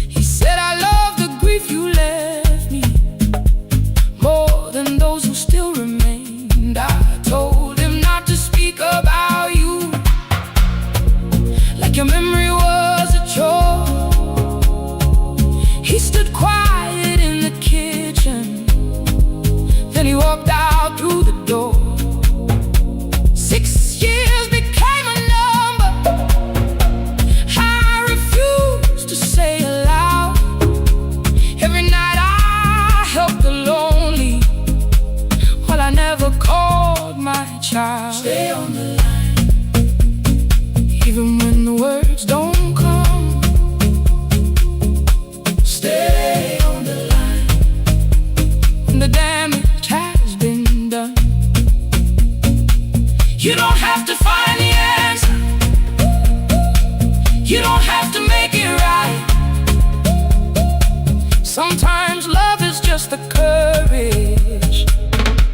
He said I love the grief you left me more than those who still remained. I told him not to speak about you like your memory was a chore. He stood quiet in the kitchen, then he walked out through the door. 6 years became a number I refused to say aloud. Every night I helped the lonely, while I never called my child. Stay on the line, even when the words don't come. Stay on the line, when the damage has been done. You don't have to find the answer, you don't have to make it right. Sometimes love is just the courage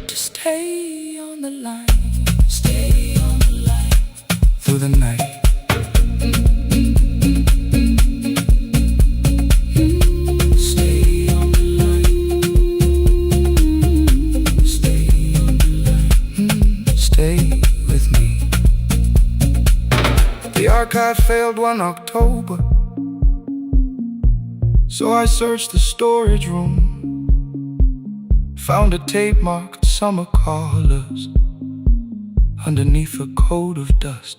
to stay on the line. Stay on the line through the night. Stay on the line. Stay on the line. Stay with me. The archive failed one October, so I searched the storage room, found a tape marked summer colors underneath a coat of dust.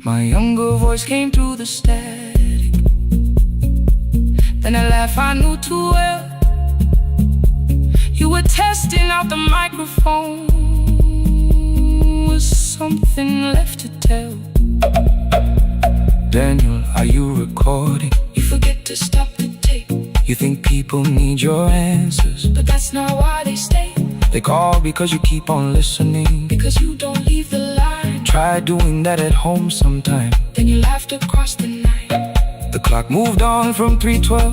My younger voice came through the static. Then a laugh I knew too well. You were testing out the microphone. Was something left to tell? Daniel, are you recording? You forget to stop the tape. You think people need your answers, but that's not why they stay. They call because you keep on listening, because you don't leave the line. Try doing that at home sometime. Then you laughed across the night. The clock moved on from 3:12.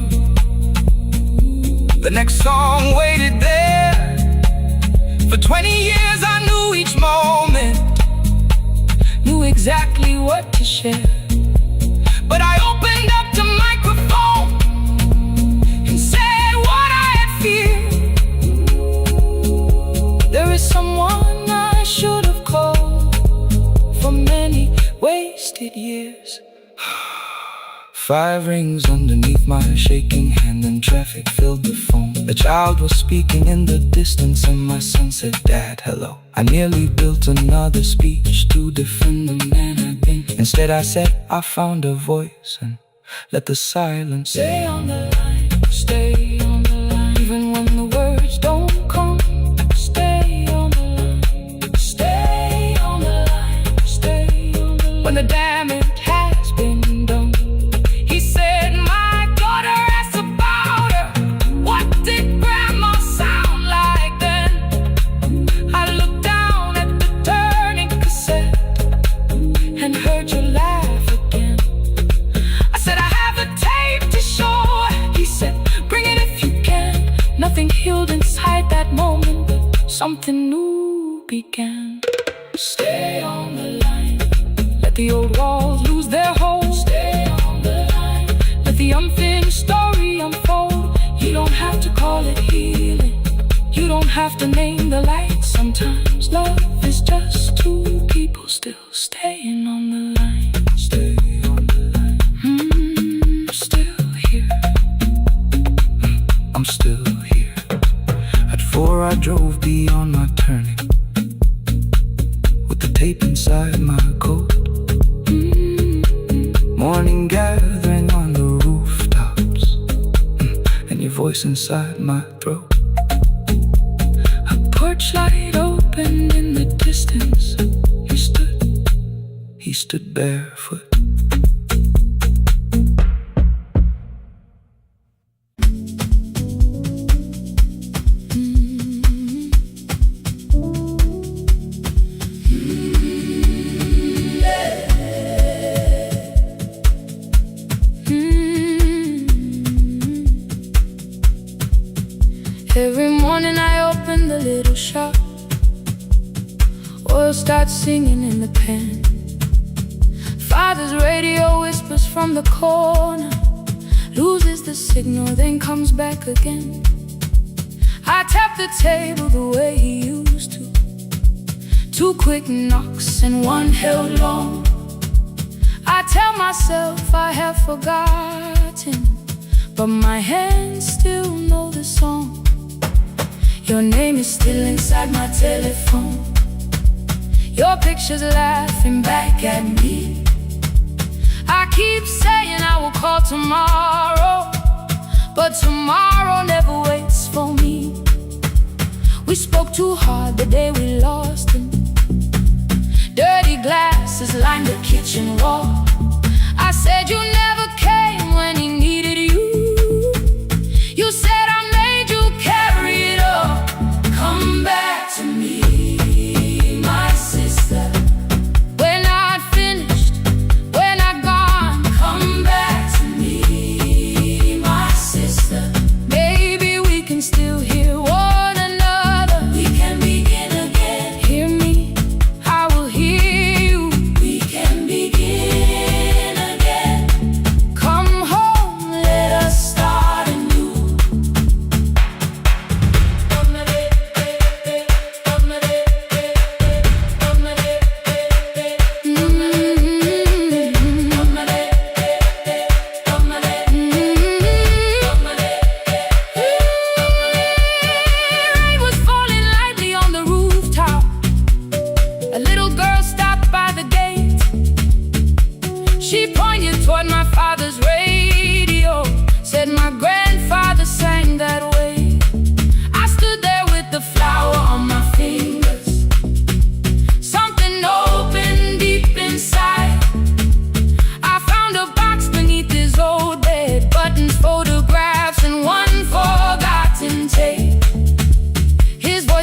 The next song waited there. For 20 years I knew each moment, knew exactly what to share. But I opened up the microphone and said what I had feared. There is someone I should have called for many wasted years. 5 rings underneath my shaking hand, and traffic filled the phone. A child was speaking in the distance, and my son said, "Dad, hello." I nearly built another speech to defend the man I've been. Instead I said, I found a voice, and let the silence stay on the line, stay on the line. Even when the words don't come, stay on the line, stay on the line, stay on the line. When the damage has been done, he said, my daughter asked about her. What did grandma sound like then? I looked down at the turning cassette and heard you laugh again. I said, I have a tape to show. He said, bring it if you can. Nothing healed inside that moment, but something new began. Stay on the line. Let the old walls lose their hold. Stay on the line. Let the unfinished story unfold. You don't have to call it healing. You don't have to name the light. Sometimes love is just two people still staying on the line. Stay on the line. Still here. I'm still here. At 4 I drove beyond my turning, with the tape inside my coat. Morning gathering on the rooftops, and your voice inside my throat. A porch light opened in the distance. He stood barefoot. Every morning I open the little shop. Oil starts singing in the pan. Father's radio whispers from the corner, loses the signal, then comes back again. I tap the table the way he used to. 2 quick knocks and 1 held long. I tell myself I have forgotten, but my hands still know the song. Your name is still inside my telephone. Your picture's laughing back at me. I keep saying I will call tomorrow, but tomorrow never waits for me. We spoke too hard the day we lost him. Dirty glasses lined the kitchen wall. I said you never came when he needed you. You said I made you carry it all. Come back to me, my sister. We're not finished, we're not gone. Come back to me, my sister. Baby, we can still hear one another. We can begin again. Hear me, I will hear you. We can begin again.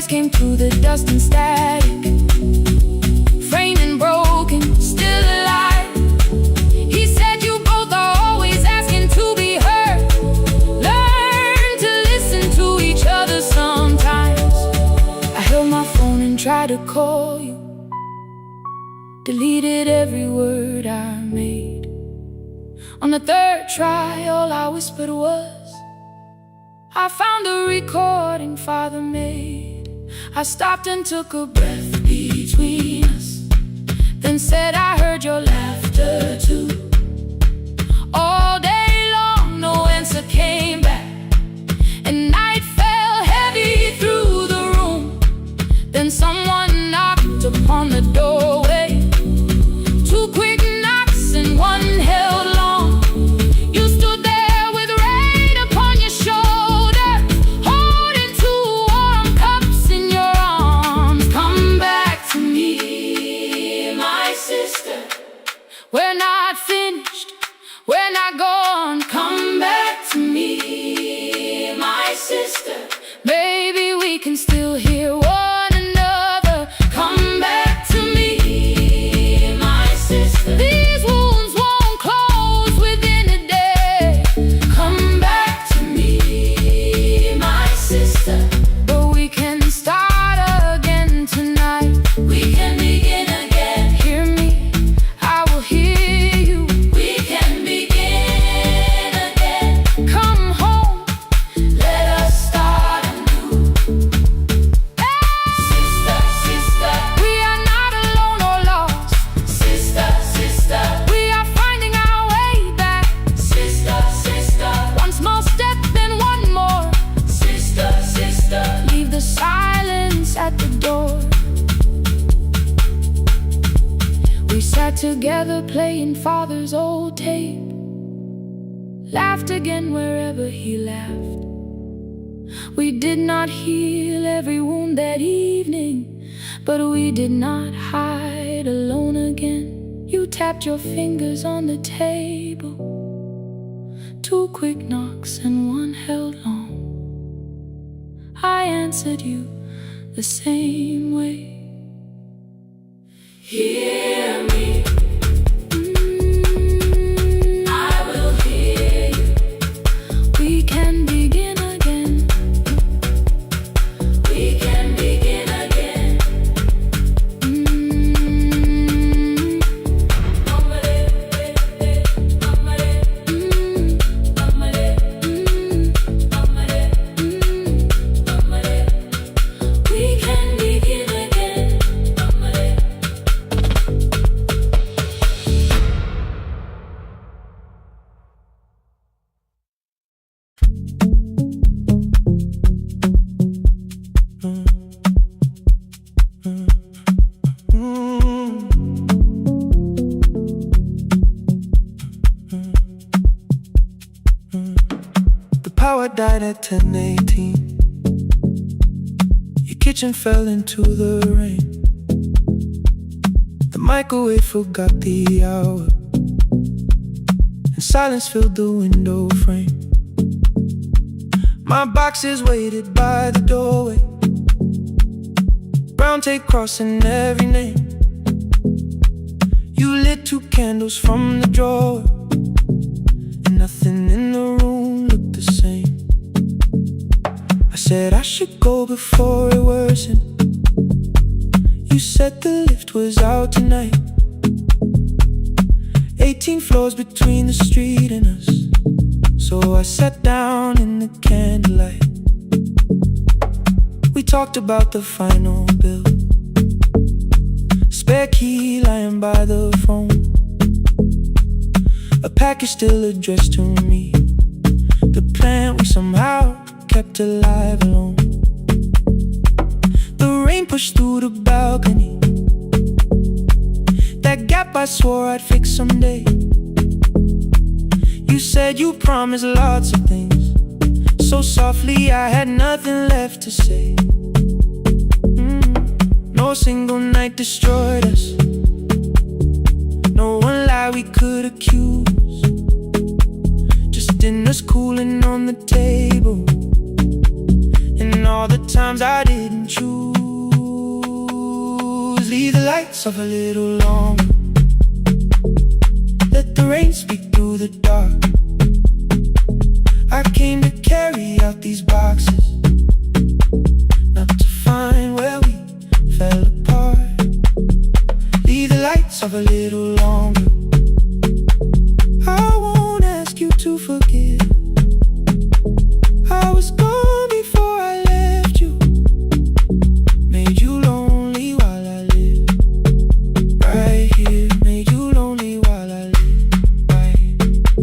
voice came through the dust and static, framed and broken, still alive. He said you both are always asking to be heard. Learn to listen to each other sometimes. I held my phone and tried to call you, deleted every word I made. On the third try, all I whispered was, I found the recording Father made. I stopped and took a breath between us, then said I heard your laughter too. All day long no answer came back, and night fell heavy through the room. Then someone knocked upon the doorway. Two quick knocks and one held long. You stood there with rain upon your shoulder, holding two warm cups in your arms. Come back to me, my sister. We're not finished, we're not gone. Come back to me, my sister. Maybe we can still hear one another. Come back to me, my sister. These wounds won't close within a day. Come back to me, my sister. But we can start again tonight. We can begin again. Hear me, I will hear you. We can begin again. Come home, let us start anew. Sister, sister, we are not alone or lost. Sister, sister, we are finding our way back. Sister, sister, one small step then one more. Sister, sister, leave the silence at the door. We sat together playing Father's old tape, laughed again wherever he laughed. We did not heal every wound that evening, but we did not hide alone again. You tapped your fingers on the table, two quick knocks and one held long. I answered you the same way. Hear me, I will hear you. We can begin again. We can begin again. We can begin again. The power died at 10:18. Your kitchen fell into the rain. The microwave forgot the hour, and silence filled the window frame. My boxes waited by the doorway, brown tape crossing every name. You lit two candles from the drawer, and nothing in the room looked the same. I said I should go before it worsened. You said the lift was out tonight. 18 floors between the street and us, so I sat down in the candlelight. We talked about the final bill, spare key lying by the phone, a package still addressed to me, the plant we somehow kept alive alone. The rain pushed through the balcony, that gap I swore I'd fix someday. You said you promised lots of things, so softly I had nothing left to say. No single night destroyed us, no one lie we could accuse. Just dinners cooling on the table, and and all the times I didn't choose. Leave the lights off a little longer. Let the rain speak through the dark. I came to carry out these boxes, not to find where we fell apart. Leave the lights off a little longer. I won't ask you to forgive. I was gone before I left you. Made you lonely while I lived right here. Made you lonely while I lived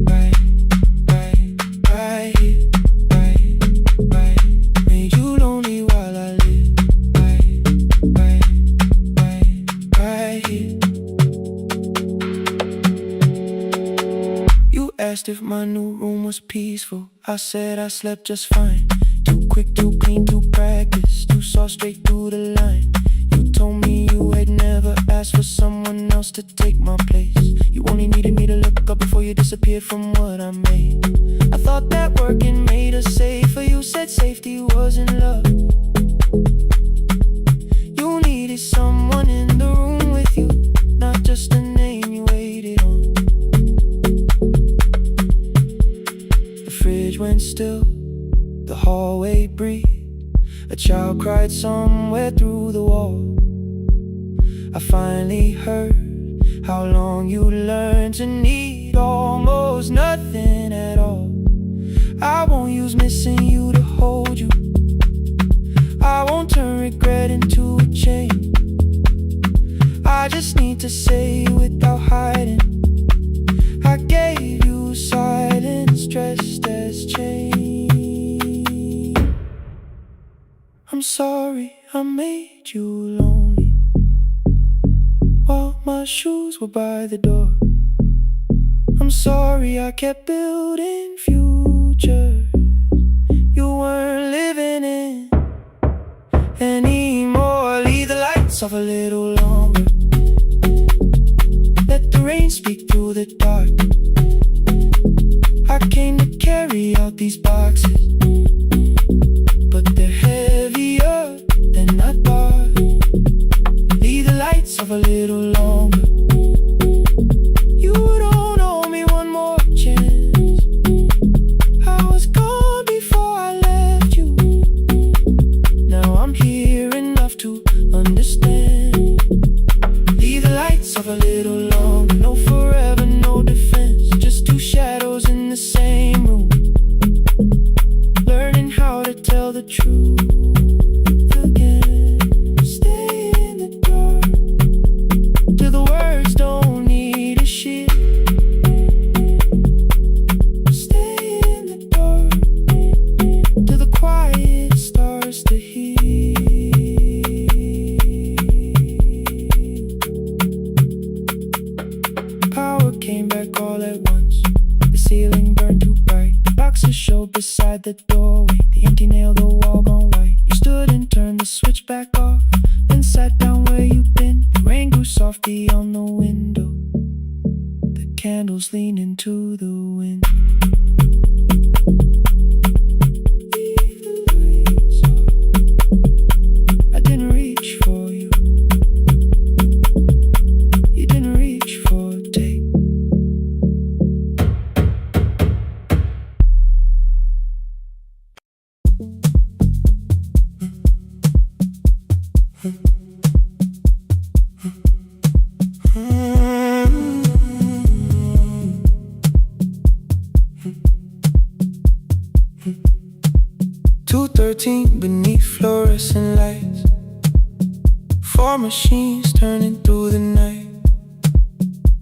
right here. Made you lonely while I lived right here. You asked if my new room was peaceful. I said I slept just fine. Too quick, too clean, too practiced. You saw straight through the line. You told me you had never asked for someone else to take my place. You only needed me to look up before you disappeared from what I made. I thought that working made us safer. You said safety was in love. You needed someone in the room with you, not just a name you waited on. The fridge went still, the hallway breathed. A child cried somewhere through the wall. I finally heard how long you learned to need almost nothing at all. I won't use missing you to hold you. I won't turn regret into a chain. I just need to say without hiding, I gave you silence dressed as change. I'm sorry I made you lonely while my shoes were by the door. I'm sorry I kept building futures you weren't living in anymore. Leave the lights off a little longer. Let the rain speak through the dark. I came to carry out these boxes, but they're heavier than I thought. Leave the lights off a little longer. You don't owe me one more chance. I was gone before I left you. Now I'm here enough to understand. Leave the lights off a little longer. No forever, no defense. Just two shadows in the same room, learning how to tell the truth again. Stay in the dark till the words don't need a shield. Stay in the dark till the quiet starts to heal. Power came back all at once. The ceiling burned too bright. The boxes showed beside the doorway. The empty nail, the wall gone white. You stood and turned the switch back off, then sat down where you'd been. The rain grew softly on the window. The candles leaned into the wind. Leave the lights off. I didn't reach for you. You didn't reach for a take. Beneath fluorescent lights, four machines turning through the night.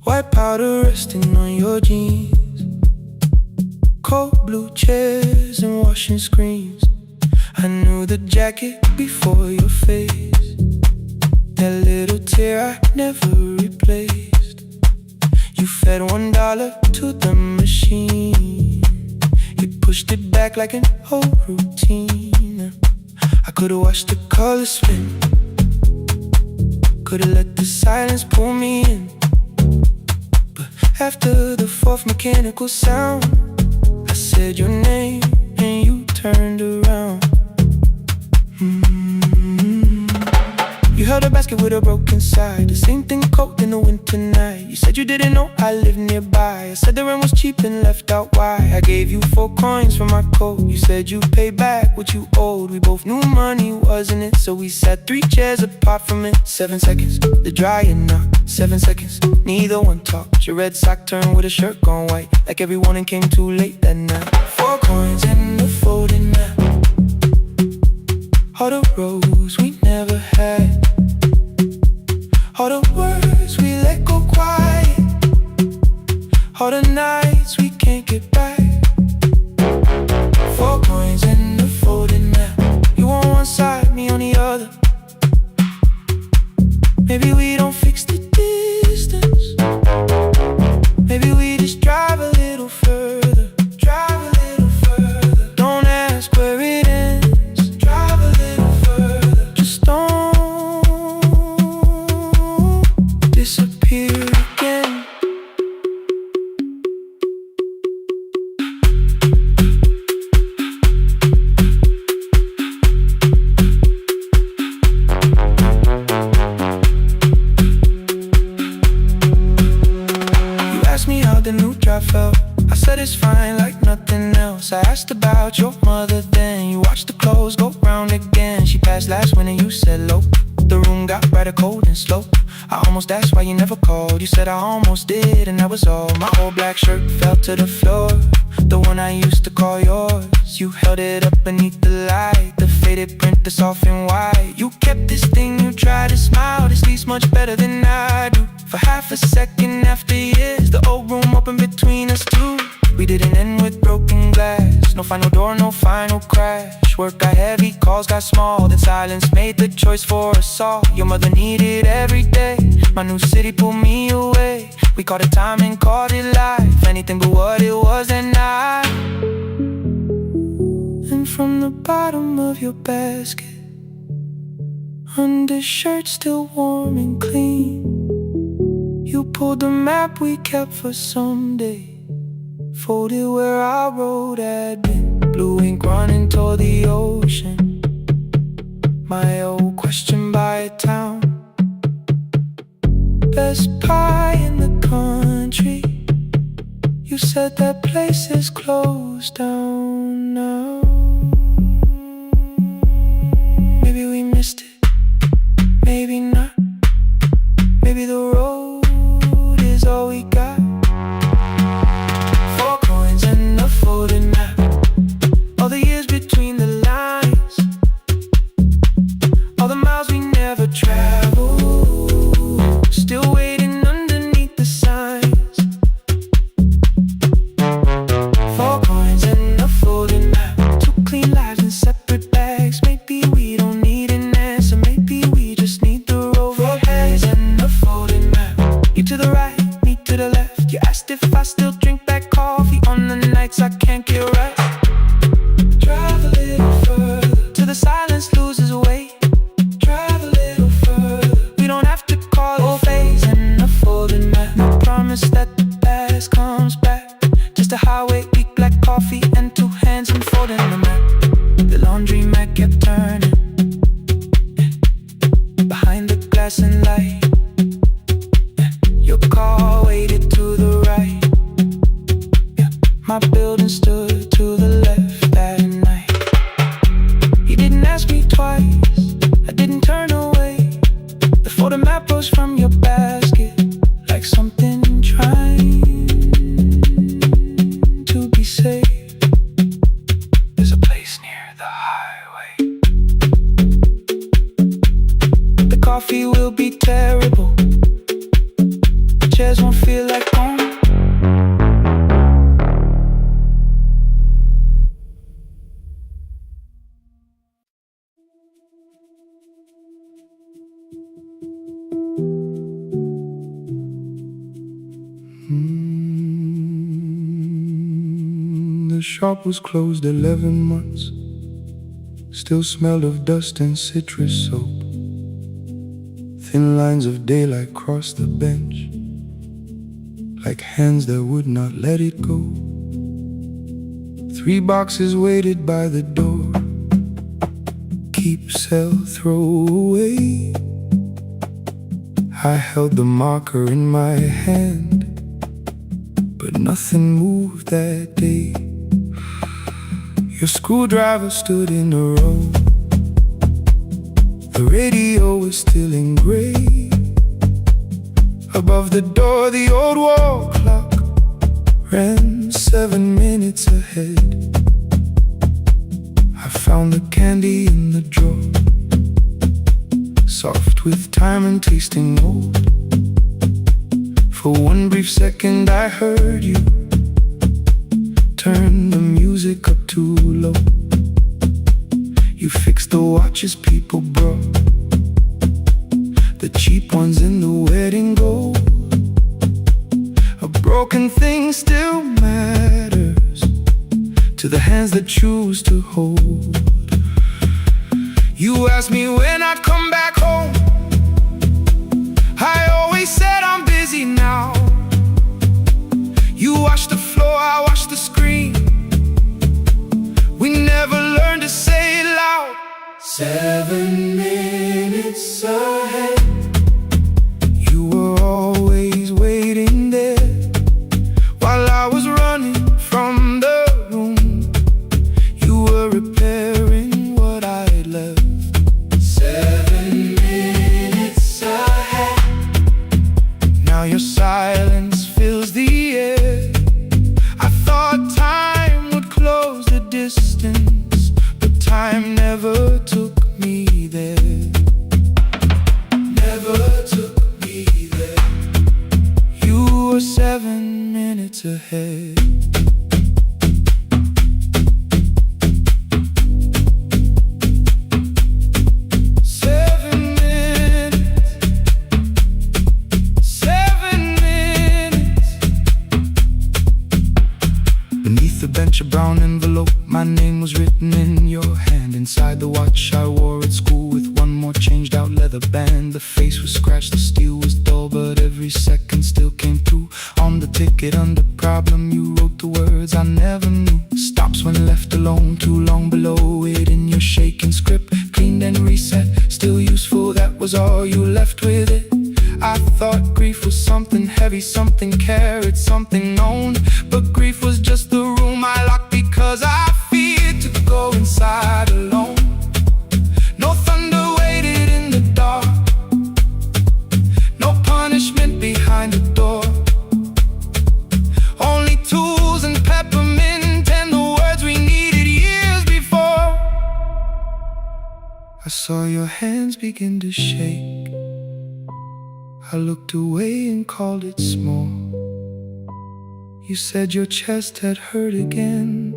White powder resting on your jeans, cold blue chairs and washing screens. I knew the jacket before your face, that little tear I never replaced. You fed $1 to the machine. You pushed it back like an old routine. I could've watched the colors spin, could've let the silence pull me in. But after the fourth mechanical sound, I said your name and you turned around. held a basket with a broken side, the same thing cold in the winter night. You said you didn't know I lived nearby. I said the rent was cheap and left out why. I gave you 4 coins for my coat. You said you'd pay back what you owed. We both knew money wasn't it, so we sat 3 chairs apart from it. 7 seconds, the dryer knocked. 7 seconds, neither one talked. Your red sock turned with a shirt gone white, like everyone came too late that night. 4 coins and a folding map. All the roads we never had, all the words we let go quiet, all the nights we can't get back. 4 coins and a folding map. You on one side, me on the other. Maybe we don't fix the distance. Maybe we just drive a little further. Drive a little further. Don't ask where it ends. Drive a little further. Just don't disappear again. The new drive felt. I said it's fine like nothing else. I asked about your mother then. You watched the clothes go round again. She passed last winter, you said low. The room got brighter, cold and slow. I almost asked why you never called. You said I almost did and that was all. My old black shirt fell to the floor, the one I used to call yours. You held it up beneath the light, the faded print that's off in white. You kept this thing, you tried to smile. This sleeps much better than I do. For half a second after years, the old room opened between us two. We didn't end with broken glass. No final door, no final crash. Work got heavy, calls got small. Then silence made the choice for us all. Your mother needed every day. My new city pulled me away. We called it time and called it life. Anything but what it was that night. And from the bottom of your basket, undershirt still warm and clean, you pulled the map we kept for someday, folded where our road had been. Blue ink running toward the ocean. My old question by a town. Best pie in the country. You said that place is closed down now. Maybe we missed it, maybe not. Maybe the road is all we got. 4 coins and a folding map. All the years between the lines, all the miles we never traveled, still waiting underneath the signs. 4 coins and a folding map. 2 clean lives in separate bags. Maybe we don't need an answer. Maybe we just need the road. 4 coins and a folding map. You to the right, me to the left. You asked if I still drink that coffee on the nights I can't get right. Drive a little further till the silence loses weight. Drive a little further. We don't have to call it phase and a folding map. I promise that the past comes back. Just a highway, weak black coffee and 2 hands unfolding the map. The laundry mat kept turning behind the glass and light. Your car waited to the right. My building stood to the left that night. You didn't ask me twice, I didn't turn away. The photo map rose from your basket like something trying to be safe. There's a place near the highway. The coffee will be terrible. The chairs won't feel like home. The shop was closed 11 months. Still smelled of dust and citrus soap. Thin lines of daylight crossed the bench, like hands that would not let it go. 3 boxes waited by the door. Keep, sell, throw away. I held the marker in my hand, but nothing moved that day. Your screwdriver stood in a row. The radio was still in gray. Above the door, the old wall clock ran 7 minutes ahead. I found the candy in the drawer, soft with time and tasting old. For one brief second I heard you turn the music up too low. You fixed the watches people brought, the cheap ones in the wedding gold. A broken thing still matters to the hands that choose to hold. You asked me when I'd come back home. I always said I'm busy now. You washed the floor, I washed the screen. We never learned to say it loud. 7 minutes ahead. You were always waiting there while I was running from the room. You were repairing what I had left. 7 minutes ahead. Now your silence fills the air. I thought time would close the distance, but time never took me there. Never took me there. You were 7 minutes ahead. 7 minutes. 7 minutes. Beneath the bench, a brown envelope, my name was written in your hand. Inside the watch I wore at school with one more changed out leather band. The face was scratched, the steel was dull, but every second still came through. On the ticket under problem you wrote the words I never knew. Stops when left alone, too long below it in your shaking script. Cleaned and reset, still useful, that was all you left with it. I thought grief was something heavy, something carried, something known. But grief was just the room I locked because I feared to go inside alone. No thunder waited in the dark, no punishment behind the door. Only tools and peppermint and the words we needed years before. I saw your hands begin to shake. I looked away and called it small. You said your chest had hurt again.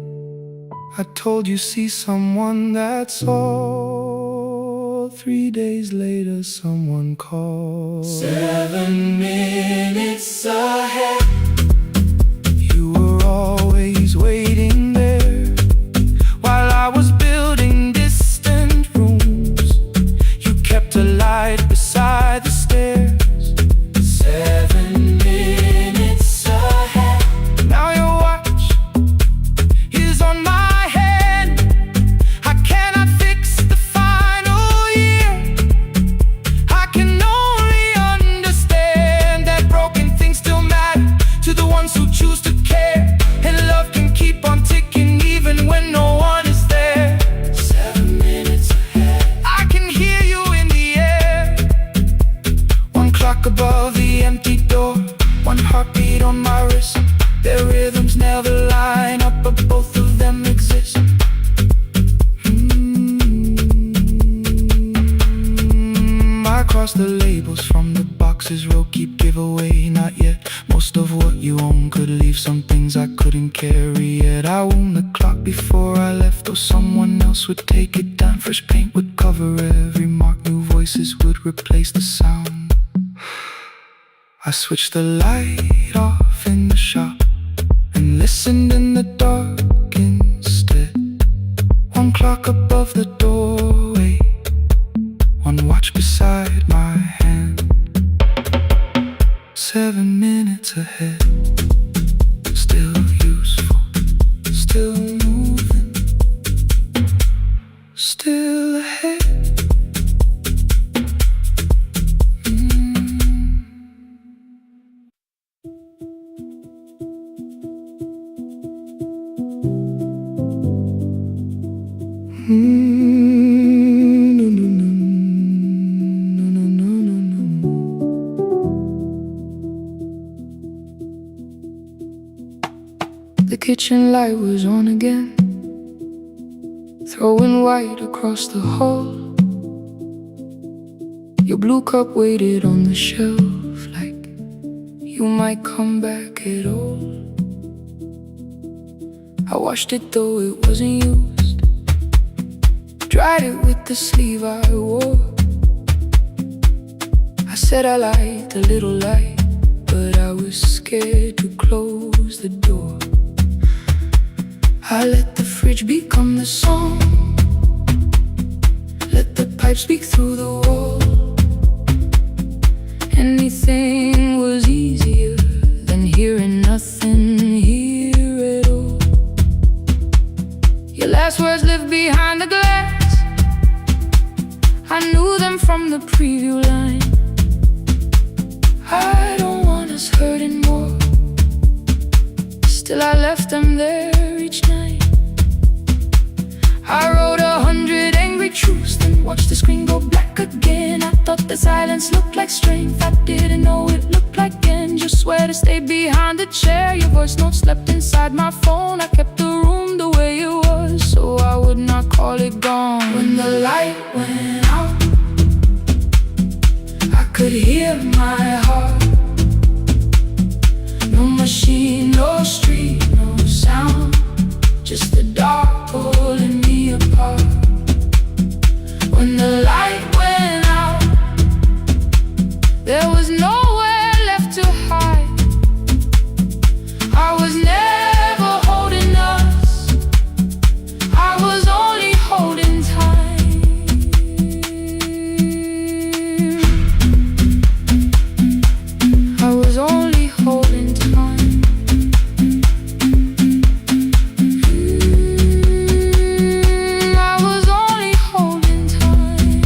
I told you see someone, that's all. 3 days later someone called. 7 minutes ahead. You were always waiting there while I was building distant rooms. You kept a light beside the stairs. 7 minutes ahead. Now your watch is on my head. I cannot fix the final year. I can only understand that broken things still matter to the ones who choose to care. And love can keep on ticking even when no one is there. 7 minutes ahead. I can hear you in the air. One clock above the empty door, one heartbeat on my wrist. Their rhythms never line up, but both of them exist. I cross the labels from the boxes, row keep giveaway, not yet. Most of what you own could leave some things I couldn't carry yet. I wound the clock before I left, though someone else would take it down. Fresh paint would cover every mark, new voices would replace the sound. I switched the light off in the shop and listened in the dark instead. One clock above the doorway, one watch beside my hand. 7 minutes ahead. Still useful, still moving, still ahead. kitchen light was on again, throwing white across the hall. Your blue cup waited on the shelf like you might come back at all. I washed it though it wasn't used, dried it with the sleeve I wore. I said I liked a little light, but I was scared to close the door. I let the fridge become the song, let the pipe speak through the wall. Anything was easier than hearing nothing here at all. Your last words lived behind the glass, I knew them from the preview line. I don't want us hurting more, still I left them there each night. I wrote 100 angry truths, then watched the screen go black again. I thought the silence looked like strength, I didn't know it looked like end. You swear to stay behind the chair, your voice note slept inside my phone. I kept the room the way it was, so I would not call it gone. When the light went out, I could hear my heart. No machine, no street, no sound, just the dark pulling me apart. When the light went out, there was nowhere left to hide. I was never holding us, I was only holding time. I was only holding time. I was only holding time.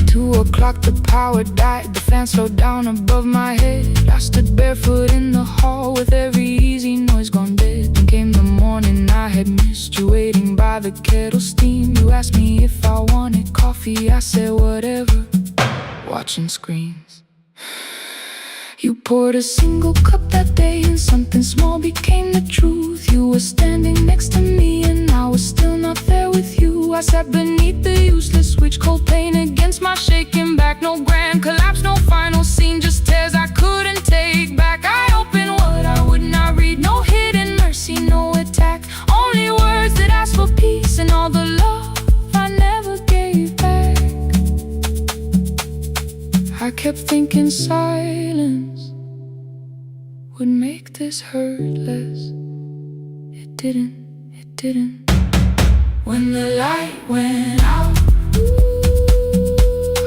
2 o'clock, the power died, the fan slowed down above my head. I stood barefoot in the hall with every easy noise gone dead. Then came the morning I had missed you, waiting by the kettle steam. You asked me if I wanted coffee, I said whatever, watching screens. You poured a single cup that day and something small became the truth. You were standing next to me and I was still not there with you. I sat beneath the useless switch, cold pain against my shaking back. No grand collapse, no final scene, just tears I couldn't take back. I opened what I would not read, no hidden mercy, no attack. Only words that asked for peace and all the love I never gave back. I kept thinking silence would make this hurt less. It didn't, it didn't. When the light went out,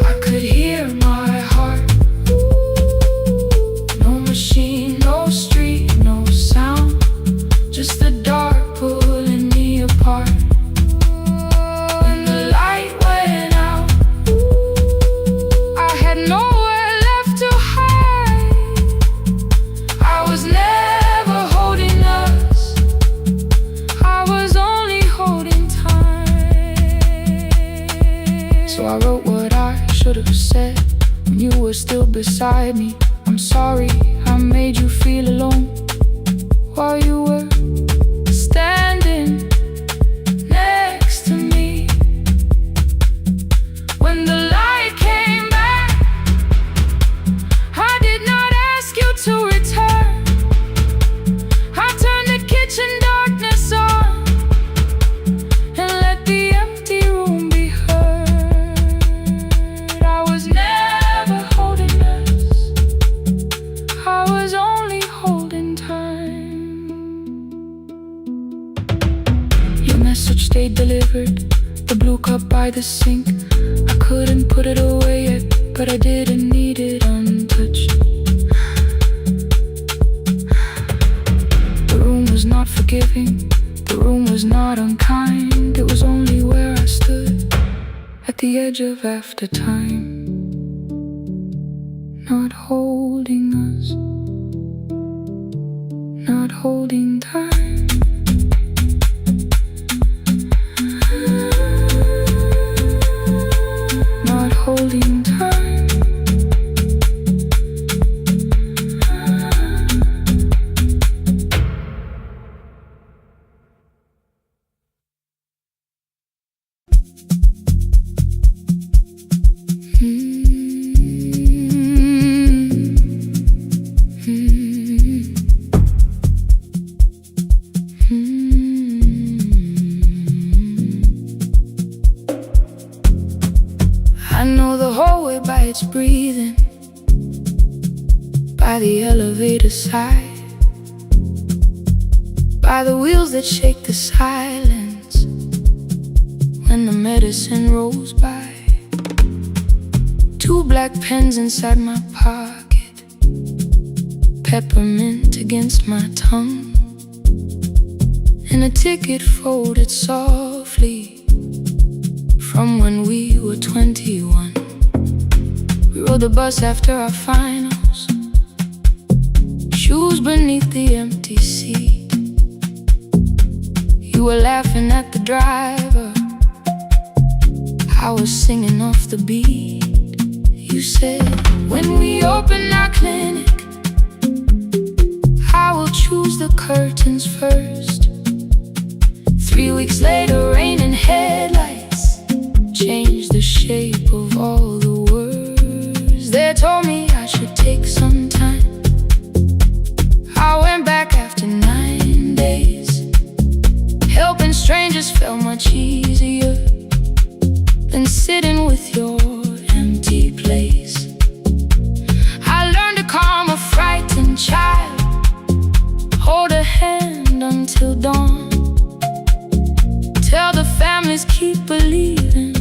I could hear my heart. No machine, no street, no sound, just the dark pulling me apart. When the light went out, I had nowhere left to hide. I was never holding us, I was only holding time. So I wrote what I should have said when you were still beside me. I'm sorry I made you feel alone while you were standing next to me. When the light came back, I did not ask you to return. I turned the kitchen darkness on and let the empty room be heard. I was never holding us, I was only holding time. Your message stayed delivered, the blue cup by the sink. I couldn't put it away yet, but I didn't need it untouched. The room was not forgiving, the room was not unkind. It was only where I stood at the edge of after time, not holding us, not holding time. Not holding time. I know the hallway by its breathing, by the elevator side, by the wheels that shake the silence when the medicine rolls by. 2 black pens inside my pocket, peppermint against my tongue, and a ticket folded softly from when we were 21. We rode the bus after our finals, shoes beneath the empty seat. You were laughing at the driver, I was singing off the beat. You said, when we open our clinic, I will choose the curtains first. 3 weeks later, rain and headlights changed the shape of all the words. They told me I should take some time. I went back after 9 days. Helping strangers felt much easier than sitting with your empty place. I learned to calm a frightened child, hold a hand until dawn, tell the families keep believing,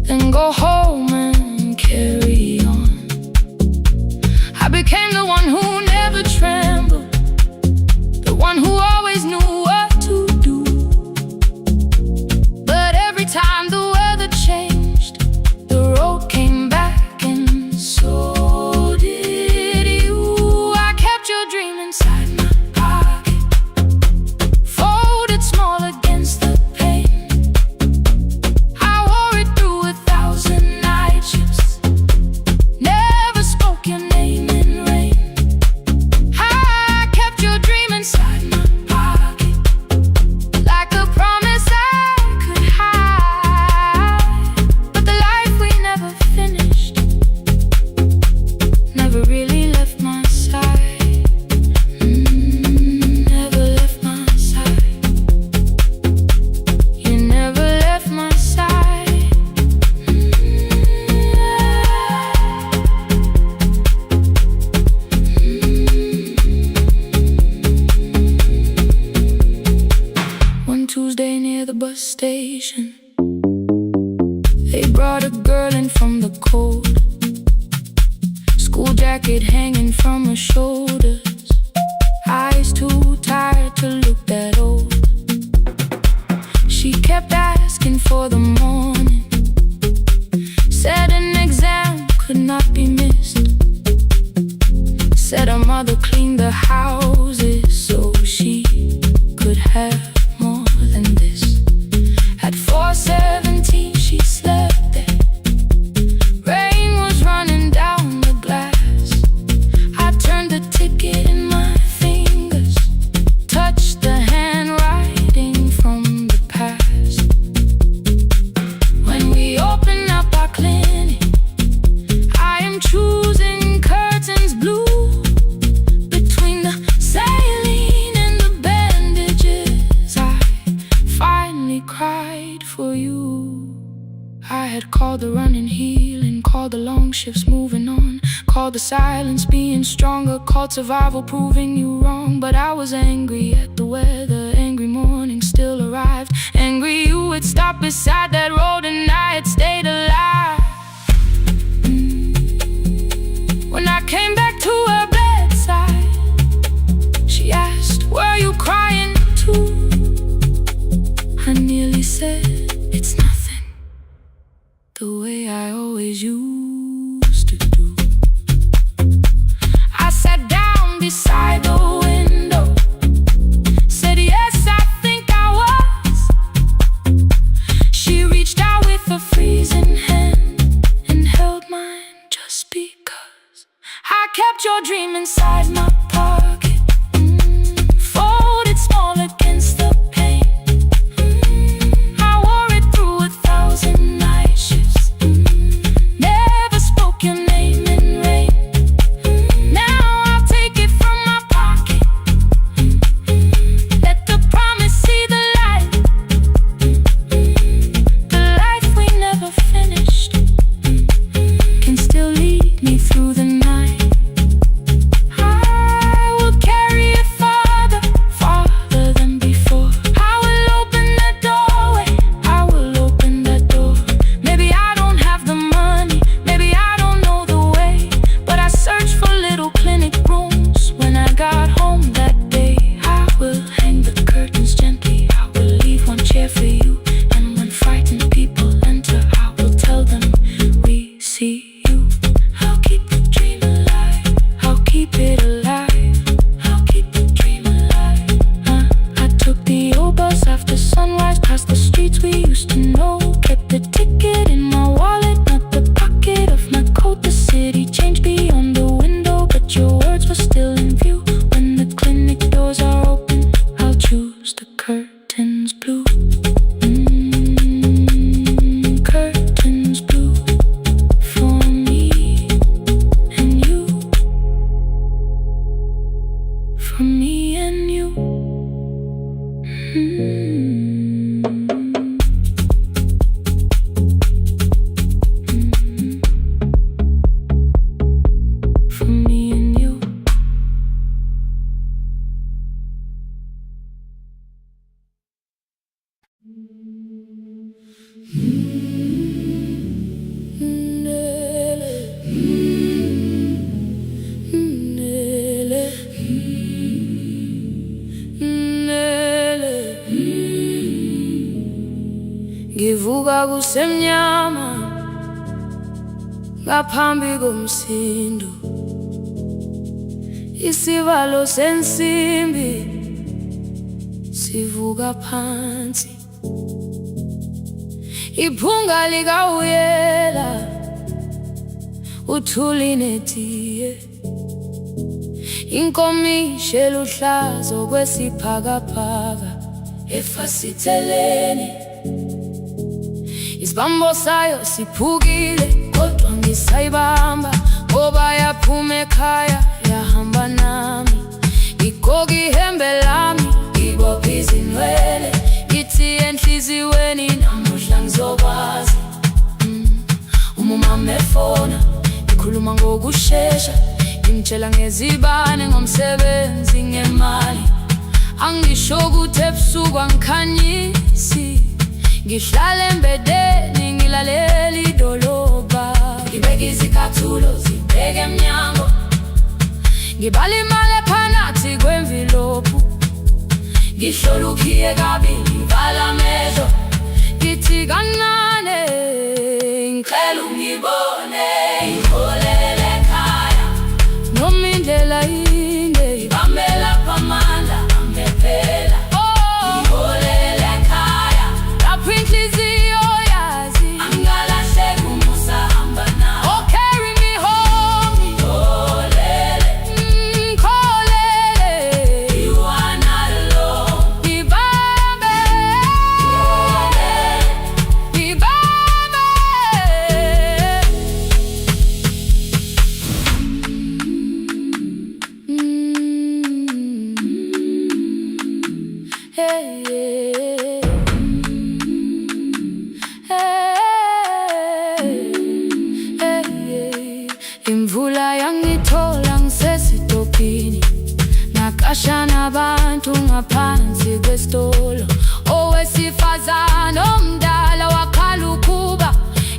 then go home and carry on. I became the one who never trembled, the one who always knew what to do. But every time the weather changed, the road came back, and so did you. I kept your dream inside my pocket, folded small against the pain. I wore it through 1,000 night shifts, never spoke your name in rain. I kept your dream inside my pocket, like a promise I could hide. But the life we never finished never really left my side. Never left my side. You never left my side. One Tuesday near the bus station, they brought a girl in from the cold, school jacket hanging from her shoulders, eyes too tired to look that old. She kept asking for the morning, said an exam could not be missed, said her mother cleaned the houses so she could have more than this. At 4:17 she slept there, rain was running down the glass. I turned the ticket in my fingers, touched the handwriting from the past. When we open up our clinic, I am choosing curtains blue, between the saline and the bandages. I finally cried for you. I had called the running healing, called the long shifts moving on, called the silence being stronger, called survival proving you wrong. But I was angry at the weather, angry morning still arrived, angry you had stopped beside that road and I had stayed alive. When I came back to her bedside, she asked, were you crying too? I nearly said, it's nothing, the way I always used to do. I sat down beside the window, said yes, I think I was. She reached out with a freezing hand and held mine just because. I kept your dream inside my pocket, folded small against the pain. I wore it through 1,000 night shifts, never spoke your name in rain. Now I'll take it from my pocket, let the promise see the light, the life we never finished. Kwakusemnyama ngaphambi komsindo, isivalo sensimbi sivuka phansi, iphunga likawuyela uthuli netiye, inkomishi eluhlaza okwesiphakapaka efasiteleni. Isibambo sayo siphukile kodwa ngisayibamba, ngoba yaphuma ekhaya yahamba nami. Igoga ihembe lami, ibopha izinwele, ithi enhliziyweni namuhla ngizokwazi. Umama efona, ikhuluma ngokushesha, imtshela ngezibane, ngomsebenzi, ngemali. Angisho ukuthi ebusuku angikhanyisi, ngihlala embedeni ngilalela idolobha. Ngibeka izicathulo zibheke emnyango, ngibala imali ephakathi kwemvilophu, ngihlola ukhiye kabili, ngivala amehlo, ngithi kancane ngicela ungibone. Ngiholele ekhaya noma indlela inde, ngibambela phamandla angephela. Ngiholele ekhaya lapho inhliziyo yazi angalahleki, umusa hamba nawe. Oh, carry me home. Ngiholele, ngiholele, you are not alone. Ngibambe, ngiholele, ngibambe. Hey, hey, hey, hey. Imvula yangithola ngisesitopini, nakasha nabantu ngaphansi kwesitolo. Owesifazane omdala wakhala ukuba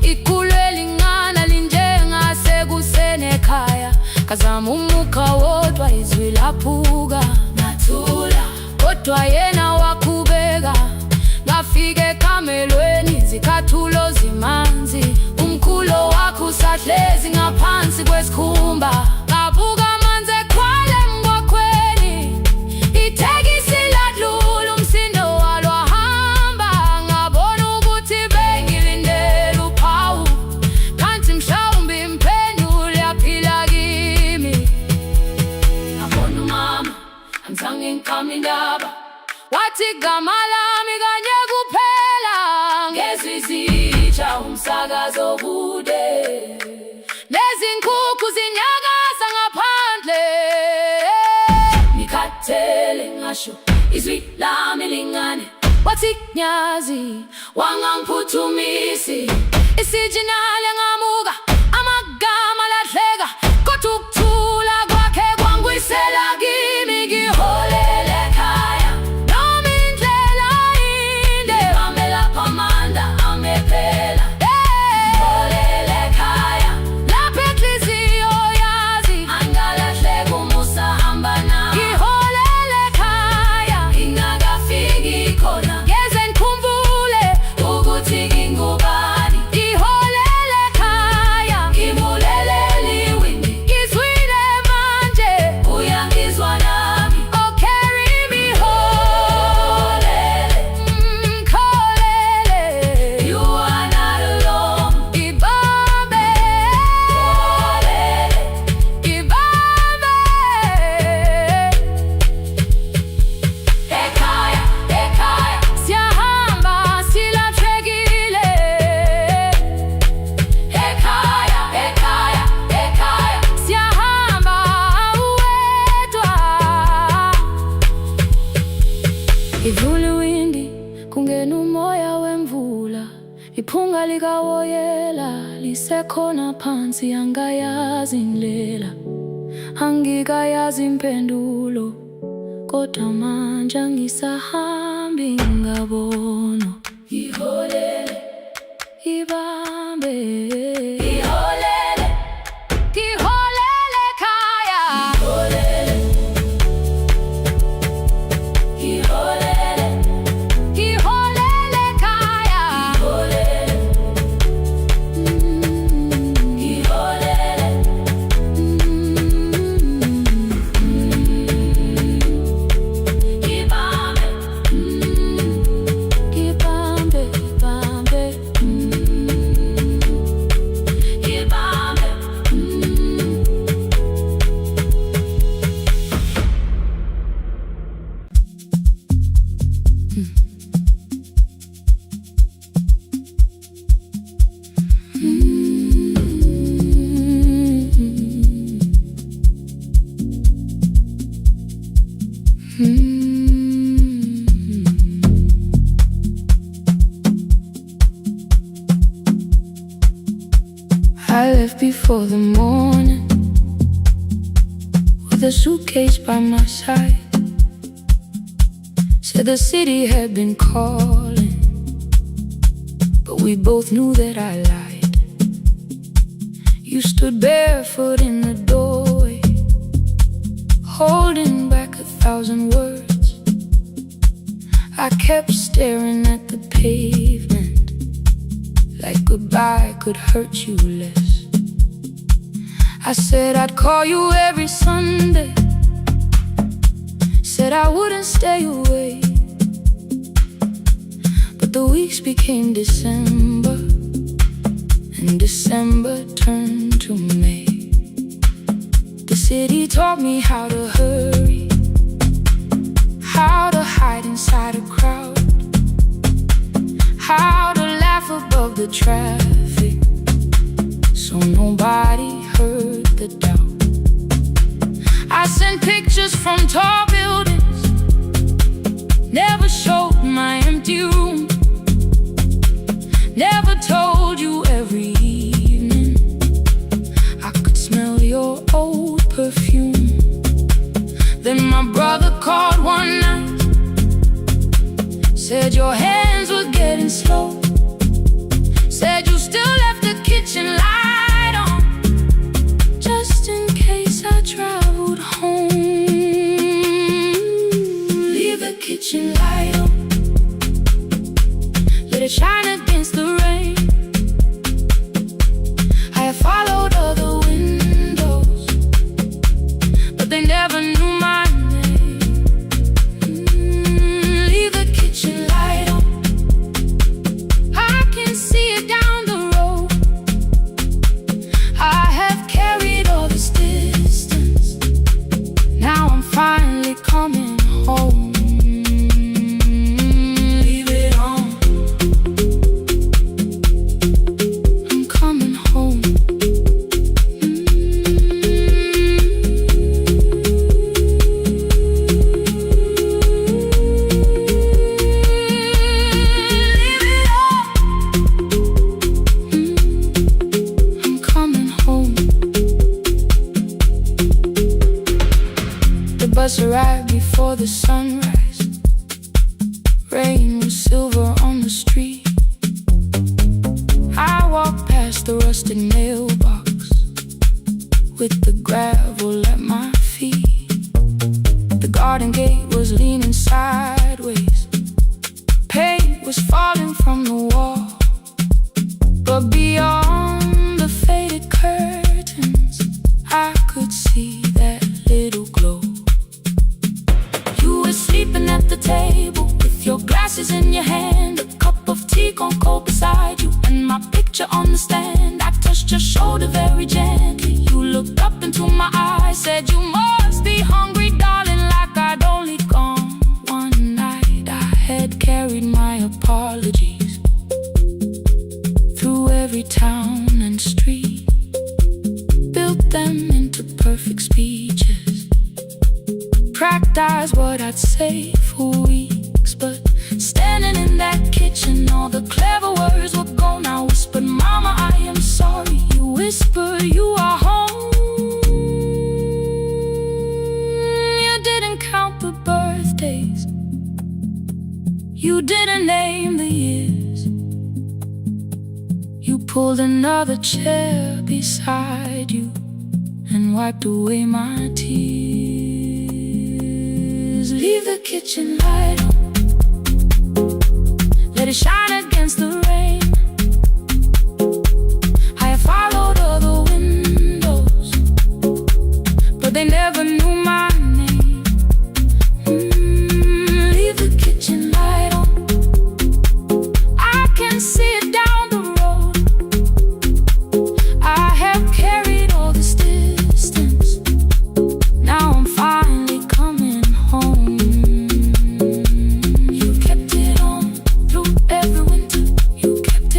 ikhulu elingana linjengasekuseni ekhaya. Kazama umukha wodwa, izwi laphuka, ngathula kodwa yena wakhubeka. Ngafika ekamelweni, izicathulo zimanzi, umkhulo wakho usahlezi ngaphansi kwesikhumba. Ngabuka amanzi ekhwale emgwaqweni, itekisi ladlula, umsindo walo wahamba. Ngabona ukuthi bengilindele uphawu, kanti mhlawumbe impendulo yaphila kimi. Ngabona umama angizange ngiqame indaba, wathi igama lami kanye kuphela. Ngezwi izitsha, umsakazo kude, lezi nkukhu zinyakaza ngaphandle. Ngikhathele ngasho izwi lami lingane, wathi nyazi wangangiphuthumisi. Isijinali ngamuka, amagama lahleka, kodwa ukuthula kwakhe kwangwisela kimi. Ngiholele ekhaya noma indlela inde, ngibambela phamandla angephela. Ngiholele ekhaya lapho inhliziyo yazi angalahleki, umusa hamba nawe. Ngiholele ekhaya ingakafiki khona, ngeze ngikhumbule ukuthi ngingubani. Ngiholele ekhaya ngibulelele iwindi, ngizwile manje uyangizwa nami. Oh, carry me home. Ngikholele, you are not alone. Ngibambe, ngibambe. Ekhaya, ekhaya siyahamba silahlekile. Ekhaya, ekhaya, ekhaya siyahamba uwedwa. Ivula iwindi, kungena umoya wemvula, iphunga likawoyela lisekhona phansi. Angayazi indlela, angikayazi impendulo, kodwa manje angisahambi ngabona. Ngiholele, ibambe, ngiholele, ngiholele ekhaya. Ngiholele, ngiholele, ngiholele ekhaya. Ngiholele. I left before the morning, with a suitcase by my side. Said the city had been calling, but we both knew that I lied. You stood barefoot in the doorway, holding back 1,000 words. I kept staring at the pavement, like goodbye could hurt you less. I said I'd call you every Sunday, said I wouldn't stay away. But the weeks became December, and December turned to May. The city taught me how to hurry, how to hide inside a crowd, how to laugh above the traffic, so nobody heard the doubt. I sent pictures from tall buildings, never showed my empty room, never told you every evening I could smell your old perfume. Then my brother called one night, said your hands were getting slow, said you still left the kitchen light on, just in case I traveled home. Leave the kitchen light on, let it shine against the rain. I have followed other windows, but they never knew my name. Leave the kitchen light on, I can see it down the road. I have carried all this distance, now I'm finally coming home. Leave it on, I'm coming home. Leave it on, I'm coming home. The bus arrived before the sunrise, rain was silver on the street. I walked past the rusted mailbox, with the gravel at my feet. The garden gate was leaning sideways, paint was falling from the wall, but beyond the faded curtains I could see that little glow. You were sleeping at the table, with your glasses in your hand, a cup of tea gone cold beside you, and my picture on the stand. I touched your shoulder very gently, you looked up into my eyes, said you must be hungry, darling, like I'd only gone one night. I had carried my apologies through every town and street, built them into perfect speeches, practiced what I'd say for weeks. But standing in that kitchen, all the clever words were gone. I whispered, Mama, I am sorry. You whispered, you are home. You didn't count the birthdays, you didn't name the years. You pulled another chair beside you and wiped away my tears. Leave the kitchen light on, let it shine against the rain. I have followed other windows, but they never knew my name. Leave the kitchen light on, I can see it down the road. I have carried all this distance, now I'm finally coming home. You kept it on through every winter, you kept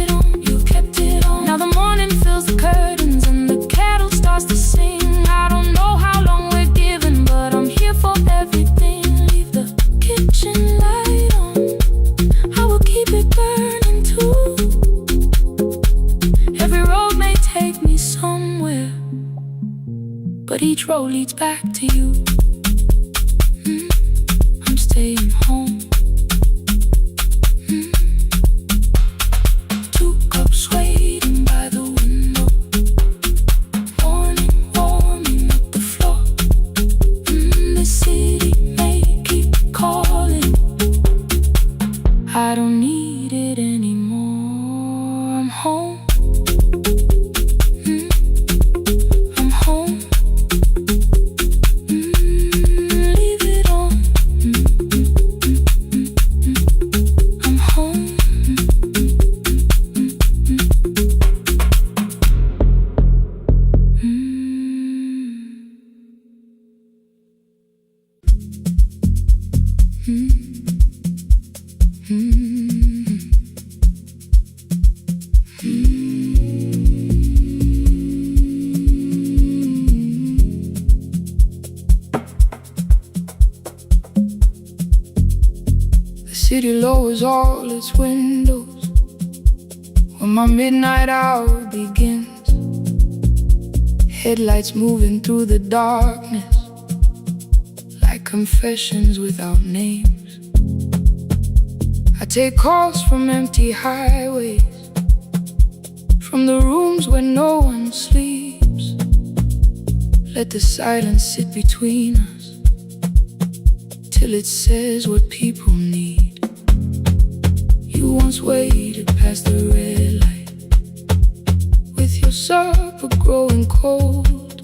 but each road leads back to you. I'm staying home. 2 cups waiting by the window, morning warming up the floor. The city may keep calling, I don't need it anymore. I'm home. I'm home. Leave it on. I'm home. The city lowers all its windows when my midnight hour begins. Headlights moving through the darkness like confessions without names. I take calls from empty highways, from the rooms where no one sleeps. Let the silence sit between us till it says what people need. You once waited past the red light with your supper growing cold,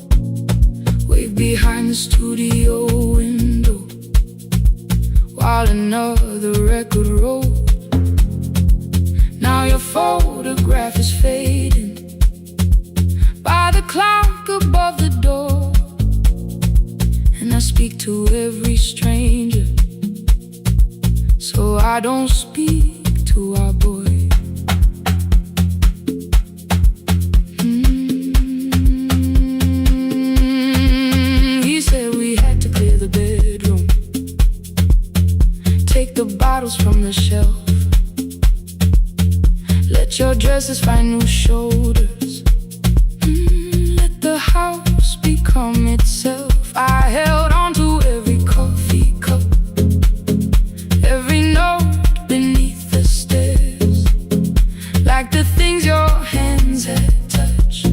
way behind the studio window while another record rolled. Now your photograph is fading by the clock above the door, and I speak to every stranger, so I don't speak to our boy. He said we had to clear the bedroom, take the bottles from the shelf, let your dresses find new shoulders, let the house become itself. I held on to every coffee cup, every note beneath the stairs, like the things your hands had touched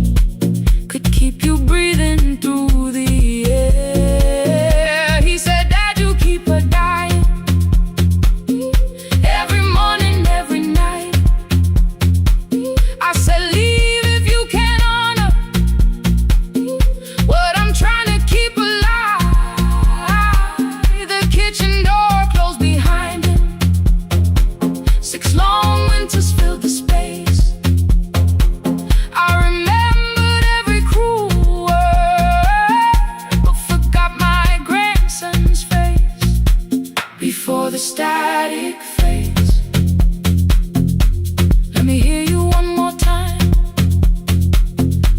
could keep you breathing through the air. He said, Dad, you keep her dying every morning, every night. I said, leave if you can honor what I'm trying to keep alive. The kitchen door closed behind him, 6 long winters filled the space. I remembered every cruel word, but forgot my grandson's face before the static fades. Let me hear you one more time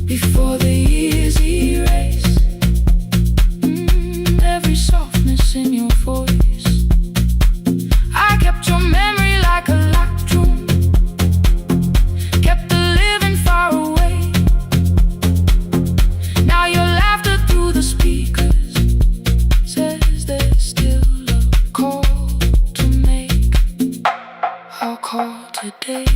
before the years erase every softness in your voice. I kept your memory like a locked room, kept the living far away. Now your laughter through the speakers says there's still a call to make. I'll call today.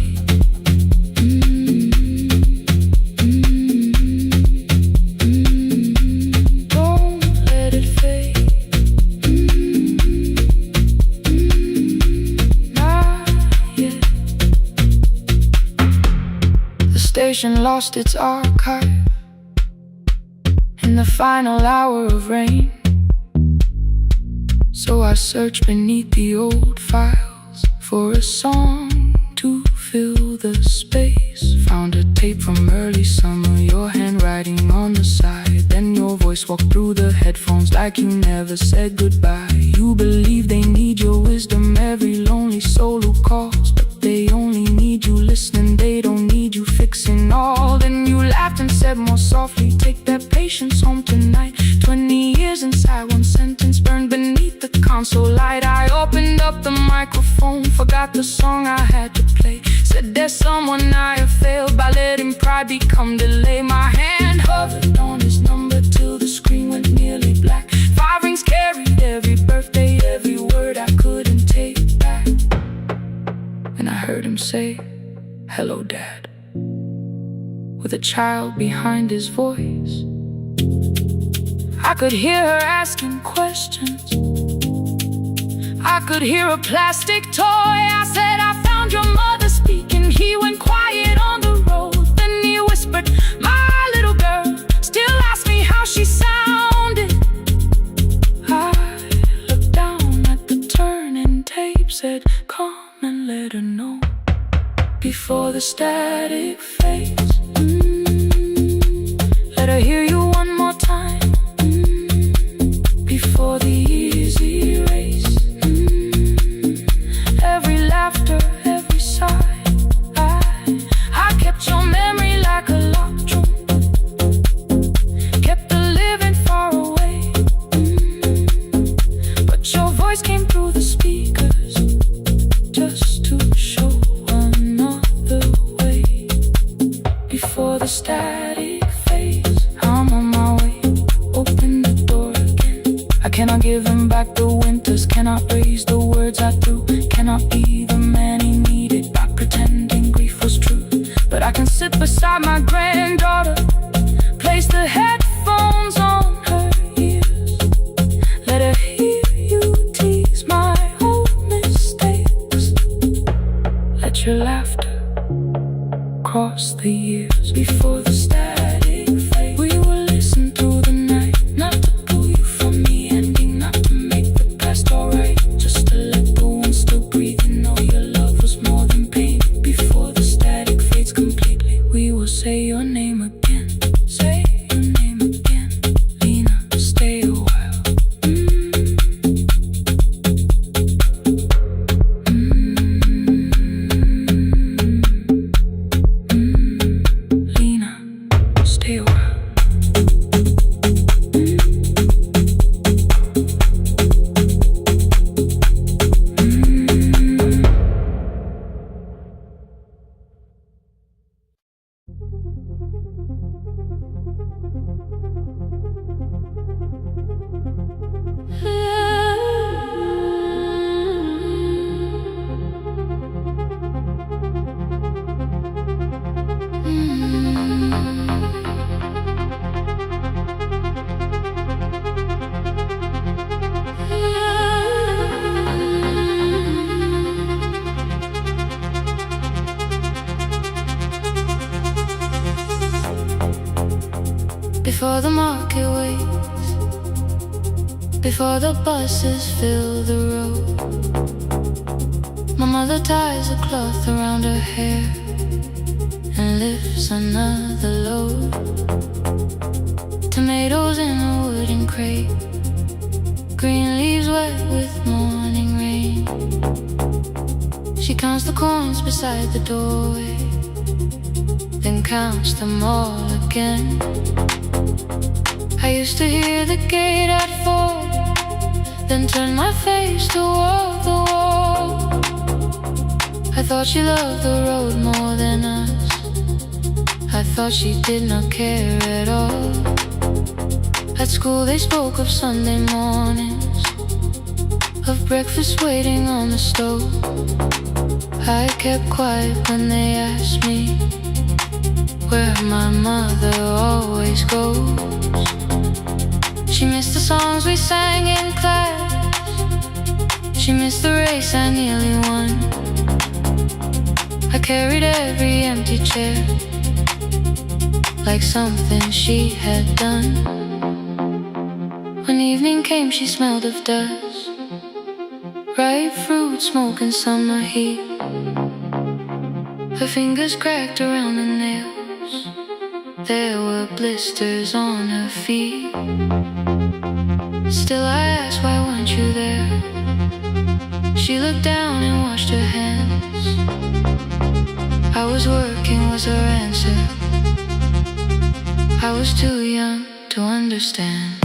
Don't let it fade. Not yet. The station lost its archive in the final hour of rain, so I searched beneath the old files for a song to fill the space. Found a tape from early summer, your handwriting on the side. Then your voice walked through the headphones like you never said goodbye. You believe they need your wisdom, every lonely soul who calls, but they only need you listening, they don't need you fixing all. Then you laughed and said more softly, take that patience home tonight. 20 years inside one sentence burned beneath the console light. I opened up the microphone, forgot the song I had to play. Said there's someone I have failed by letting pride become delay. My hand hovered on his number till the screen "Hello, Dad," with a child behind his voice. I could hear her asking questions. I could hear a plastic toy. I said, "I found your mother speaking." He went quiet on the road. Then he whispered, "My little girl still asks me how she sounded." I looked down at the turning tape, said, "Come and let her know before the static fades. Let her hear you one more time before the easy race. Every laughter, every sigh, I kept your memory like a locked room, kept her living far away, but your voice came through the speakers just to show another way before the static fades. I'm on my way, open the door again. I cannot give him back the winters, cannot raise the words I threw, cannot be the man he needed by pretending grief was true. But I can sit beside my granddaughter, place the headphones on her ears, let her hear you tease my old mistakes. Let your laughter cross the years before the static fades. We will listen through the night, not to pull you from the ending, not to make the past alright, just to let the one still breathe. You know your love was more than pain. Before the static fades completely, we will say your name again. Say your name again. Lena, stay a while. Lena, stay a while. Before the market waits, before the buses fill the road, my mother ties a cloth around her hair and lifts another load. Tomatoes in a wooden crate, green leaves wet with morning rain. She counts the coins beside the doorway, then counts them all again. I used to hear the gate at 4, then turn my face toward the wall. I thought she loved the road more than us. I thought she did not care at all. At school they spoke of Sunday mornings, of breakfast waiting on the stove. I kept quiet when they asked me where my mother always goes. She missed the songs we sang in class, she missed the race I nearly won. I carried every empty chair like something she had done. When evening came she smelled of dust, ripe fruit, smoke and summer heat. Her fingers cracked around the nails, there were blisters on her feet. Still I asked, why weren't you there? She looked down and washed her hands. I was working was her answer. I was too young to understand.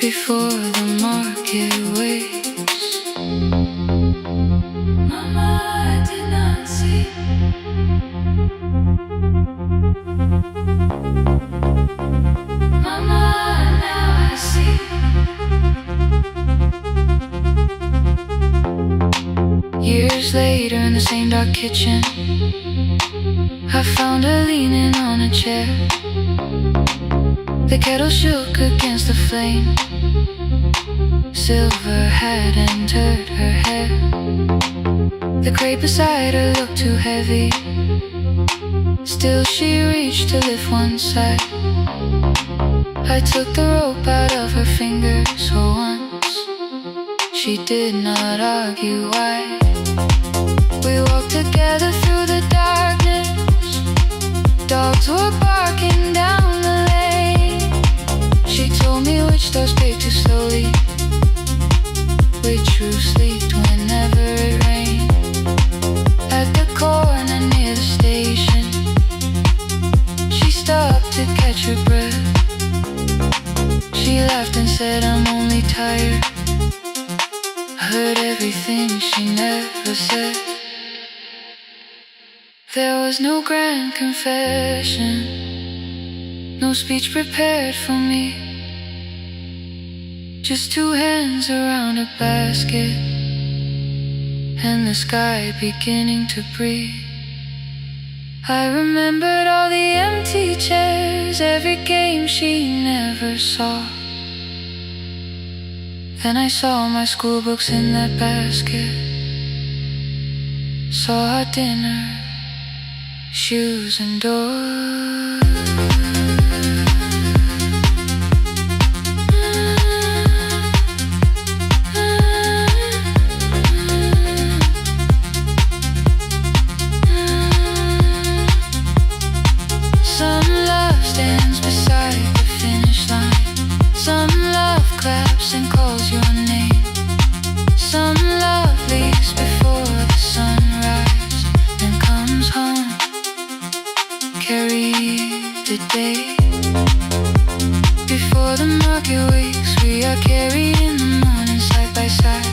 before the market waits. Mama, I did not see. Mama, now I see. Years later in the same dark kitchen, I found her leaning on a chair. The kettle shook against the flame. Silver had entered her hair. The crate beside her looked too heavy. Still she reached to lift one side. I took the rope out of her fingers for once. She did not argue why. We walked together through the darkness. Dogs were barking down the lane. She told me which doors paid too slowly, which roofs leaked whenever it rained. At the corner near the station, she stopped to catch her breath. She laughed and said, I'm only tired. I heard everything she never said. There was no grand confession, no speech prepared for me. Just two hands around a basket and the sky beginning to breathe. I remembered all the empty chairs, every game she never saw. Then I saw my school books in that basket, saw our dinner, shoes and doors. Some love stands beside the finish line. Some love claps and calls your name. Some love leaves before the sunrise and comes home. Carry the day. Before the market wakes, we are carried in the morning side by side.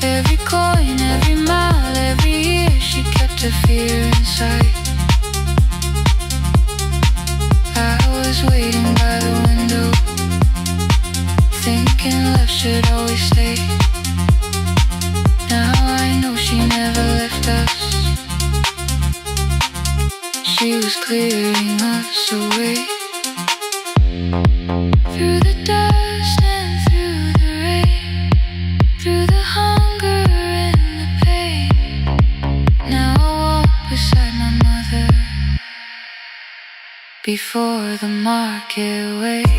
Every coin, every mile, every year, she kept her fear inside. I was waiting by the window, thinking love should always stay. Now I know she never left us. She was clearing us away. Through the dust and through the rain, through the hunger and the pain. Now I walk beside my mother before the market waits.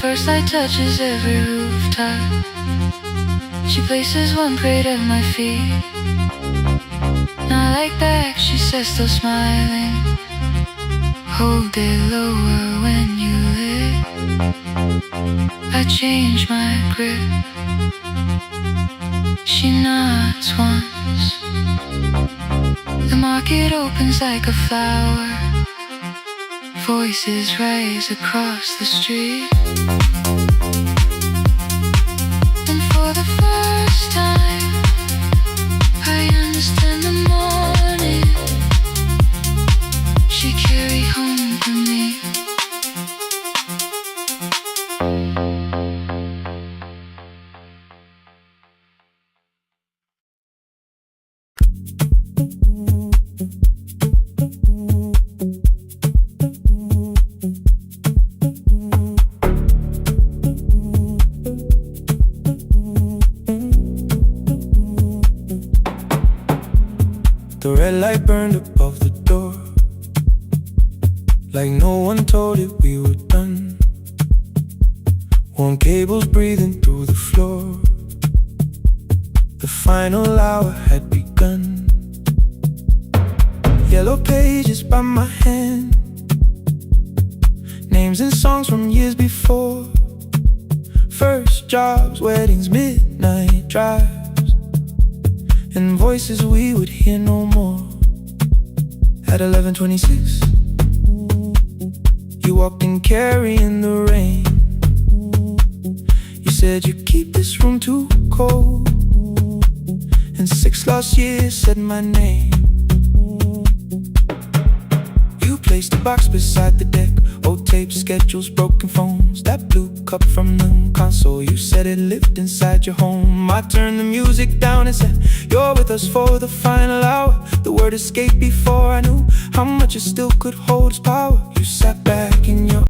First light touches every rooftop. She places one crate at my feet. Not like back, she says, still smiling. Hold it lower when you lit. I change my grip. She nods once. The market opens like a flower. Voices rise across the street. And for the first time, I understand the morning she carried home for me. The red light burned above the door, like no one told it we were done. Warm cables breathing through the floor. The final hour had begun. Yellow pages by my hand, Names and songs from years before. First jobs, weddings, midnight drives, and voices we would hear no more. At 11:26, you walked in carrying the rain. You said you keep this room too cold, and 6 lost years said my name. You placed a box beside the deck, old tapes, schedules, broken phones, that blue cup from the console. You said it lived inside your home. I turned the music down and said, you're with us for the final hour. The word escaped before I knew how much it still could hold its power. You sat back in your